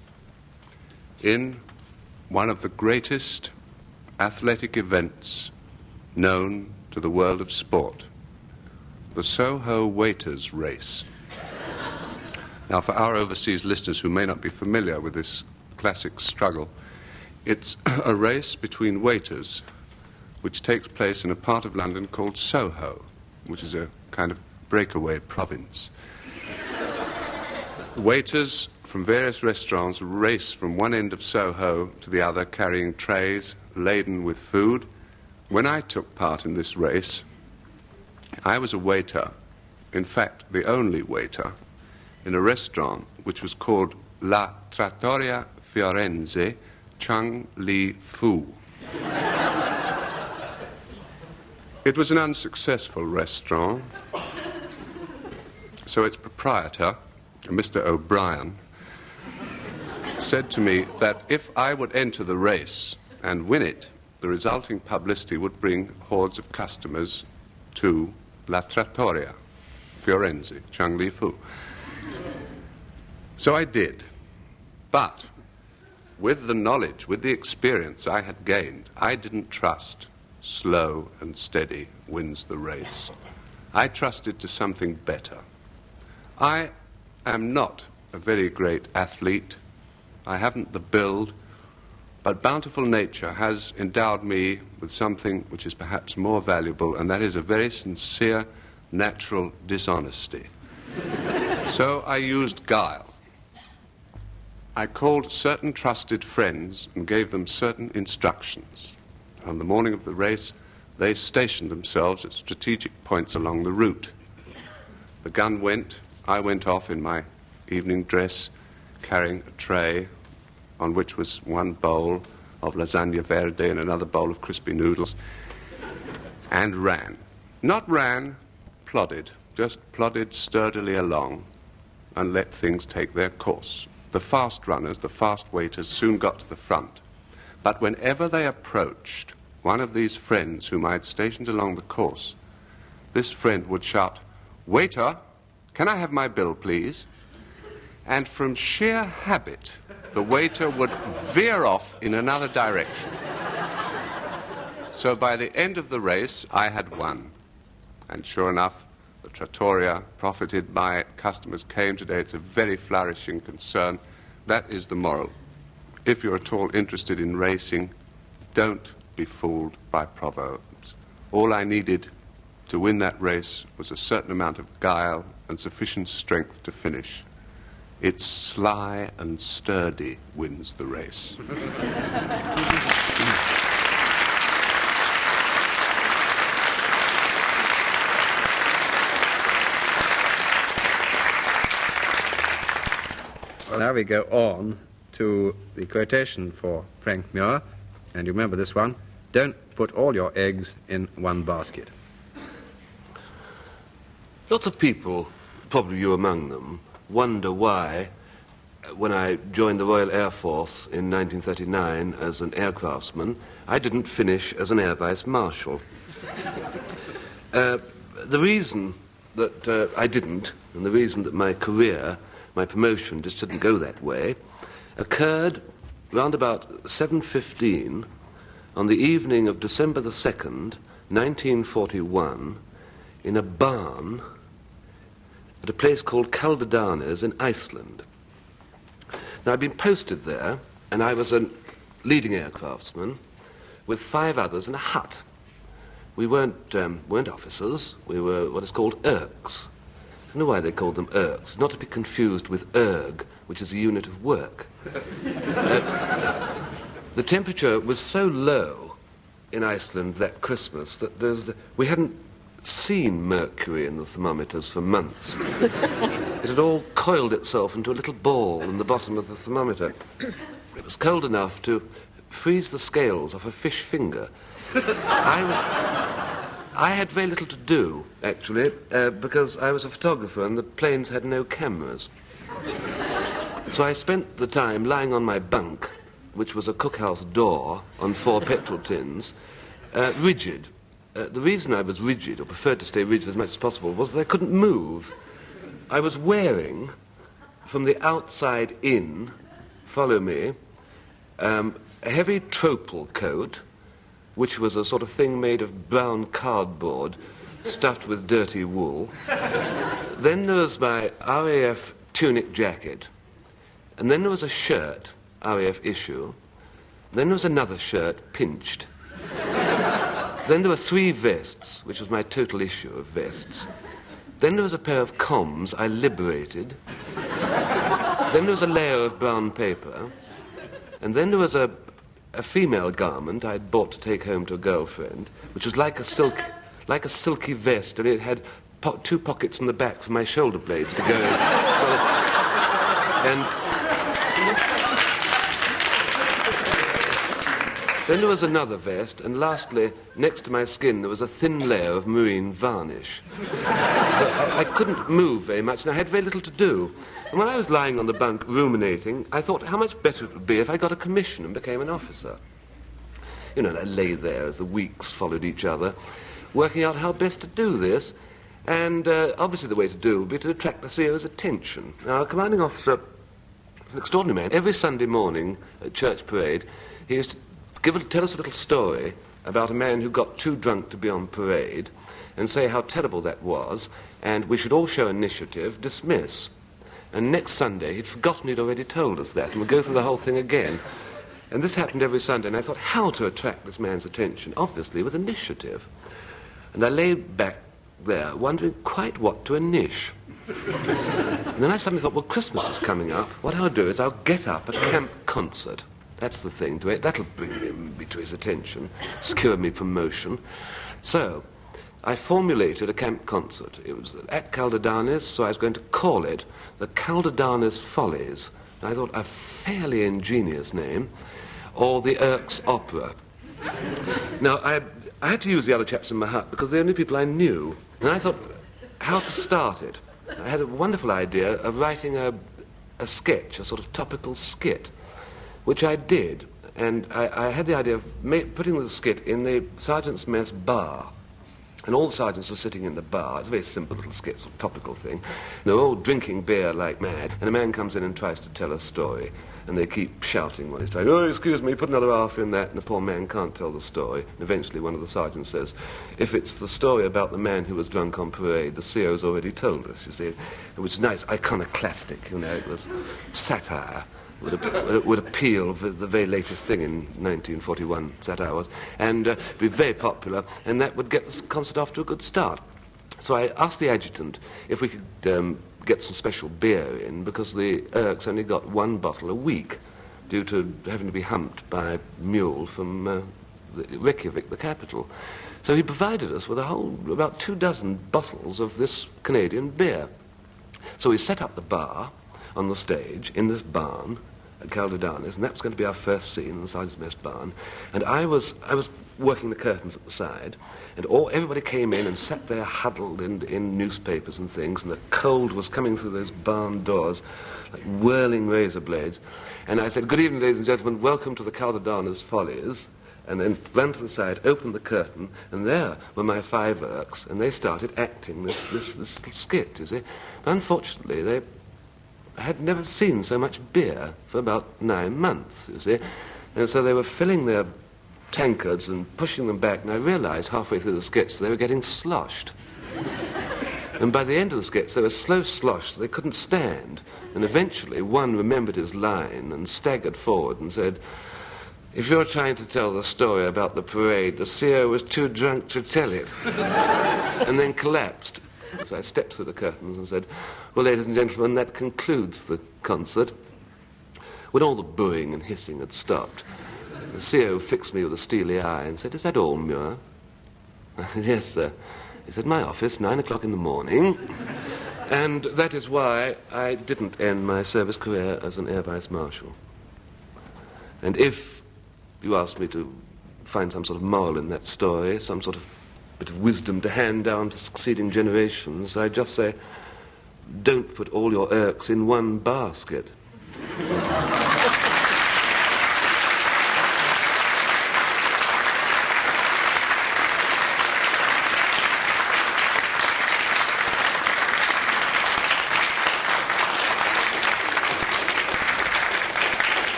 D: in one of the greatest athletic events known to the world of sport, the Soho Waiters Race. Now, for our overseas listeners who may not be familiar with this classic struggle, it's a race between waiters which takes place in a part of London called Soho, which is a kind of breakaway province. Waiters from various restaurants race from one end of Soho to the other, carrying trays laden with food. When I took part in this race, I was a waiter, in fact, the only waiter, in a restaurant which was called La Trattoria Fiorenze Chung Li Fu. It was an unsuccessful restaurant, so its proprietor, Mr. O'Brien, said to me that if I would enter the race and win it, the resulting publicity would bring hordes of customers to La Trattoria Fiorenze, Chung Li Fu. So I did. But with the knowledge, with the experience I had gained, I didn't trust slow and steady wins the race. I trusted to something better. I am not a very great athlete. I haven't the build, but bountiful nature has endowed me with something which is perhaps more valuable, and that is a very sincere, natural dishonesty. So I used guile. I called certain trusted friends and gave them certain instructions. On the morning of the race, they stationed themselves at strategic points along the route. The gun went. I went off in my evening dress, carrying a tray on which was one bowl of lasagna verde and another bowl of crispy noodles, and ran. Not ran, plodded, just plodded sturdily along and let things take their course. The fast runners, the fast waiters, soon got to the front. But whenever they approached one of these friends whom I had stationed along the course, this friend would shout, "Waiter, can I have my bill, please?" And from sheer habit, the waiter would veer off in another direction. So by the end of the race, I had won. And sure enough, the Trattoria profited by it. Customers came today. It's a very flourishing concern. That is the moral. If you're at all interested in racing, don't be fooled by proverbs. All I needed to win that race was a certain amount of guile and sufficient strength to finish. It's sly and sturdy wins the race.
B: Well, now we go on to the quotation for Frank Muir, and you remember this one: don't put all your eggs in one basket.
E: Lots of people, probably you among them, wonder why, when I joined the Royal Air Force in 1939 as an aircraftsman, I didn't finish as an Air Vice Marshal. The reason that I didn't, and the reason that my career, my promotion just didn't go that way, occurred round about 7:15 on the evening of December the 2nd, 1941, in a barn at a place called Caldadarnes in Iceland. Now, I'd been posted there, and I was a leading aircraftsman with 5 others in a hut. We weren't officers, we were what is called Erks. I don't know why they called them Erks, not to be confused with erg, which is a unit of work. The temperature was so low in Iceland that Christmas that we hadn't seen mercury in the thermometers for months. It had all coiled itself into a little ball in the bottom of the thermometer. It was cold enough to freeze the scales off a fish finger. I had very little to do, actually, because I was a photographer and the planes had no cameras. So I spent the time lying on my bunk, which was a cookhouse door on 4 petrol tins, rigid. The reason I was rigid, or preferred to stay rigid as much as possible, was that I couldn't move. I was wearing, from the outside in, follow me, a heavy tropal coat, which was a sort of thing made of brown cardboard stuffed with dirty wool. Then there was my RAF tunic jacket. And then there was a shirt, RAF issue. Then there was another shirt, pinched. Then there were 3 vests, which was my total issue of vests. Then there was a pair of comms I liberated. Then there was a layer of brown paper. And then there was a female garment I'd bought to take home to a girlfriend, which was like a silky vest, and it had 2 pockets in the back for my shoulder blades to go in. And then there was another vest, and lastly, next to my skin, there was a thin layer of marine varnish. So I couldn't move very much, and I had very little to do. And when I was lying on the bunk ruminating, I thought how much better it would be if I got a commission and became an officer. You know, and I lay there as the weeks followed each other, working out how best to do this. And obviously the way to do would be to attract the CEO's attention. Now, a commanding officer was an extraordinary man. Every Sunday morning at church parade, he used to tell us a little story about a man who got too drunk to be on parade and say how terrible that was, and we should all show initiative, dismiss. And next Sunday, he'd forgotten he'd already told us that, and we'd go through the whole thing again. And this happened every Sunday, and I thought, how to attract this man's attention? Obviously, with initiative. And I lay back there, wondering quite what to initiate. And then I suddenly thought, well, Christmas is coming up. What I'll do is I'll get up a camp concert. That's the thing to it. That'll bring me to his attention, secure me promotion. So I formulated a camp concert. It was at Caldadarnes, so I was going to call it the Caldadarnes Follies. And I thought a fairly ingenious name, or the Erks Opera. Now, I had to use the other chaps in my hut because they're the only people I knew. And I thought how to start it. I had a wonderful idea of writing a sketch, a sort of topical skit, which I did. And I had the idea of putting the skit in the sergeant's mess bar. And all the sergeants are sitting in the bar. It's a very simple little skit, sort of topical thing. They're all drinking beer like mad. And a man comes in and tries to tell a story. And they keep shouting while he's trying, oh, excuse me, put another half in that. And the poor man can't tell the story. And eventually one of the sergeants says, if it's the story about the man who was drunk on parade, the CO's already told us, you see. Which is nice, iconoclastic, you know. It was satire. Would appeal with the very latest thing in 1941, satire was, and be very popular, and that would get the concert off to a good start. So I asked the adjutant if we could get some special beer in, because the Erks only got 1 bottle a week due to having to be humped by a mule from Reykjavik, the capital. So he provided us with about 24 bottles of this Canadian beer. So we set up the bar on the stage in this barn at Caldadarnes, and that was going to be our first scene in the sergeant's mess barn. And I was working the curtains at the side, and everybody came in and sat there huddled in newspapers and things, and the cold was coming through those barn doors like whirling razor blades. And I said, good evening, ladies and gentlemen, welcome to the Caldadarnes Follies. And then ran to the side, opened the curtain, and there were my 5 Erks, and they started acting this little skit, you see. But unfortunately, they had never seen so much beer for about 9 months, you see. And so they were filling their tankards and pushing them back, and I realized halfway through the sketch they were getting sloshed. And by the end of the sketch, they were slow slosh, so they couldn't stand. And eventually, one remembered his line and staggered forward and said, "If you're trying to tell the story about the parade, the CEO was too drunk to tell it." And then collapsed. So I stepped through the curtains and said, "Well, ladies and gentlemen, that concludes the concert." When all the booing and hissing had stopped, the CEO fixed me with a steely eye and said, "Is that all, Muir?" I said, "Yes, sir." He said, "My office, 9 o'clock in the morning." And that is why I didn't end my service career as an Air Vice Marshal. And if you ask me to find some sort of moral in that story, some sort of bit of wisdom to hand down to succeeding generations, I just say, don't put all your irks in one basket.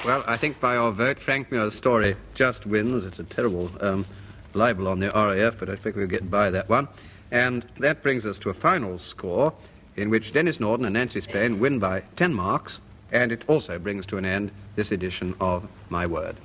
B: Well, I think by your vote, Frank Muir's story just wins. It's a terrible libel on the RAF, but I expect we'll get by that one. And that brings us to a final score in which Denis Norden and Nancy Spain win by 10 marks, and it also brings to an end this edition of My Word.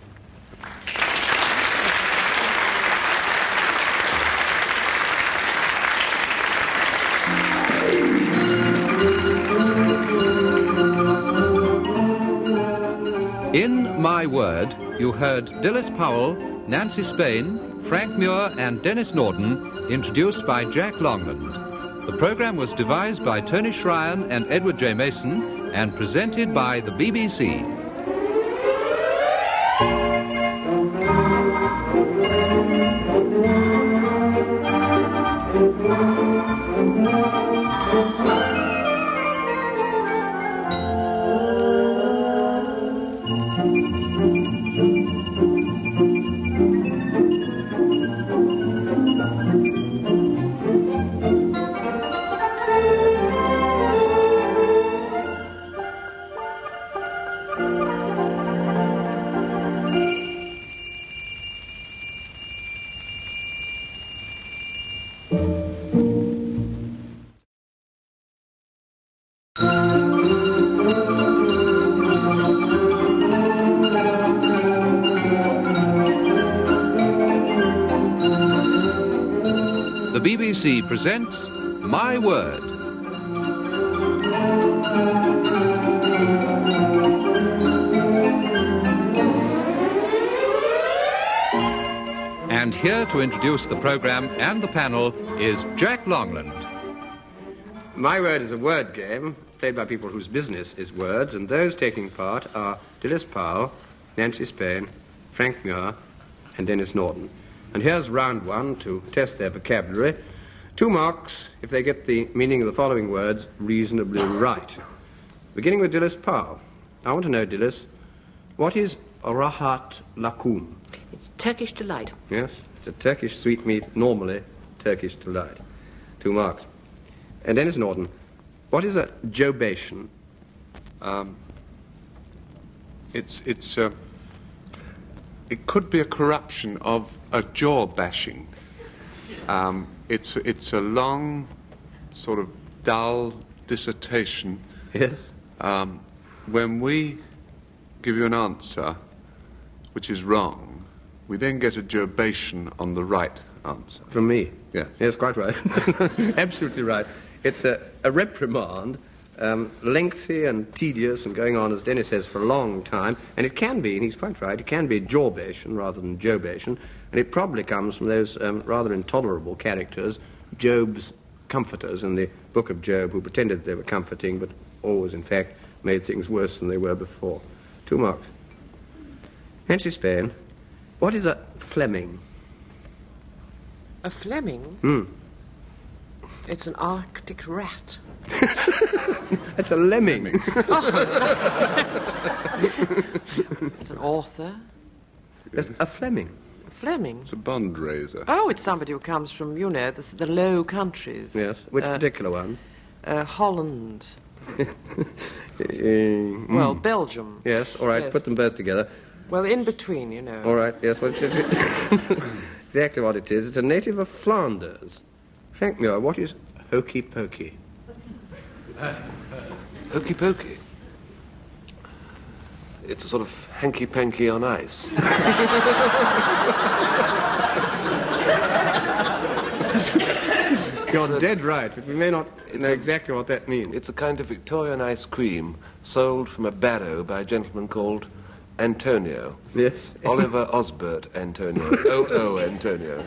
A: In My Word, you heard Dilys Powell, Nancy Spain, Frank Muir and Denis Norden, introduced by Jack Longland. The program was devised by Tony Shryan and Edward J. Mason and presented by the BBC. The BBC presents My Word. And here to introduce the program and the panel is Jack Longland.
B: My Word is a word game played by people whose business is words, and those taking part are Dilys Powell, Nancy Spain, Frank Muir, and Denis Norden. And here's round one to test their vocabulary. 2 marks if they get the meaning of the following words reasonably right. Beginning with Dilys Powell. I want to know, Dilys, what is rahat lakum?
F: It's Turkish delight.
B: Yes, it's a Turkish sweetmeat, normally Turkish delight. 2 marks. And Denis Norden, what is a jobation?
D: It could be a corruption of a jaw bashing. It's a long, sort of dull dissertation.
B: Yes.
D: When we give you an answer which is wrong, we then get a jobation on the right answer.
B: From me?
D: Yes.
B: Yes, quite right. Absolutely right. It's a reprimand, lengthy and tedious and going on, as Denis says, for a long time. And it can be, and he's quite right, it can be jawbation rather than jobation. And it probably comes from those rather intolerable characters, Job's comforters in the book of Job, who pretended they were comforting, but always, in fact, made things worse than they were before. 2 marks. Nancy Spain, what is a Fleming?
C: A Fleming?
B: Hmm.
C: It's an Arctic rat.
B: That's a lemming.
C: It's an author.
B: That's a Fleming.
C: A Fleming?
D: It's a bond raiser.
C: Oh, it's somebody who comes from, you know, the Low Countries.
B: Yes. Which particular one?
C: Holland. Well, Belgium.
B: Yes, all right,
C: Yes.
B: put them both together.
C: Well, in between, you know.
B: All right, yes, well, exactly what it is. It's a native of Flanders. Frank Muir, what is hokey pokey?
E: Hokey pokey. It's a sort of hanky-panky on ice.
B: You're dead right, but we may not know exactly what that means.
E: It's a kind of Victorian ice cream sold from a barrow by a gentleman called Antonio.
B: Yes.
E: Oliver Osbert Antonio. O.O. Antonio.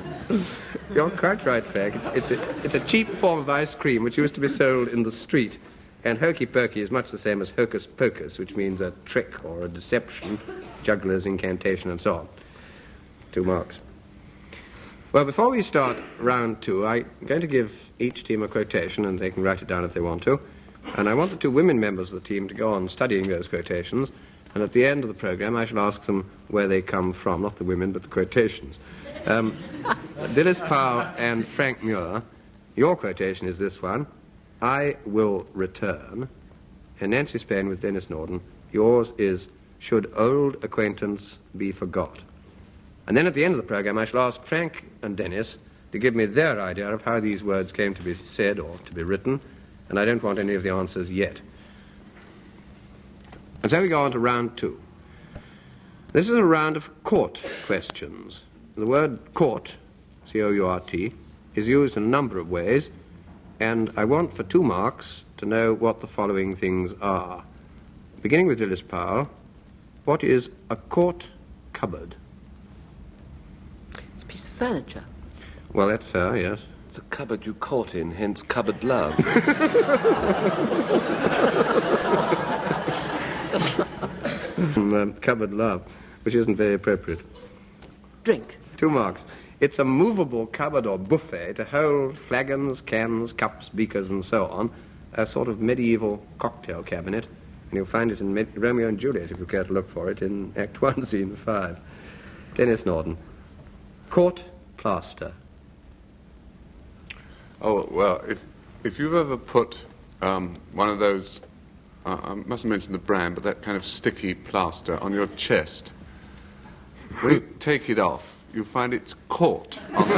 B: You're quite right, Frank. It's a cheap form of ice cream which used to be sold in the street. And hokey pokey is much the same as hocus pocus, which means a trick or a deception, juggler's incantation, and so on. 2 marks. Well, before we start round 2, I'm going to give each team a quotation, and they can write it down if they want to. And I want the 2 women members of the team to go on studying those quotations, and at the end of the programme I shall ask them where they come from, not the women, but the quotations. Dilys Powell and Frank Muir, your quotation is this one: I will return. And Nancy Spain with Denis Norden, yours is, should old acquaintance be forgot. And then at the end of the programme I shall ask Frank and Denis to give me their idea of how these words came to be said or to be written, and I don't want any of the answers yet. And so we go on to round 2. This is a round of court questions. The word court, C-O-U-R-T, is used in a number of ways, and I want for 2 marks to know what the following things are. Beginning with Dilys Powell, what is a court cupboard?
F: It's a piece of furniture.
B: Well, that's fair, yes.
E: It's a cupboard you caught in, hence cupboard love.
B: Cupboard love, which isn't very appropriate.
F: Drink.
B: 2 marks. It's a movable cupboard or buffet to hold flagons, cans, cups, beakers, and so on. A sort of medieval cocktail cabinet. And you'll find it in Romeo and Juliet, if you care to look for it, in Act 1, Scene 5. Denis Norden. Court plaster.
D: Oh, well, if you've ever put one of those, I mustn't mention the brand, but that kind of sticky plaster on your chest, when you take it off, you find it's caught on the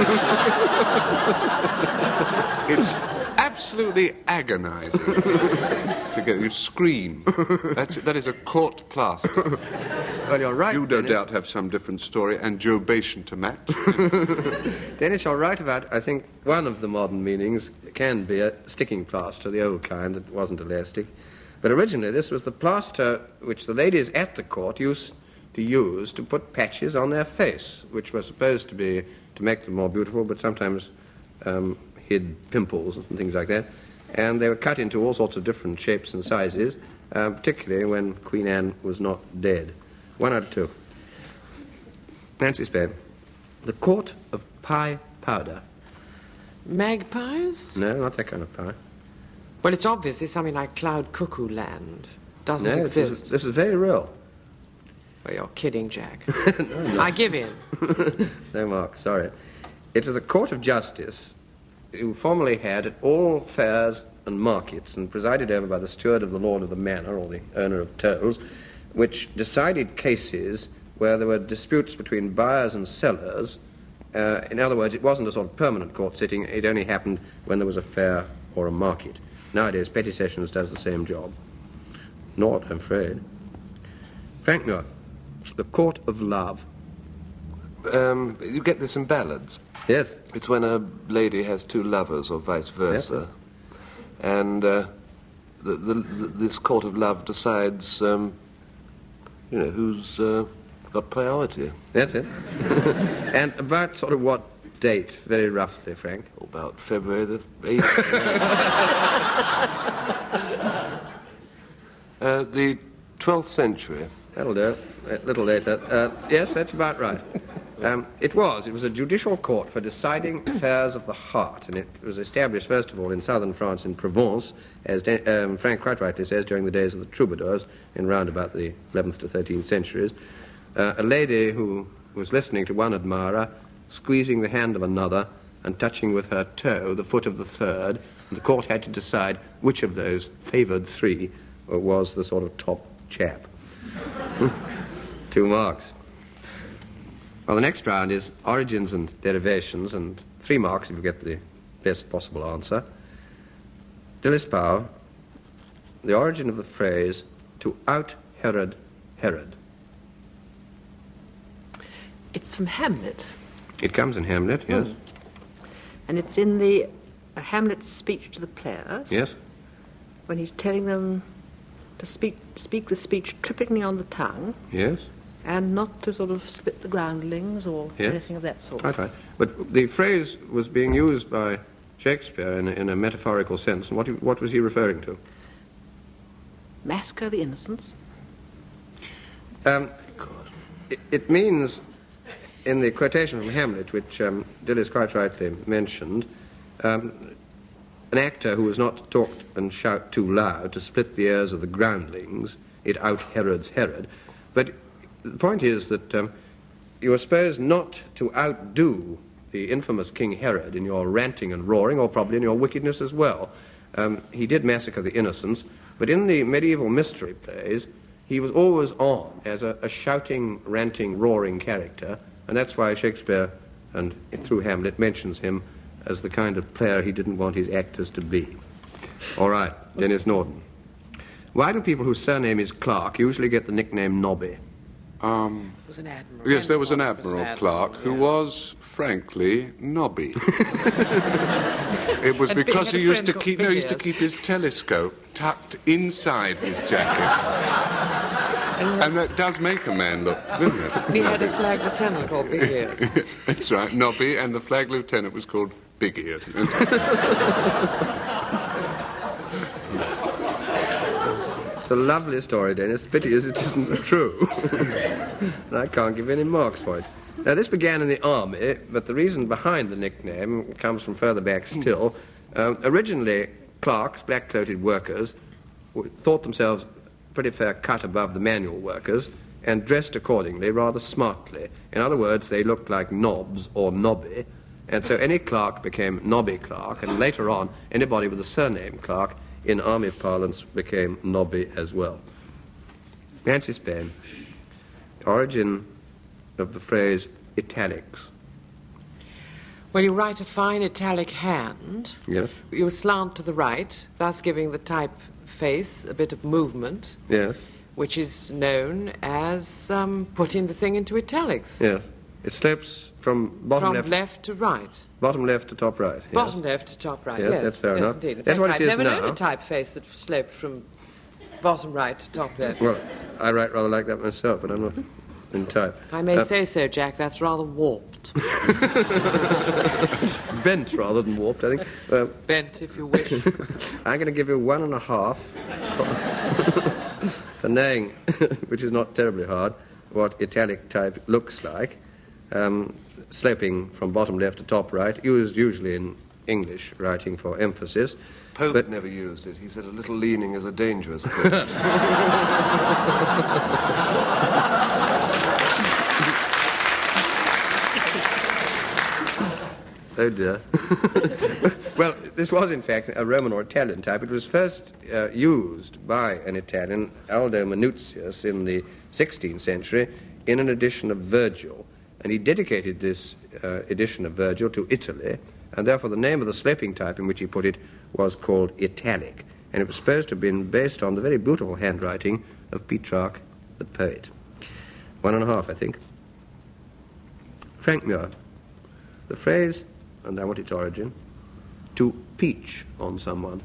D: It's absolutely agonizing to get you scream. That is a caught plaster.
B: Well, you're right,
D: You no
B: Denis.
D: doubt have some different story and jobation to match.
B: Denis, you're right about, I think, one of the modern meanings can be a sticking plaster, the old kind that wasn't elastic. But originally this was the plaster which the ladies at the court used to use to put patches on their face, which were supposed to be to make them more beautiful, but sometimes hid pimples and things like that. And they were cut into all sorts of different shapes and sizes, particularly when Queen Anne was not dead. 1 out of 2. Nancy Spain. The court of pie powder.
C: Magpies?
B: No, not that kind of pie.
C: Well, it's obviously something like Cloud Cuckoo Land. Doesn't
B: No,
C: exist.
B: this is very real.
C: Well, you're kidding, Jack. I give in.
B: No, Mark, sorry. It was a court of justice who formerly had at all fairs and markets and presided over by the steward of the lord of the manor, or the owner of tolls, which decided cases where there were disputes between buyers and sellers. In other words, it wasn't a sort of permanent court sitting. It only happened when there was a fair or a market. Nowadays, Petty Sessions does the same job. Not, I'm afraid. Frank Muir. The Court of Love.
E: You get this in ballads.
B: Yes.
E: It's when a lady has 2 lovers, or vice versa.
B: Yes.
E: And this court of love decides, who's got priority.
B: That's it. And about sort of what date, very roughly, Frank?
E: About February the 8th. The 12th century.
B: That'll do. A little later. Yes, that's about right. It was a judicial court for deciding affairs of the heart, and it was established, first of all, in southern France, in Provence, as Frank quite rightly says, during the days of the troubadours, in round about the 11th to 13th centuries. A lady who was listening to one admirer, squeezing the hand of another, and touching with her toe the foot of the third, and the court had to decide which of those favoured 3 was the sort of top chap. 2 marks. Well, the next round is origins and derivations, and 3 marks if you get the best possible answer. Dilys Powell, the origin of the phrase to out-Herod Herod.
F: It's from Hamlet.
B: It comes in Hamlet, yes.
F: And it's in the Hamlet's speech to the players.
B: Yes.
F: When he's telling them to speak the speech trippingly on the tongue.
B: Yes.
F: And not to sort of split the groundlings or anything of that sort.
B: Right. But the phrase was being used by Shakespeare in a metaphorical sense. And what was he referring to?
F: Massacre the innocents.
B: It means, in the quotation from Hamlet, which Dilys quite rightly mentioned, an actor who was not to talk and shout too loud to split the ears of the groundlings, it out-Herods Herod. But the point is that you are supposed not to outdo the infamous King Herod in your ranting and roaring, or probably in your wickedness as well. He did massacre the innocents, but in the medieval mystery plays, he was always on as a shouting, ranting, roaring character, and that's why Shakespeare, and through Hamlet, mentions him as the kind of player he didn't want his actors to be. All right, Denis Norden. Why do people whose surname is Clark usually get the nickname Nobby?
C: Was an admiral.
D: Yes, there was an Admiral Clark who was, frankly, knobby. It was
C: And
D: because
C: had
D: he
C: a
D: used to
C: friend
D: keep
C: called
D: he used to
C: Big
D: keep his telescope tucked inside his jacket. And that does make a man look, doesn't it?
C: And he had a flag lieutenant called Big Ear.
D: That's right, Nobby, and the flag lieutenant was called Big Eared.
B: It's a lovely story, Denis. The pity is it isn't true. And I can't give any marks for it. Now, this began in the army, but the reason behind the nickname comes from further back still. Originally, clerks, black-coated workers, thought themselves pretty fair cut above the manual workers and dressed accordingly rather smartly. In other words, they looked like knobs or nobby, and so any clerk became Nobby Clark, and later on, anybody with the surname Clark in army parlance became Nobby as well. Nancy Spain, origin of the phrase italics.
C: Well, you write a fine italic hand.
B: Yes.
C: You slant to the right, thus giving the typeface a bit of movement.
B: Yes.
C: Which is known as putting the thing into italics.
B: Yes. It slopes from bottom
C: left to right.
B: Bottom left to top right. Yes.
C: Bottom left to top right.
B: Yes, that's fair enough.
C: Indeed.
B: That's what it is
C: I've never
B: now.
C: known a typeface that sloped from bottom right to top left.
B: Well, I write rather like that myself, but I'm not in type.
C: If I may say so, Jack, that's rather warped.
B: Bent rather than warped, I think.
C: Bent, if you wish.
B: I'm going to give you 1.5 for knowing, which is not terribly hard, what italic type looks like. Sloping from bottom left to top right, used usually in English writing for emphasis.
E: Pope never used it. He said a little leaning is a dangerous thing.
B: Oh dear. Well, this was in fact a Roman or Italian type. It was first used by an Italian, Aldo Manutius, in the 16th century in an edition of Virgil. And he dedicated this edition of Virgil to Italy, and therefore the name of the sloping type in which he put it was called italic. And it was supposed to have been based on the very beautiful handwriting of Petrarch, the poet. 1.5, I think. Frank Muir. The phrase, and I want its origin, to peach on someone.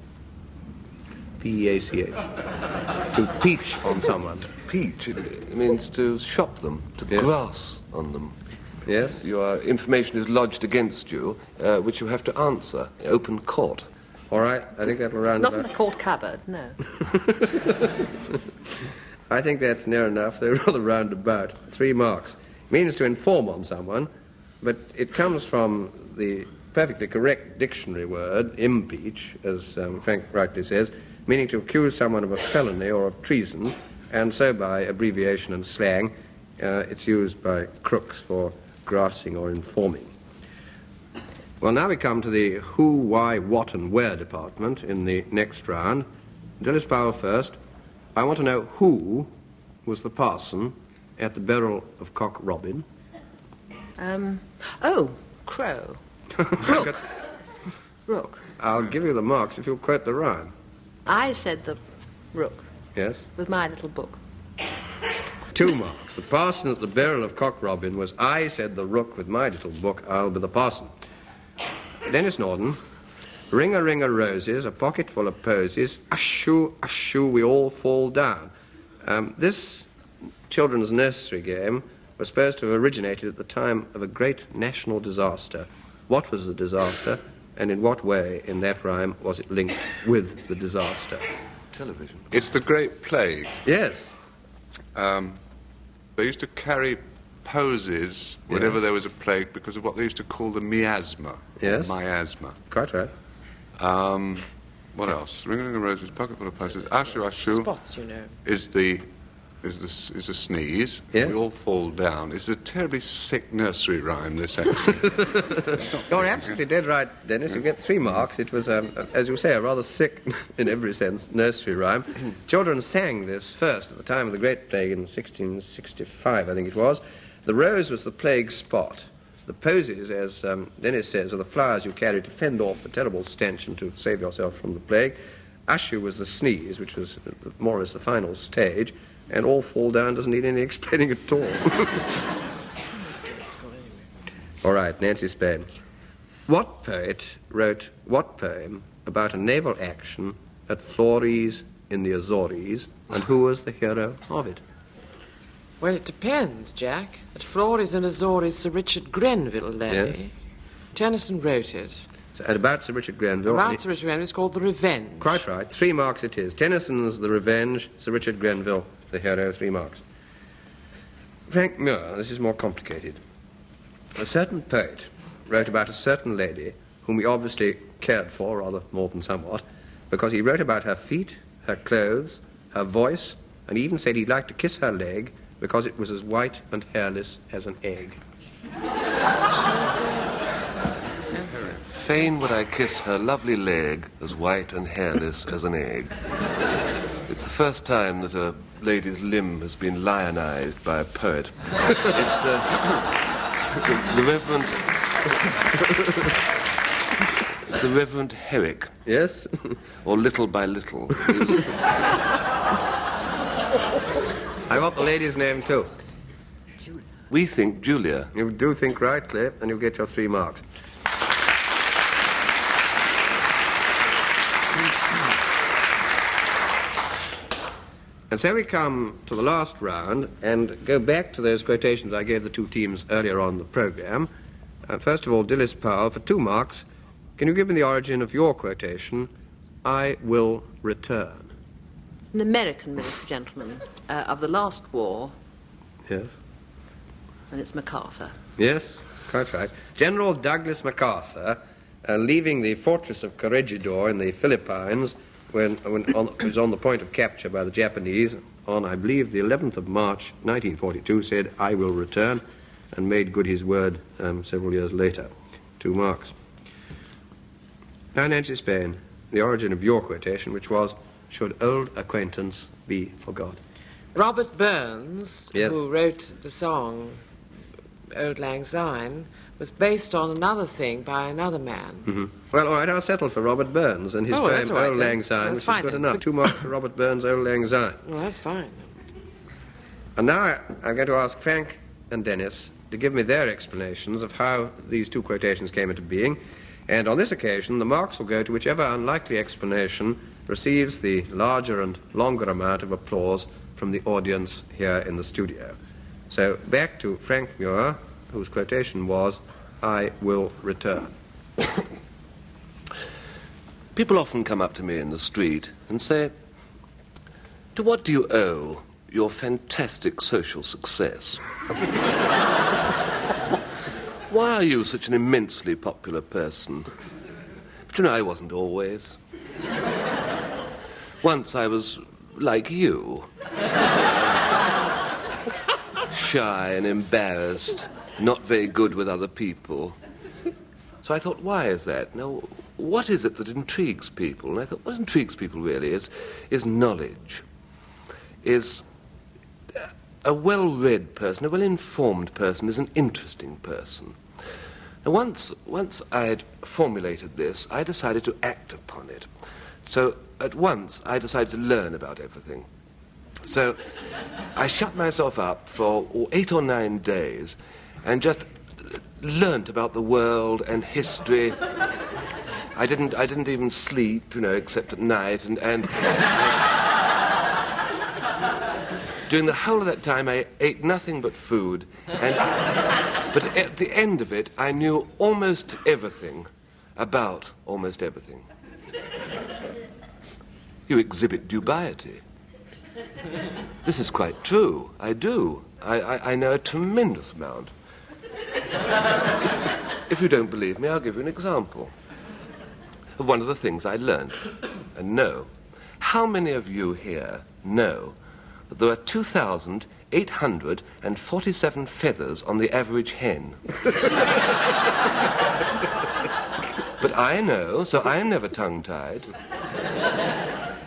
B: P-E-A-C-H. To peach on someone.
E: Peach, it means to shop them, to grass on them.
B: Yes?
E: Your information is lodged against you, which you have to answer, open court.
B: All right, I think that'll round
F: Not
B: about...
F: in the court cupboard, no.
B: I think that's near enough. They're rather roundabout. 3 marks. It means to inform on someone, but it comes from the perfectly correct dictionary word, impeach, as Frank rightly says, meaning to accuse someone of a felony or of treason, and so by abbreviation and slang, it's used by crooks for grassing or informing. Well, now we come to the who, why, what, and where department in the next round. Dilys Powell first. I want to know who was the parson at the burial of Cock Robin.
F: Crow. Rook.
B: I'll give you the marks if you'll quote the rhyme.
F: I said the rook
B: Yes?
F: with my little book.
B: 2 marks. The parson at the burial of Cock Robin was, I said the rook with my little book, I'll be the parson. Denis Norden, ring a roses, a pocket full of posies, ashoo, ashoo, we all fall down. This children's nursery game was supposed to have originated at the time of a great national disaster. What was the disaster, and in what way in that rhyme was it linked with the disaster?
E: Television.
D: It's the Great Plague.
B: Yes.
D: They used to carry posies whenever there was a plague because of what they used to call the miasma.
B: Yes.
D: Miasma.
B: Quite right.
D: What else? Ring a roses, pocket full of posies. Ashu, ashu.
C: Spots, you know.
D: Is a sneeze.
B: Yes.
D: We all fall down. It's a terribly sick nursery rhyme, this actually.
B: You're absolutely dead right, Dennis. You get 3 marks. It was, as you say, a rather sick, in every sense, nursery rhyme. Children sang this first at the time of the Great Plague in 1665, I think it was. The rose was the plague spot. The posies, as Dennis says, are the flowers you carry to fend off the terrible stench and to save yourself from the plague. Ashu was the sneeze, which was more or less the final stage. And all fall down doesn't need any explaining at all. All right, Nancy Spain. What poet wrote what poem about a naval action at Flores in the Azores, and who was the hero of it?
C: Well, it depends, Jack. At Flores and Azores, Sir Richard Grenville lay.
B: Yes.
C: Tennyson wrote it.
B: And about Sir Richard Grenville.
C: About Sir Richard Grenville, it's called The Revenge.
B: Quite right. 3 marks it is. Tennyson's The Revenge, Sir Richard Grenville, the hero, 3 marks. Frank Muir, this is more complicated. A certain poet wrote about a certain lady whom he obviously cared for, rather more than somewhat, because he wrote about her feet, her clothes, her voice, and he even said he'd like to kiss her leg because it was as white and hairless as an egg.
E: Fain would I kiss her lovely leg, as white and hairless as an egg. It's the first time that a lady's limb has been lionized by a poet. It's the Reverend... It's the Reverend Herrick.
B: Yes?
E: Or Little by Little.
B: I want the lady's name, too.
E: We think Julia.
B: You do think rightly, and you get your 3 marks. And so we come to the last round and go back to those quotations I gave the 2 teams earlier on the programme. First of all, Dilys Powell, for 2 marks, can you give me the origin of your quotation, I will return?
F: An American military gentleman of the last war,
B: Yes?
F: and it's MacArthur.
B: Yes, quite right. General Douglas MacArthur, leaving the fortress of Corregidor in the Philippines, when was on the point of capture by the Japanese on, I believe, the 11th of March, 1942, said, I will return, and made good his word several years later. 2 marks. Now, Nancy Spain, the origin of your quotation, which was, should old acquaintance be forgot?
C: Robert Burns,
B: Yes.
C: who wrote the song Auld Lang Syne, was based on another thing by another man.
B: Mm-hmm. Well, all right, I'll settle for Robert Burns and his
C: Oh,
B: poem
C: that's all right,
B: Auld
C: then.
B: Lang Syne,
C: That's
B: which is
C: fine,
B: good
C: then.
B: enough.
C: Good.
B: 2 marks for Robert Burns' Auld Lang Syne.
C: Well, that's fine.
B: And now I'm going to ask Frank and Dennis to give me their explanations of how these 2 quotations came into being. And on this occasion, the marks will go to whichever unlikely explanation receives the larger and longer amount of applause from the audience here in the studio. So back to Frank Muir, whose quotation was, I will return.
E: People often come up to me in the street and say, to what do you owe your fantastic social success? Why are you such an immensely popular person? But you know, I wasn't always. Once I was like you. Shy and embarrassed, not very good with other people. So I thought, why is that? Now, what is it that intrigues people? And I thought, what intrigues people really is knowledge, is a well-read person, a well-informed person is an interesting person. And once I'd formulated this, I decided to act upon it. So at once I decided to learn about everything. So I shut myself up for 8 or 9 days and just learnt about the world and history. I didn't even sleep, except at night, and during the whole of that time I ate nothing but food, but at the end of it I knew almost everything about almost everything. You exhibit dubiety. This is quite true. I do. I know a tremendous amount. If you don't believe me, I'll give you an example of one of the things I learned and know. How many of you here know that there are 2,847 feathers on the average hen? But I know, so I'm never tongue-tied.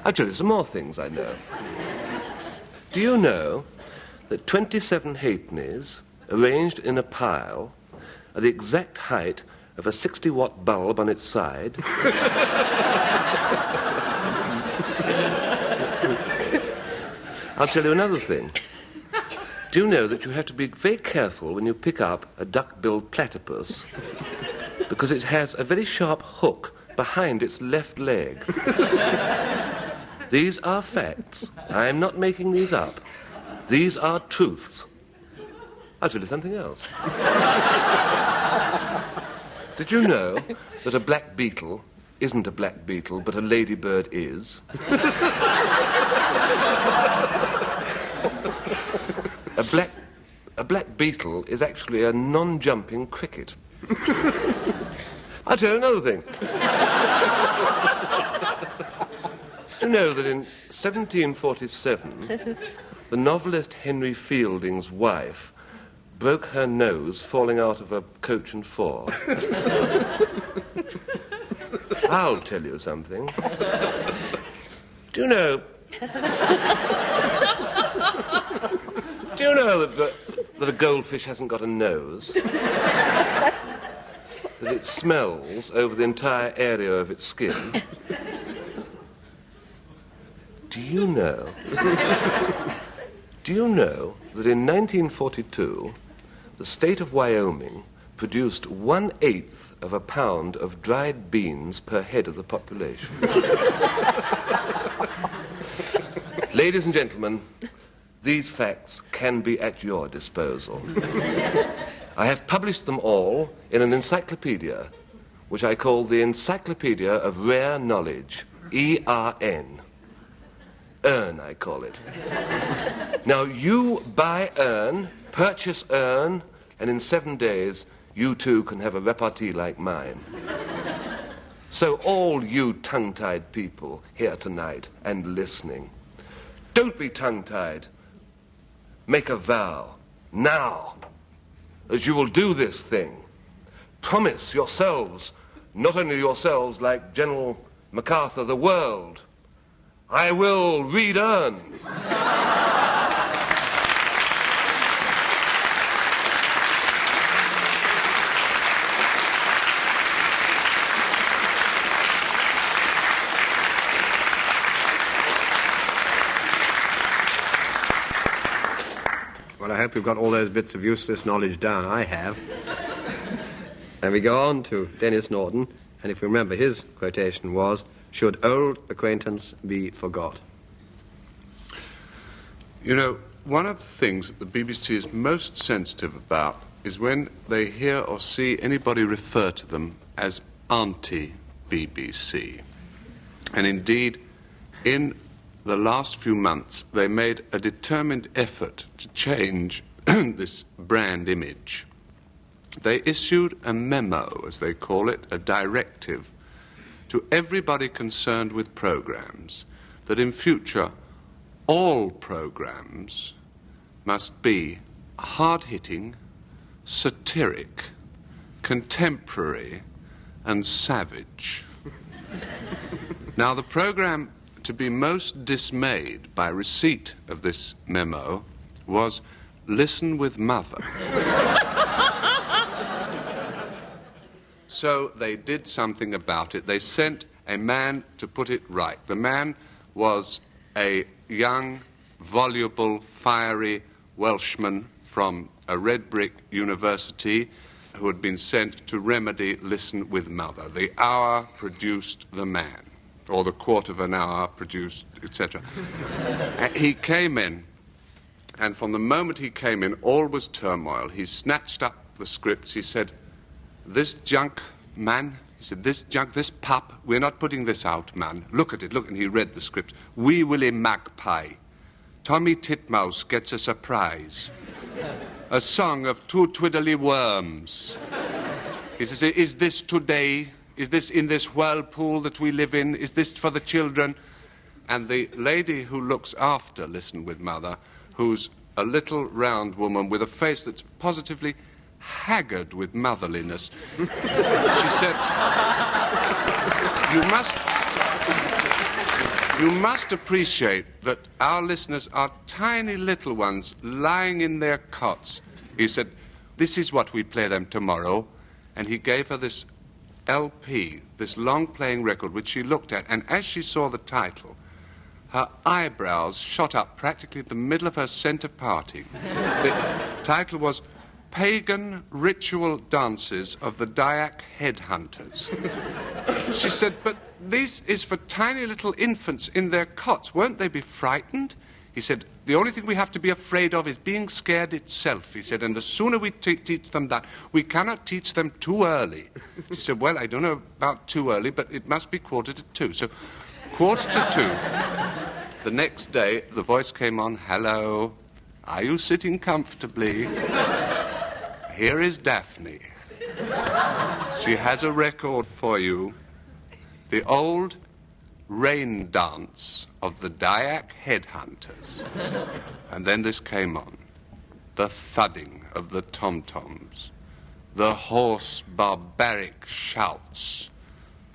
E: I'll tell you some more things I know. Do you know that 27 halfpennies arranged in a pile are the exact height of a 60-watt bulb on its side? I'll tell you another thing. Do you know that you have to be very careful when you pick up a duck-billed platypus because it has a very sharp hook behind its left leg? These are facts. I'm not making these up. These are truths. I'll tell you something else. Did you know that a black beetle isn't a black beetle, but a ladybird is? A black beetle is actually a non-jumping cricket. I'll tell you another thing. Did you know that in 1747, the novelist Henry Fielding's wife broke her nose falling out of a coach and four? I'll tell you something. Do you know that a goldfish hasn't got a nose? That it smells over the entire area of its skin? Do you know that in 1942, the state of Wyoming produced 1/8 of a pound of dried beans per head of the population? Ladies and gentlemen, these facts can be at your disposal. I have published them all in an encyclopedia, which I call the Encyclopedia of Rare Knowledge, ERN. Urn, I call it. Now, you buy Urn, purchase Urn, and in 7 days, you too can have a repartee like mine. So all you tongue-tied people here tonight and listening, don't be tongue-tied. Make a vow, now, that you will do this thing. Promise yourselves, not only yourselves like General MacArthur, the world, I will read Urn.
B: Well, I hope you've got all those bits of useless knowledge down. I have. And we go on to Denis Norden, and if you remember, his quotation was, "Should old acquaintance be forgot?"
D: You know, one of the things that the BBC is most sensitive about is when they hear or see anybody refer to them as anti-BBC. And indeed, in the last few months, they made a determined effort to change this brand image. They issued a memo, as they call it, a directive, to everybody concerned with programs, that in future all programs must be hard-hitting, satiric, contemporary, and savage. Now, the program to be most dismayed by receipt of this memo was Listen with Mother. so they did something about it. They sent a man to put it right. The man was a young, voluble, fiery Welshman from a red brick university who had been sent to remedy Listen with Mother. The hour produced the man, or the quarter of an hour produced, etc. He came in, and from the moment he came in, all was turmoil. He snatched up the scripts. He said, "This junk, man," he said, "this junk, this pup, we're not putting this out, man. Look at it, look." And he read the script. "Wee Willie Magpie. Tommy Titmouse gets a surprise. A song of two twiddly worms." He says, "Is this today? Is this in this whirlpool that we live in? Is this for the children?" And the lady who looks after Listen with Mother, who's a little round woman with a face that's positively haggard with motherliness, she said, You must appreciate that our listeners are tiny little ones lying in their cots." He said, "This is what we play them tomorrow." And he gave her this LP, this long-playing record, which she looked at. And as she saw the title, her eyebrows shot up practically at the middle of her centre parting. The title was Pagan Ritual Dances of the Dyak Headhunters. She said, "But this is for tiny little infants in their cots. Won't they be frightened?" He said, "The only thing we have to be afraid of is being scared itself," he said, "and the sooner we teach them that, we cannot teach them too early." She said, "Well, I don't know about too early, but it must be 1:45. So 1:45. The next day, the voice came on, "Hello, are you sitting comfortably? Here is Daphne. She has a record for you. The old rain dance of the Dyak Headhunters." And then this came on. The thudding of the tom-toms, the hoarse barbaric shouts,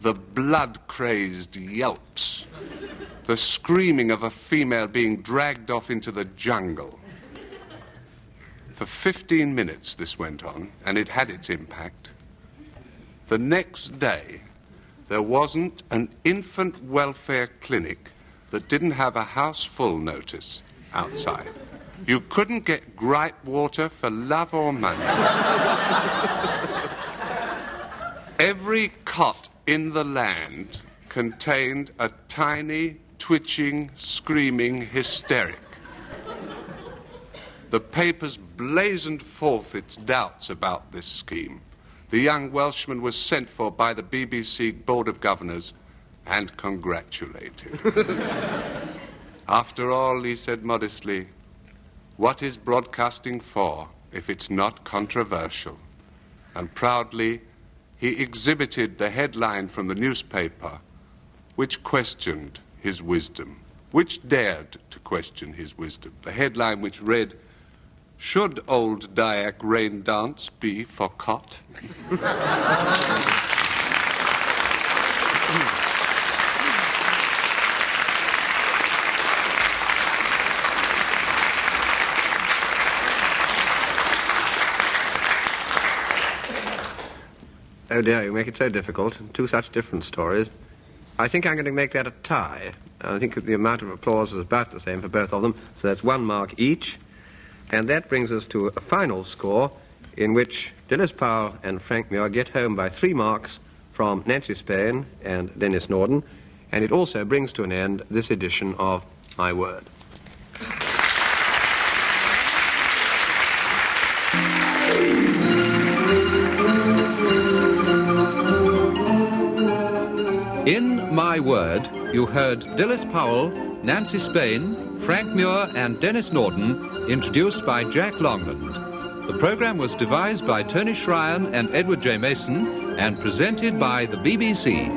D: the blood-crazed yelps, the screaming of a female being dragged off into the jungle. For 15 minutes this went on, and it had its impact. The next day, there wasn't an infant welfare clinic that didn't have a house full notice outside. You couldn't get gripe water for love or money. Every cot in the land contained a tiny, twitching, screaming hysteric. The papers blazoned forth its doubts about this scheme. The young Welshman was sent for by the BBC Board of Governors and congratulated. "After all," he said modestly, "what is broadcasting for if it's not controversial?" And proudly, he exhibited the headline from the newspaper, which questioned his wisdom, which dared to question his wisdom. The headline which read, "Should old Dyak rain dance be for cot?"
B: Oh dear, you make it so difficult. Two such different stories. I think I'm going to make that a tie. I think the amount of applause is about the same for both of them, so that's 1 mark each. And that brings us to a final score in which Dilys Powell and Frank Muir get home by 3 marks from Nancy Spain and Denis Norden, and it also brings to an end this edition of My Word.
A: In My Word, you heard Dilys Powell, Nancy Spain, Frank Muir and Denis Norden, introduced by Jack Longland. The program was devised by Tony Shryan and Edward J. Mason and presented by the BBC.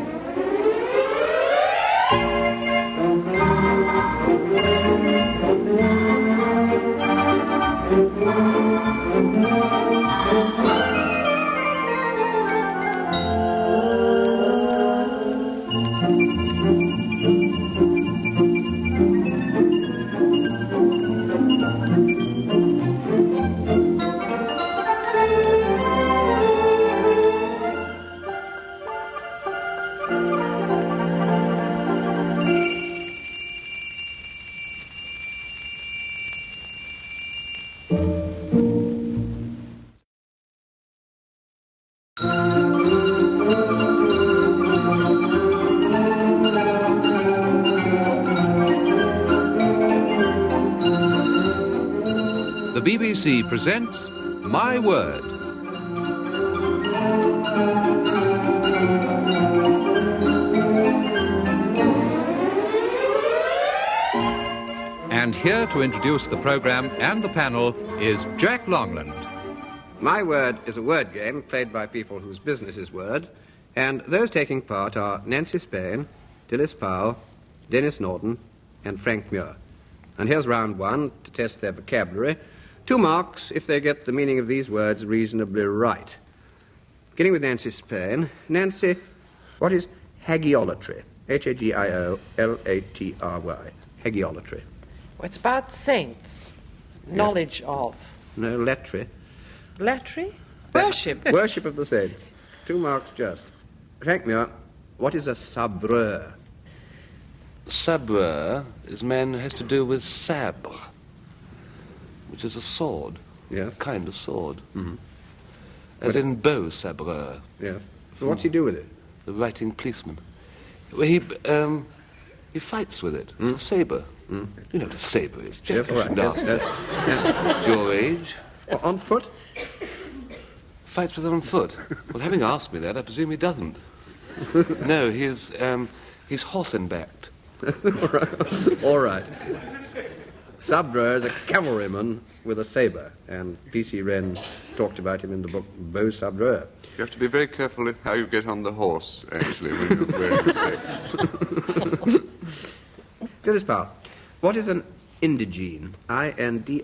A: The BBC presents My Word. And here to introduce the programme and the panel is Jack Longland.
B: My Word is a word game played by people whose business is words, and those taking part are Nancy Spain, Dilys Powell, Denis Norden, and Frank Muir. And here's round one to test their vocabulary. 2 marks if they get the meaning of these words reasonably right. Beginning with Nancy Spain. Nancy, what is hagiolatry? Hagiolatry. Hagiolatry.
C: Well, it's about saints, knowledge of.
B: No, latry.
C: Latry? Worship.
B: Worship of the saints. 2 marks just. Frank Muir, what is a sabreur?
E: Sabreur is man who has to do with sabre, which is a sword.
B: Yeah.
E: A kind of sword.
B: Mm-hmm.
E: As in beau sabreur,
B: Yeah. So what's he do with it?
E: the writing policeman. Well, he fights with it. It's a sabre. You know what a sabre is.
B: Yes,
E: Jeff,
B: all right.
E: ask
B: Yes,
E: that. Your age.
B: On foot?
E: Fights with it on foot. Well, having asked me that, I presume he doesn't. No, he's horse-and-backed.
B: All right. Sabreur is a cavalryman with a sabre, and P.C. Wren talked about him in the book Beau Sabreur.
D: You have to be very careful how you get on the horse, actually, when you're wearing a sabre.
B: Dilys Powell, what is an indigene? I-N-D-I-G-E-N-E,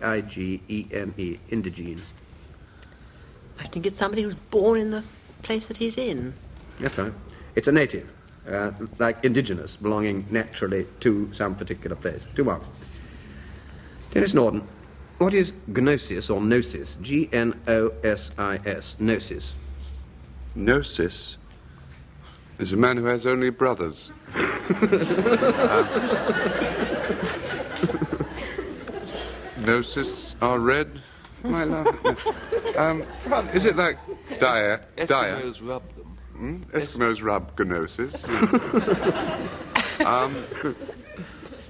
B: indigene.
F: I think it's somebody who's born in the place that he's in.
B: That's right. It's a native, like indigenous, belonging naturally to some particular place. 2 marks. Denis Norden, what is gnosis or gnosis? G-N-O-S-I-S, gnosis.
D: Gnosis is a man who has only brothers. Gnosis are red, my love. Is it like dire?
E: Eskimos rub them.
D: Eskimos rub gnosis.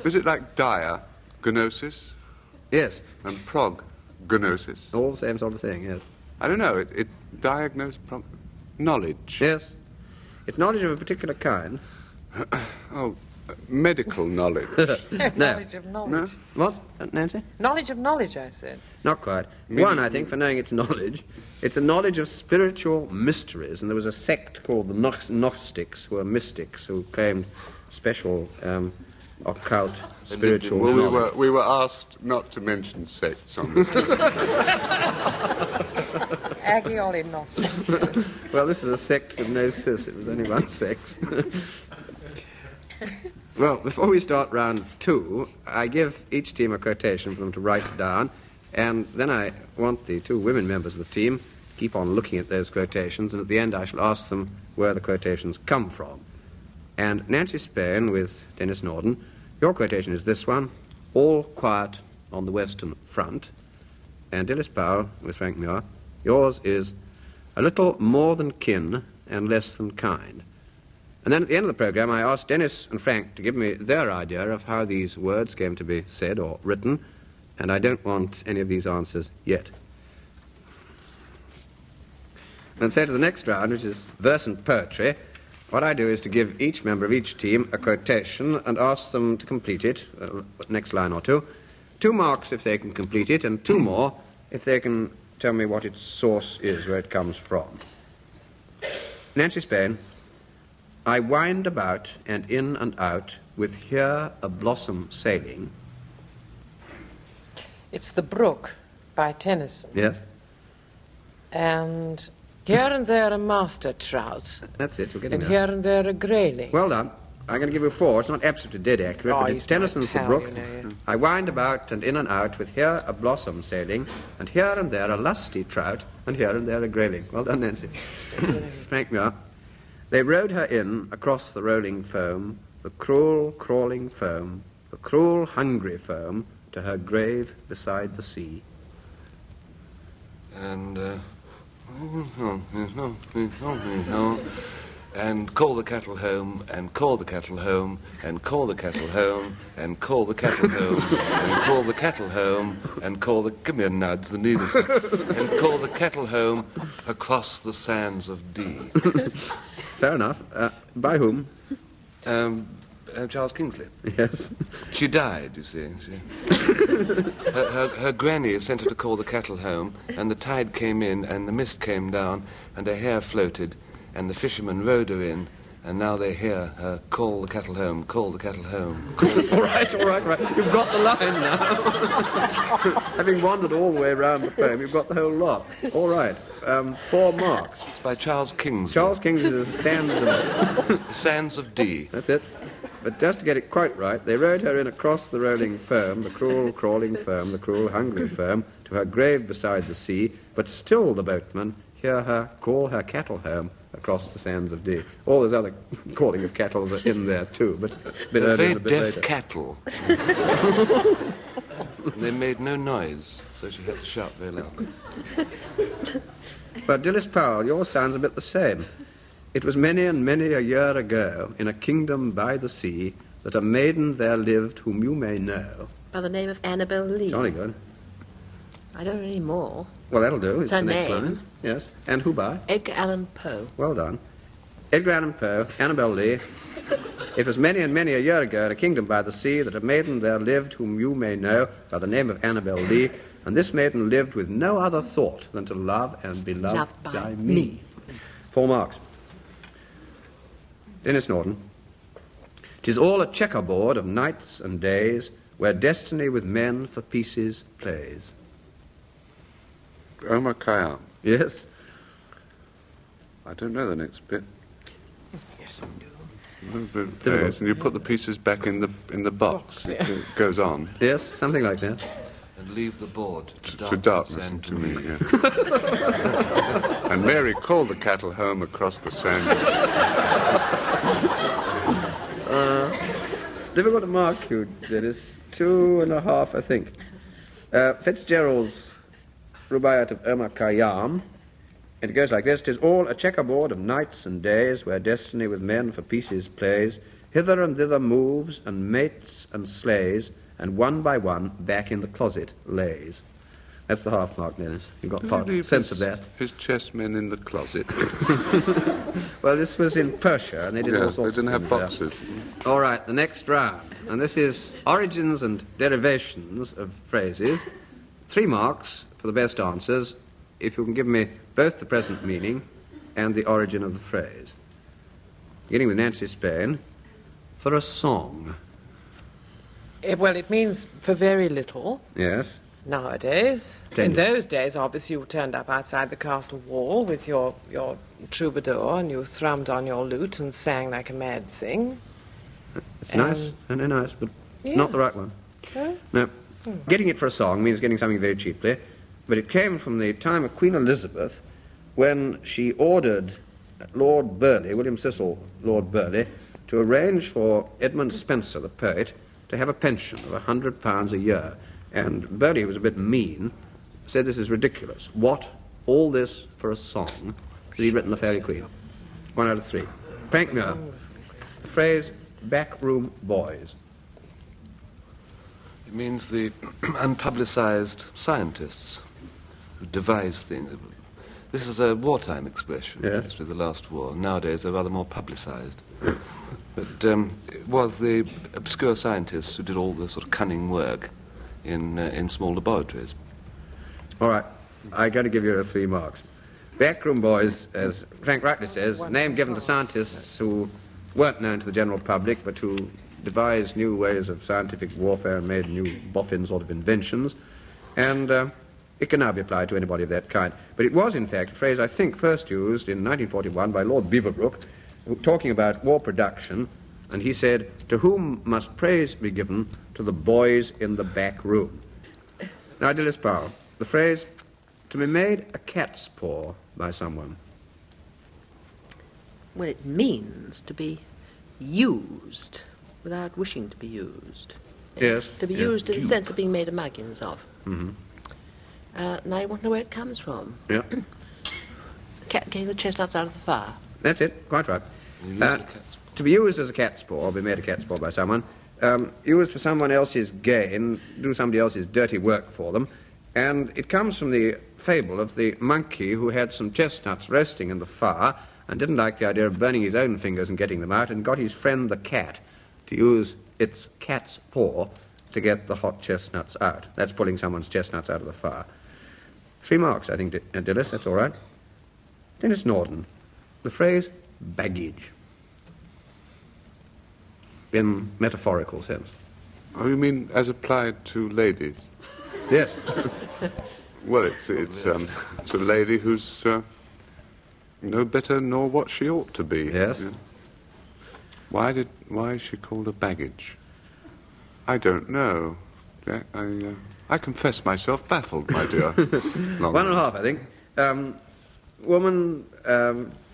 D: Is it like dire gnosis
B: Yes,
D: and prog gnosis?
B: all the same sort of thing, yes.
D: I don't know. It diagnose knowledge.
B: Yes. It's knowledge of a particular kind.
D: Oh, medical knowledge.
C: Knowledge of knowledge.
B: What, Nancy?
C: Knowledge of knowledge, I said.
B: Not quite. One, I think, for knowing its knowledge. It's a knowledge of spiritual mysteries, and there was a sect called the Gnostics, who were mystics, who claimed special occult spiritual
D: Well,
B: knowledge.
D: we were asked not to mention sects on this.
C: Agioli Gnostics.
B: Well, this is a sect with no cis. It was only one sex. Well, before we start round 2, I give each team a quotation for them to write down, and then I want the 2 women members of the team to keep on looking at those quotations, and at the end I shall ask them where the quotations come from. And Nancy Spain with Denis Norden, your quotation is this one: all quiet on the Western Front. And Dilys Powell with Frank Muir, yours is a little more than kin and less than kind. And then at the end of the programme, I asked Denis and Frank to give me their idea of how these words came to be said or written, and I don't want any of these answers yet. And so to the next round, which is verse and poetry. What I do is to give each member of each team a quotation and ask them to complete it, next line or 2. 2 marks if they can complete it, and 2 more if they can tell me what its source is, where it comes from. Nancy Spain, I wind about and in and out with here a blossom sailing.
C: It's The Brook by Tennyson.
B: Yes,
C: And here and there a master trout.
B: that's it, we're getting
C: And
B: there.
C: here and there a grayling.
B: Well done. I'm going to give you 4. It's not absolutely dead accurate,
C: Oh,
B: but
C: he's
B: it's Tennyson's The
C: my pal,
B: Brook.
C: you know, yeah.
B: I wind about and in and out with here a blossom sailing, and here and there a lusty trout, and here and there a grayling. Well done, Nancy. Frank Muir. They rowed her in across the rolling foam, the cruel, crawling foam, the cruel, hungry foam, to her grave beside the sea.
E: and call the cattle home, and call the cattle home, and call the cattle home, and call the cattle home, and call the cattle home, and call the... Give me a nudge, the needle's... and call the cattle home across the sands of Dee.
B: Fair enough. By whom?
E: Charles Kingsley.
B: Yes.
E: She died, you see. Her granny sent her to call the cattle home, and the tide came in, and the mist came down, and her hair floated, and the fishermen rowed her in, and now they hear her call the cattle home, call the cattle home.
B: all right. You've got the line now. Having wandered all the way around the poem, you've got the whole lot. All right. 4 marks.
E: It's by Charles Kingsley.
B: Charles Kingsley's
E: Sands of Dee.
B: That's it. But just to get it quite right, they rowed her in across the rolling firm, the cruel, crawling firm, the cruel, hungry firm, to her grave beside the sea, but still the boatman hear her call her cattle home across the sands of Dee. All those other calling of cattle are in there too, but a bit earlier and a bit
E: deaf
B: later.
E: cattle. And they made no noise, so she had to shout very loudly.
B: But Dilys Powell, yours sounds a bit the same. It was many and many a year ago, in a kingdom by the sea, that a maiden there lived whom you may know.
F: By the name of Annabel Lee.
B: Jolly good.
F: I don't know any more.
B: Well, that'll do. It's
F: her
B: the next
F: name.
B: line. Yes. And who by?
F: Edgar Allan Poe.
B: Well done. Edgar Allan Poe, Annabel Lee. It was many and many a year ago, in a kingdom by the sea, that a maiden there lived whom you may know by the name of Annabel Lee, and this maiden lived with no other thought than to love and be loved by me. 4 marks. Denis Norden. 'Tis all a checkerboard of nights and days, where destiny with men for pieces plays.
D: Omar Khayyam.
B: Yes?
D: I don't know the next bit.
C: Yes, I do.
D: Yes, and you put the pieces back in the box.
C: Yeah.
D: It goes on.
B: Yes, something like that.
E: And leave the board
D: To darkness and to me. Yeah. And Mary called the cattle home across the sand.
B: Difficult to mark you, Dennis. 2.5, I think. Fitzgerald's Rubaiyat of Omar Khayyam, and it goes like this: 'Tis all a checkerboard of nights and days, where destiny with men for pieces plays, hither and thither moves, and mates and slays, and one by one back in the closet lays. That's the half mark, Dennis. You've got sense of that.
D: His chessmen in the closet.
B: Well, this was in Persia, and they did all
D: Yes, they
B: sorts
D: didn't
B: of
D: have
B: things
D: boxes.
B: there. All right, the next round, and this is origins and derivations of phrases. 3 marks for the best answers, if you can give me both the present meaning and the origin of the phrase. Beginning with Nancy Spain, for a song.
C: Well, it means for very little.
B: Yes?
C: Nowadays. In those days, obviously, you turned up outside the castle wall with your troubadour and you thrummed on your lute and sang like a mad thing.
B: It's nice, and nice, but not the right one.
C: No?
B: No. Getting it for a song means getting something very cheaply, but it came from the time of Queen Elizabeth, when she ordered Lord Burleigh, William Cecil Lord Burleigh, to arrange for Edmund Spenser, the poet, to have a pension of £100 a year. And Burleigh, who was a bit mean, said this is ridiculous. What? All this for a song? Because he'd written The Fairy Queen. 1 out of 3. Frank Muir. The phrase, backroom boys.
E: It means the unpublicized scientists who devise things. This is a wartime expression,
B: Yes.
E: actually, the last war. Nowadays they're rather more publicized. But it was the obscure scientists who did all the sort of cunning work in small laboratories.
B: All right, I got to give you 3 marks. Backroom boys, as Frank rightly says, a name given to scientists who weren't known to the general public, but who devised new ways of scientific warfare and made new boffin sort of inventions. And it can now be applied to anybody of that kind. But it was, in fact, a phrase I think first used in 1941 by Lord Beaverbrook, talking about war production, and he said, "To whom must praise be given? To the boys in the back room." Now, Dilys Powell, the phrase, to be made a cat's paw by someone.
F: Well, it means to be used without wishing to be used.
B: Yes.
F: To be used in the sense of being made a muggins of.
B: Mm-hmm.
F: Now you want to know where it comes from.
B: Yeah.
F: Cat getting the chestnuts out of the fire.
B: That's it, quite right.
E: You use the cat's paw.
B: To be used as a cat's paw, or be made a cat's paw by someone, used for someone else's gain, do somebody else's dirty work for them, and it comes from the fable of the monkey who had some chestnuts roasting in the fire and didn't like the idea of burning his own fingers and getting them out, and got his friend the cat to use its cat's paw to get the hot chestnuts out. That's pulling someone's chestnuts out of the fire. 3 marks, I think, Dilys, that's all right. Denis Norden, the phrase baggage, in metaphorical sense.
D: Oh, you mean as applied to ladies?
B: Yes.
D: Well, it's a lady who's no better nor what she ought to be.
B: Yes.
D: Yeah. Why is she called a baggage? I don't know. Jack, I confess myself baffled, my dear.
B: 1.5, I think. Woman,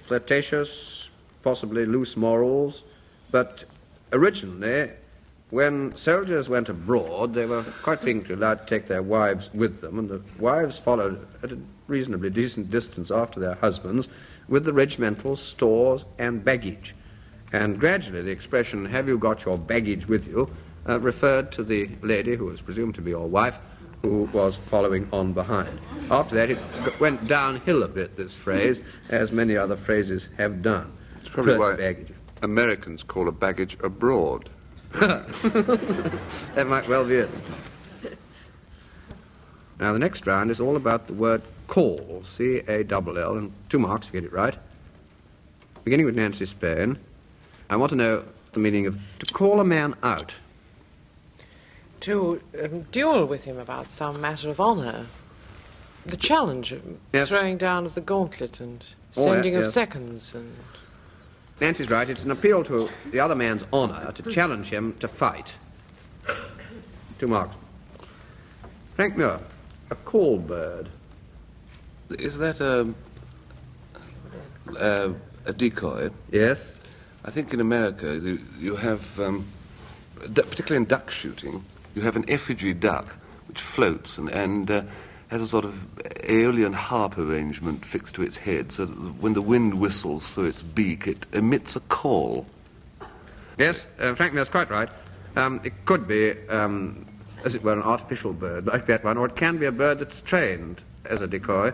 B: flirtatious, possibly loose morals, but originally, when soldiers went abroad, they were quite frequently allowed to take their wives with them, and the wives followed at a reasonably decent distance after their husbands with the regimental stores and baggage. And gradually the expression, "have you got your baggage with you," referred to the lady who was presumed to be your wife, who was following on behind. After that, it went downhill a bit, this phrase, as many other phrases have done.
D: It's probably why
B: baggage.
D: Americans call a baggage abroad.
B: That might well be it. Now, the next round is all about the word call, C-A-L-L, and 2 marks if you get it right. Beginning with Nancy Spain, I want to know the meaning of to call a man out.
C: To duel with him about some matter of honour. The challenge of
B: Yes.
C: throwing down of the gauntlet and
B: All that,
C: sending of
B: yes.
C: seconds. And
B: Nancy's right, it's an appeal to the other man's honour to challenge him to fight. 2 marks. Frank Muir, a call bird.
E: Is that a decoy?
B: Yes?
E: I think in America you have, particularly in duck shooting, you have an effigy duck which floats and has a sort of aeolian harp arrangement fixed to its head, so that when the wind whistles through its beak, it emits a call.
B: Yes, Frank Muir's quite right. It could be, as it were, an artificial bird like that one, or it can be a bird that's trained as a decoy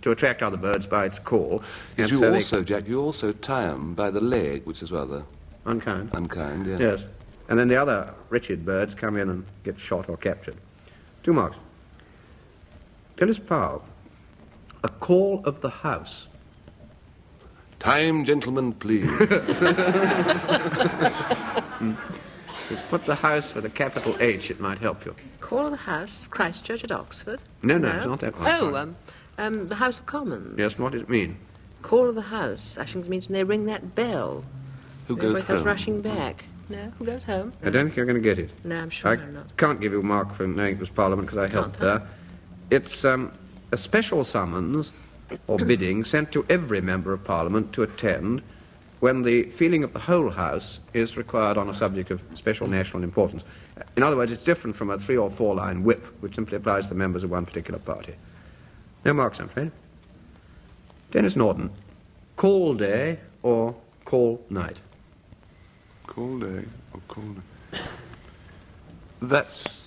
B: to attract other birds by its call.
E: Yes,
B: And
E: you
B: so
E: also, Jack, you also tie them by the leg, which is rather
B: unkind.
E: unkind, yeah.
B: Yes. And then the other wretched birds come in and get shot or captured. 2 marks. Dilys Powell, a call of the house.
E: Time, gentlemen, please.
B: Put the house with a capital H, it might help you.
F: Call of the House, Christchurch at Oxford.
B: No, it's not that one.
F: Oh, the House of Commons.
B: Yes, what does it mean?
F: Call of the House. Ashings means when they ring that bell.
E: Who goes
F: Everybody comes
E: home?
F: rushing back. No, who goes home?
B: I don't think you're going to get it.
F: No, I'm sure
B: I
F: I'm not.
B: can't give you a mark for knowing it was Parliament because I helped
F: Can't, huh?
B: there. It's a special summons or bidding sent to every member of Parliament to attend when the feeling of the whole House is required on a subject of special national importance. In other words, it's different from a 3 or 4 line whip, which simply applies to the members of one particular party. No marks, I'm afraid. Denis Norden, call day or call night?
D: Call day or call night? That's...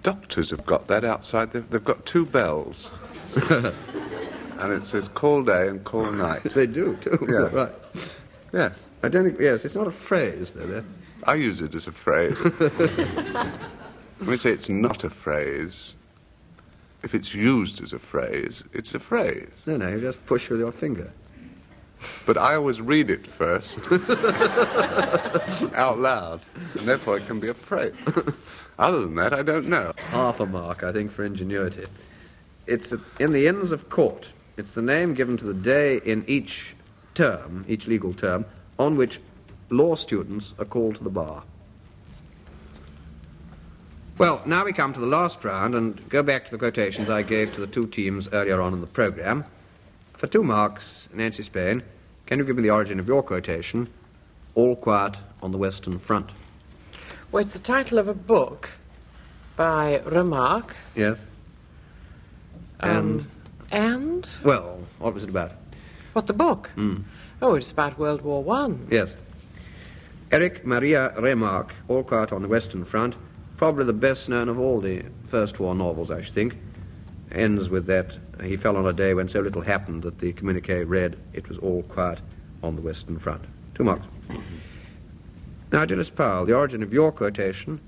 D: Doctors have got that outside. They've got 2 bells. And it says call day and call night.
B: They do, too.
D: Yeah.
B: Right.
D: Yes.
B: I don't think, yes, it's not a phrase, though.
D: I use it as a phrase. When we say it's not a phrase, if it's used as a phrase, it's a phrase.
B: No, you just push with your finger.
D: But I always read it first, out loud, and therefore it can be a phrase. Other than that, I don't know.
B: Half a mark, I think, for ingenuity. It's in the Inns of Court. It's the name given to the day in each term, each legal term, on which law students are called to the bar. Well, now we come to the last round and go back to the quotations I gave to the 2 teams earlier on in the programme. For 2 marks, Nancy Spain, can you give me the origin of your quotation, All Quiet on the Western Front?
C: well, it's the title of a book by Remarque,
B: Yes? And? Well, what was it about?
C: What, the book? Oh, it's about World War One.
B: Yes. Eric Maria Remarque, All Quiet on the Western Front, probably the best known of all the First War novels, I should think. Ends with that he fell on a day when so little happened that the communique read, "It was all quiet on the Western Front." 2 marks. Now, Dilys Powell, the origin of your quotation,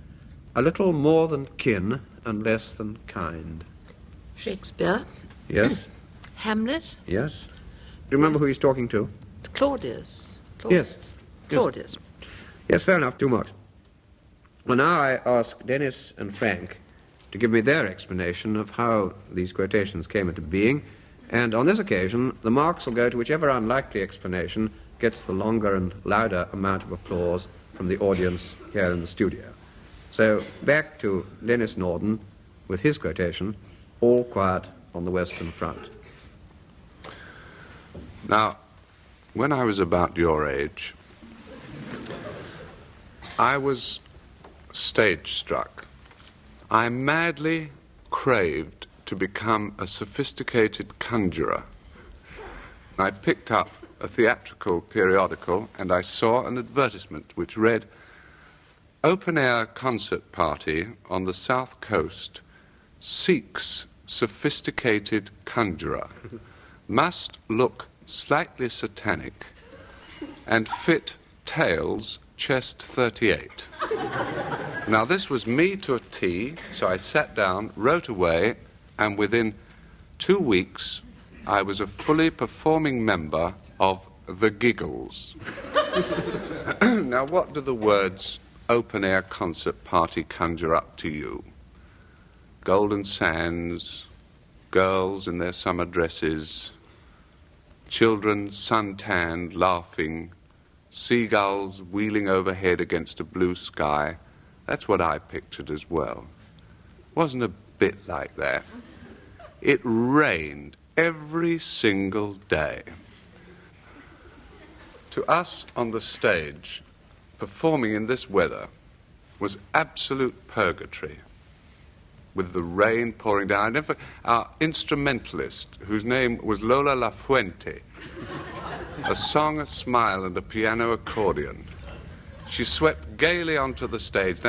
B: "a little more than kin and less than kind."
F: Shakespeare.
B: Yes?
F: Hamlet.
B: Yes? Do you remember who he's talking to?
F: Claudius.
B: Yes.
F: Claudius.
B: Yes, fair enough, 2 marks. Well, now I ask Denis and Frank to give me their explanation of how these quotations came into being, and on this occasion, the marks will go to whichever unlikely explanation gets the longer and louder amount of applause from the audience here in the studio. So, back to Denis Norden with his quotation, "All quiet on the Western Front."
D: Now, when I was about your age, I was stage-struck. I madly craved to become a sophisticated conjurer. I picked up a theatrical periodical and I saw an advertisement which read, "Open-air concert party on the south coast seeks sophisticated conjurer. Must look slightly satanic and fit tails chest 38. Now, this was me to a T, so I sat down, wrote away, and within 2 weeks, I was a fully performing member of the Giggles. Now, what do the words open-air concert party conjure up to you? Golden sands, girls in their summer dresses, children sun-tanned, laughing, seagulls wheeling overhead against a blue sky. That's what I pictured as well. Wasn't a bit like that. It rained every single day. To us on the stage, performing in this weather was absolute purgatory, with the rain pouring down. Our instrumentalist, whose name was Lola Lafuente, a song, a smile, and a piano accordion. She swept gaily onto the stage.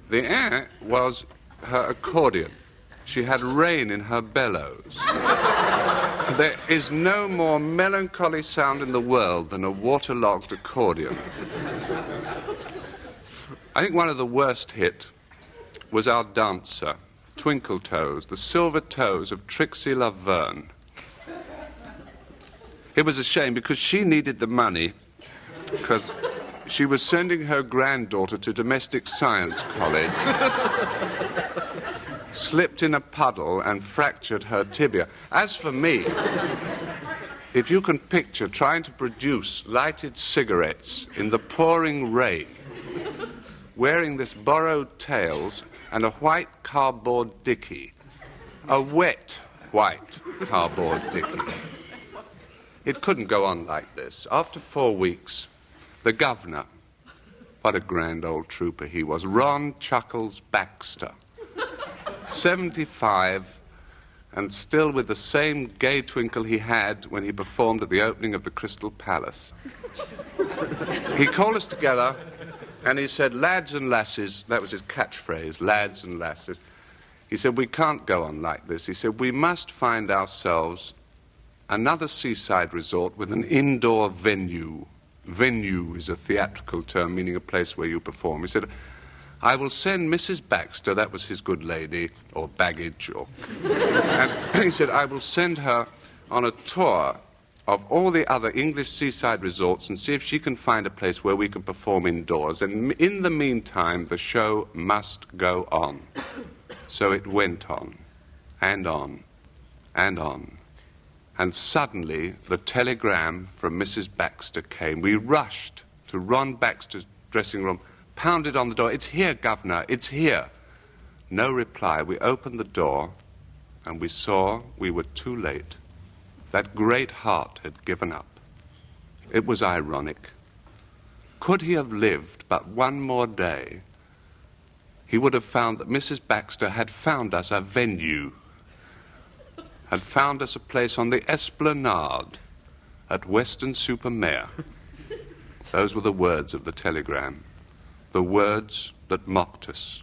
D: The was her accordion. She had rain in her bellows. There is no more melancholy sound in the world than a waterlogged accordion. I think one of the worst hit was our dancer, Twinkle Toes, the silver toes of Trixie Laverne. It was a shame because she needed the money because she was sending her granddaughter to domestic science college, slipped in a puddle and fractured her tibia. As for me, if you can picture trying to produce lighted cigarettes in the pouring rain, wearing this borrowed tails and a white cardboard dickie, a wet white cardboard dickie. It couldn't go on like this. After 4 weeks, the governor, what a grand old trooper he was, Ron Chuckles Baxter, 75, and still with the same gay twinkle he had when he performed at the opening of the Crystal Palace. He called us together and he said, "Lads and lasses," that was his catchphrase, lads and lasses. He said, "We can't go on like this." He said, "We must find ourselves another seaside resort with an indoor venue. Venue is a theatrical term meaning a place where you perform." He said, "I will send Mrs. Baxter," that was his good lady, or baggage, or... and he said, "I will send her on a tour of all the other English seaside resorts and see if she can find a place where we can perform indoors. And in the meantime, the show must go on." So it went on, and on, and on. And suddenly, the telegram from Mrs. Baxter came. We rushed to Ron Baxter's dressing room, pounded on the door. "It's here, Governor, it's here." No reply. We opened the door, and we saw we were too late. That great heart had given up. It was ironic. Could he have lived but one more day, he would have found that Mrs. Baxter had found us a venue, had found us a place on the Esplanade at Weston-super-Mare. Those were the words of the telegram, the words that mocked us.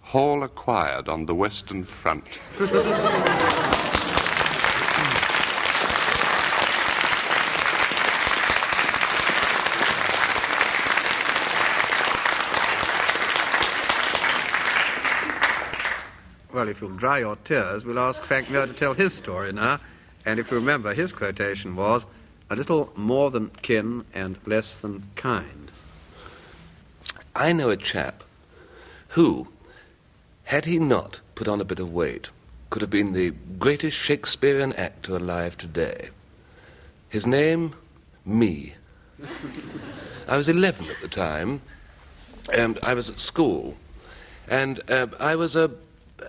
D: Hall acquired on the Western Front.
B: Well, if you'll dry your tears, we'll ask Frank Muir to tell his story now. And if you remember, his quotation was, "A little more than kin and less than kind."
E: I know a chap who, had he not put on a bit of weight, could have been the greatest Shakespearean actor alive today. His name, me. I was 11 at the time, and I was at school. And I was a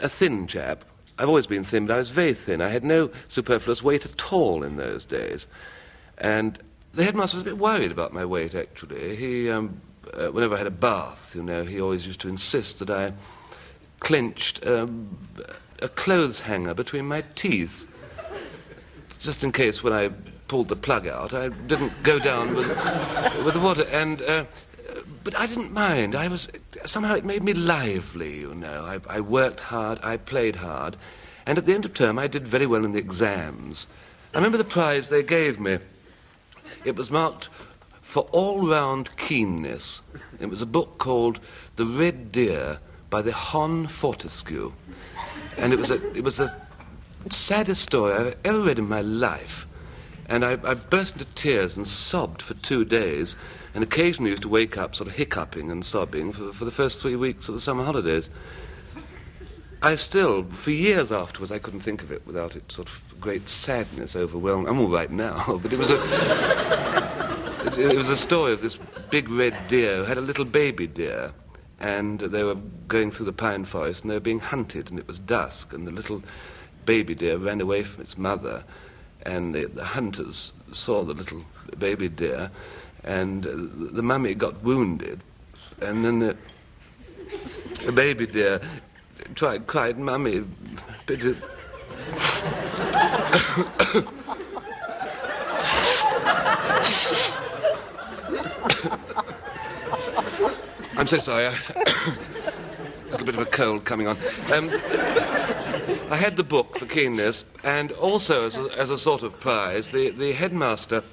E: thin chap. I've always been thin, but I was very thin. I had no superfluous weight at all in those days. And the headmaster was a bit worried about my weight, actually. He, whenever I had a bath, you know, he always used to insist that I clenched a clothes hanger between my teeth, just in case when I pulled the plug out, I didn't go down with the water. And but I didn't mind. Somehow it made me lively, you know. I worked hard, I played hard, and at the end of term I did very well in the exams. I remember the prize they gave me. It was marked for all-round keenness. It was a book called The Red Deer by the Hon Fortescue. And it was the saddest story I've ever read in my life. And I burst into tears and sobbed for 2 days, and occasionally used to wake up sort of hiccuping and sobbing for the first 3 weeks of the summer holidays. I still, for years afterwards, I couldn't think of it without it sort of great sadness overwhelming. I'm all right now, but it was a story of this big red deer who had a little baby deer, and they were going through the pine forest and they were being hunted, and it was dusk, and the little baby deer ran away from its mother, and the hunters saw the little baby deer, and the mummy got wounded, and then the baby deer cried, "Mummy, pity." I'm so sorry. A little bit of a cold coming on. I had the book for keenness, and also as a sort of prize, the headmaster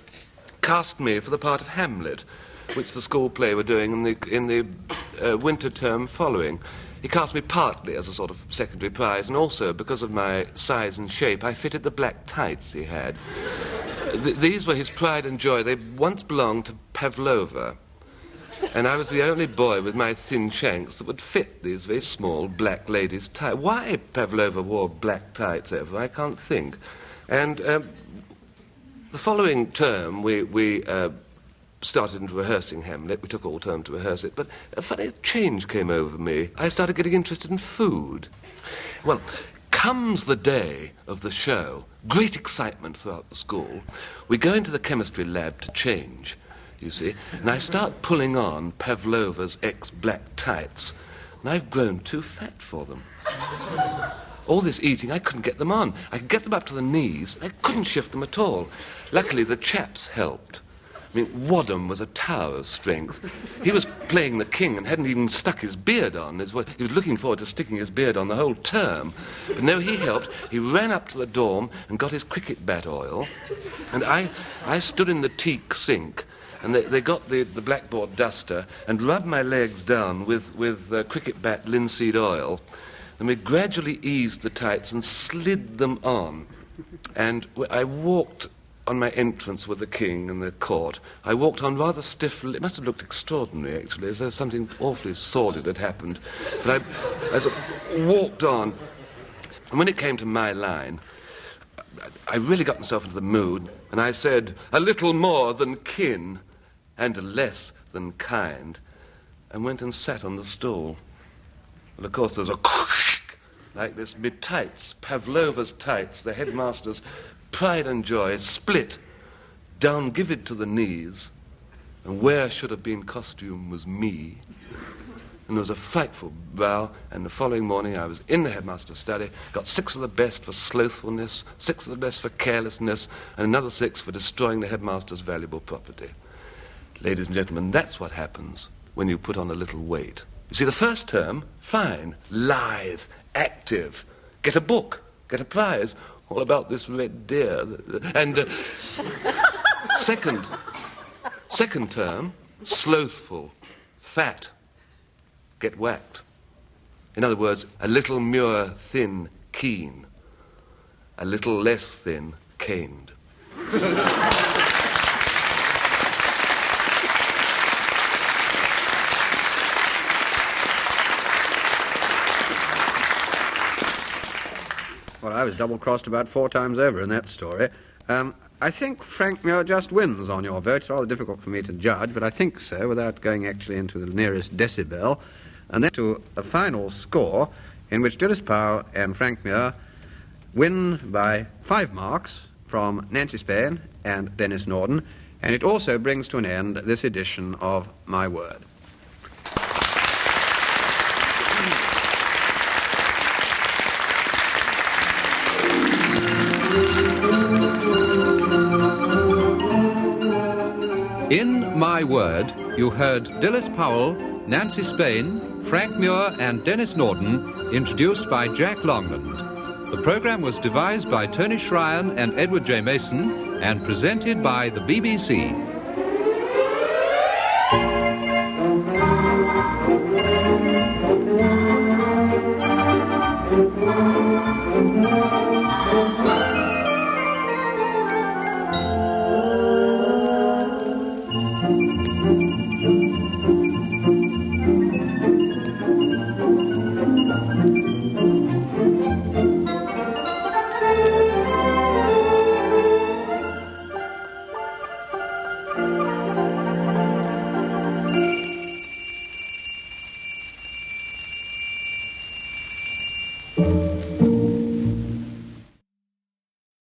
E: cast me for the part of Hamlet, which the school play were doing in the winter term following. He cast me partly as a sort of secondary prize, and also because of my size and shape, I fitted the black tights he had. These were his pride and joy. They once belonged to Pavlova, and I was the only boy with my thin shanks that would fit these very small black ladies' tights. Why Pavlova wore black tights over, I can't think. And the following term, we started into rehearsing Hamlet. We took all term to rehearse it, but a funny change came over me. I started getting interested in food. Well, comes the day of the show, great excitement throughout the school. We go into the chemistry lab to change, you see, and I start pulling on Pavlova's ex-black tights, and I've grown too fat for them. All this eating, I couldn't get them on. I could get them up to the knees. I couldn't shift them at all. Luckily, the chaps helped. I mean, Wadham was a tower of strength. He was playing the king and hadn't even stuck his beard on. He was looking forward to sticking his beard on the whole term. But no, he helped. He ran up to the dorm and got his cricket bat oil. And I stood in the teak sink, and they got the blackboard duster and rubbed my legs down with cricket bat linseed oil. And we gradually eased the tights and slid them on. And I walked on my entrance with the king and the court. I walked on rather stiffly. It must have looked extraordinary, actually, as though something awfully sordid had happened. But I sort of walked on. And when it came to my line, I really got myself into the mood, and I said, "A little more than kin and less than kind," and went and sat on the stool. Well, of course, there was a like this. My tights, Pavlova's tights, the headmaster's pride and joy, split, down give it to the knees, and where should have been costume was me. And there was a frightful row, and the following morning I was in the headmaster's study, got 6 of the best for slothfulness, 6 of the best for carelessness, and another 6 for destroying the headmaster's valuable property. Ladies and gentlemen, that's what happens when you put on a little weight. You see, the first term, fine, lithe, active, get a book, get a prize, all about this red deer. And second term, slothful, fat, get whacked. In other words, a little Muir, thin, keen. A little less thin, caned.
B: Well, I was double-crossed about 4 times over in that story. I think Frank Muir just wins on your vote. It's rather difficult for me to judge, but I think so, without going actually into the nearest decibel. And then to a final score in which Dilys Powell and Frank Muir win by 5 marks from Nancy Spain and Denis Norden, and it also brings to an end this edition of My Word.
A: In My Word, you heard Dilys Powell, Nancy Spain, Frank Muir and Denis Norden, introduced by Jack Longland. The program was devised by Tony Shryan and Edward J. Mason and presented by the BBC.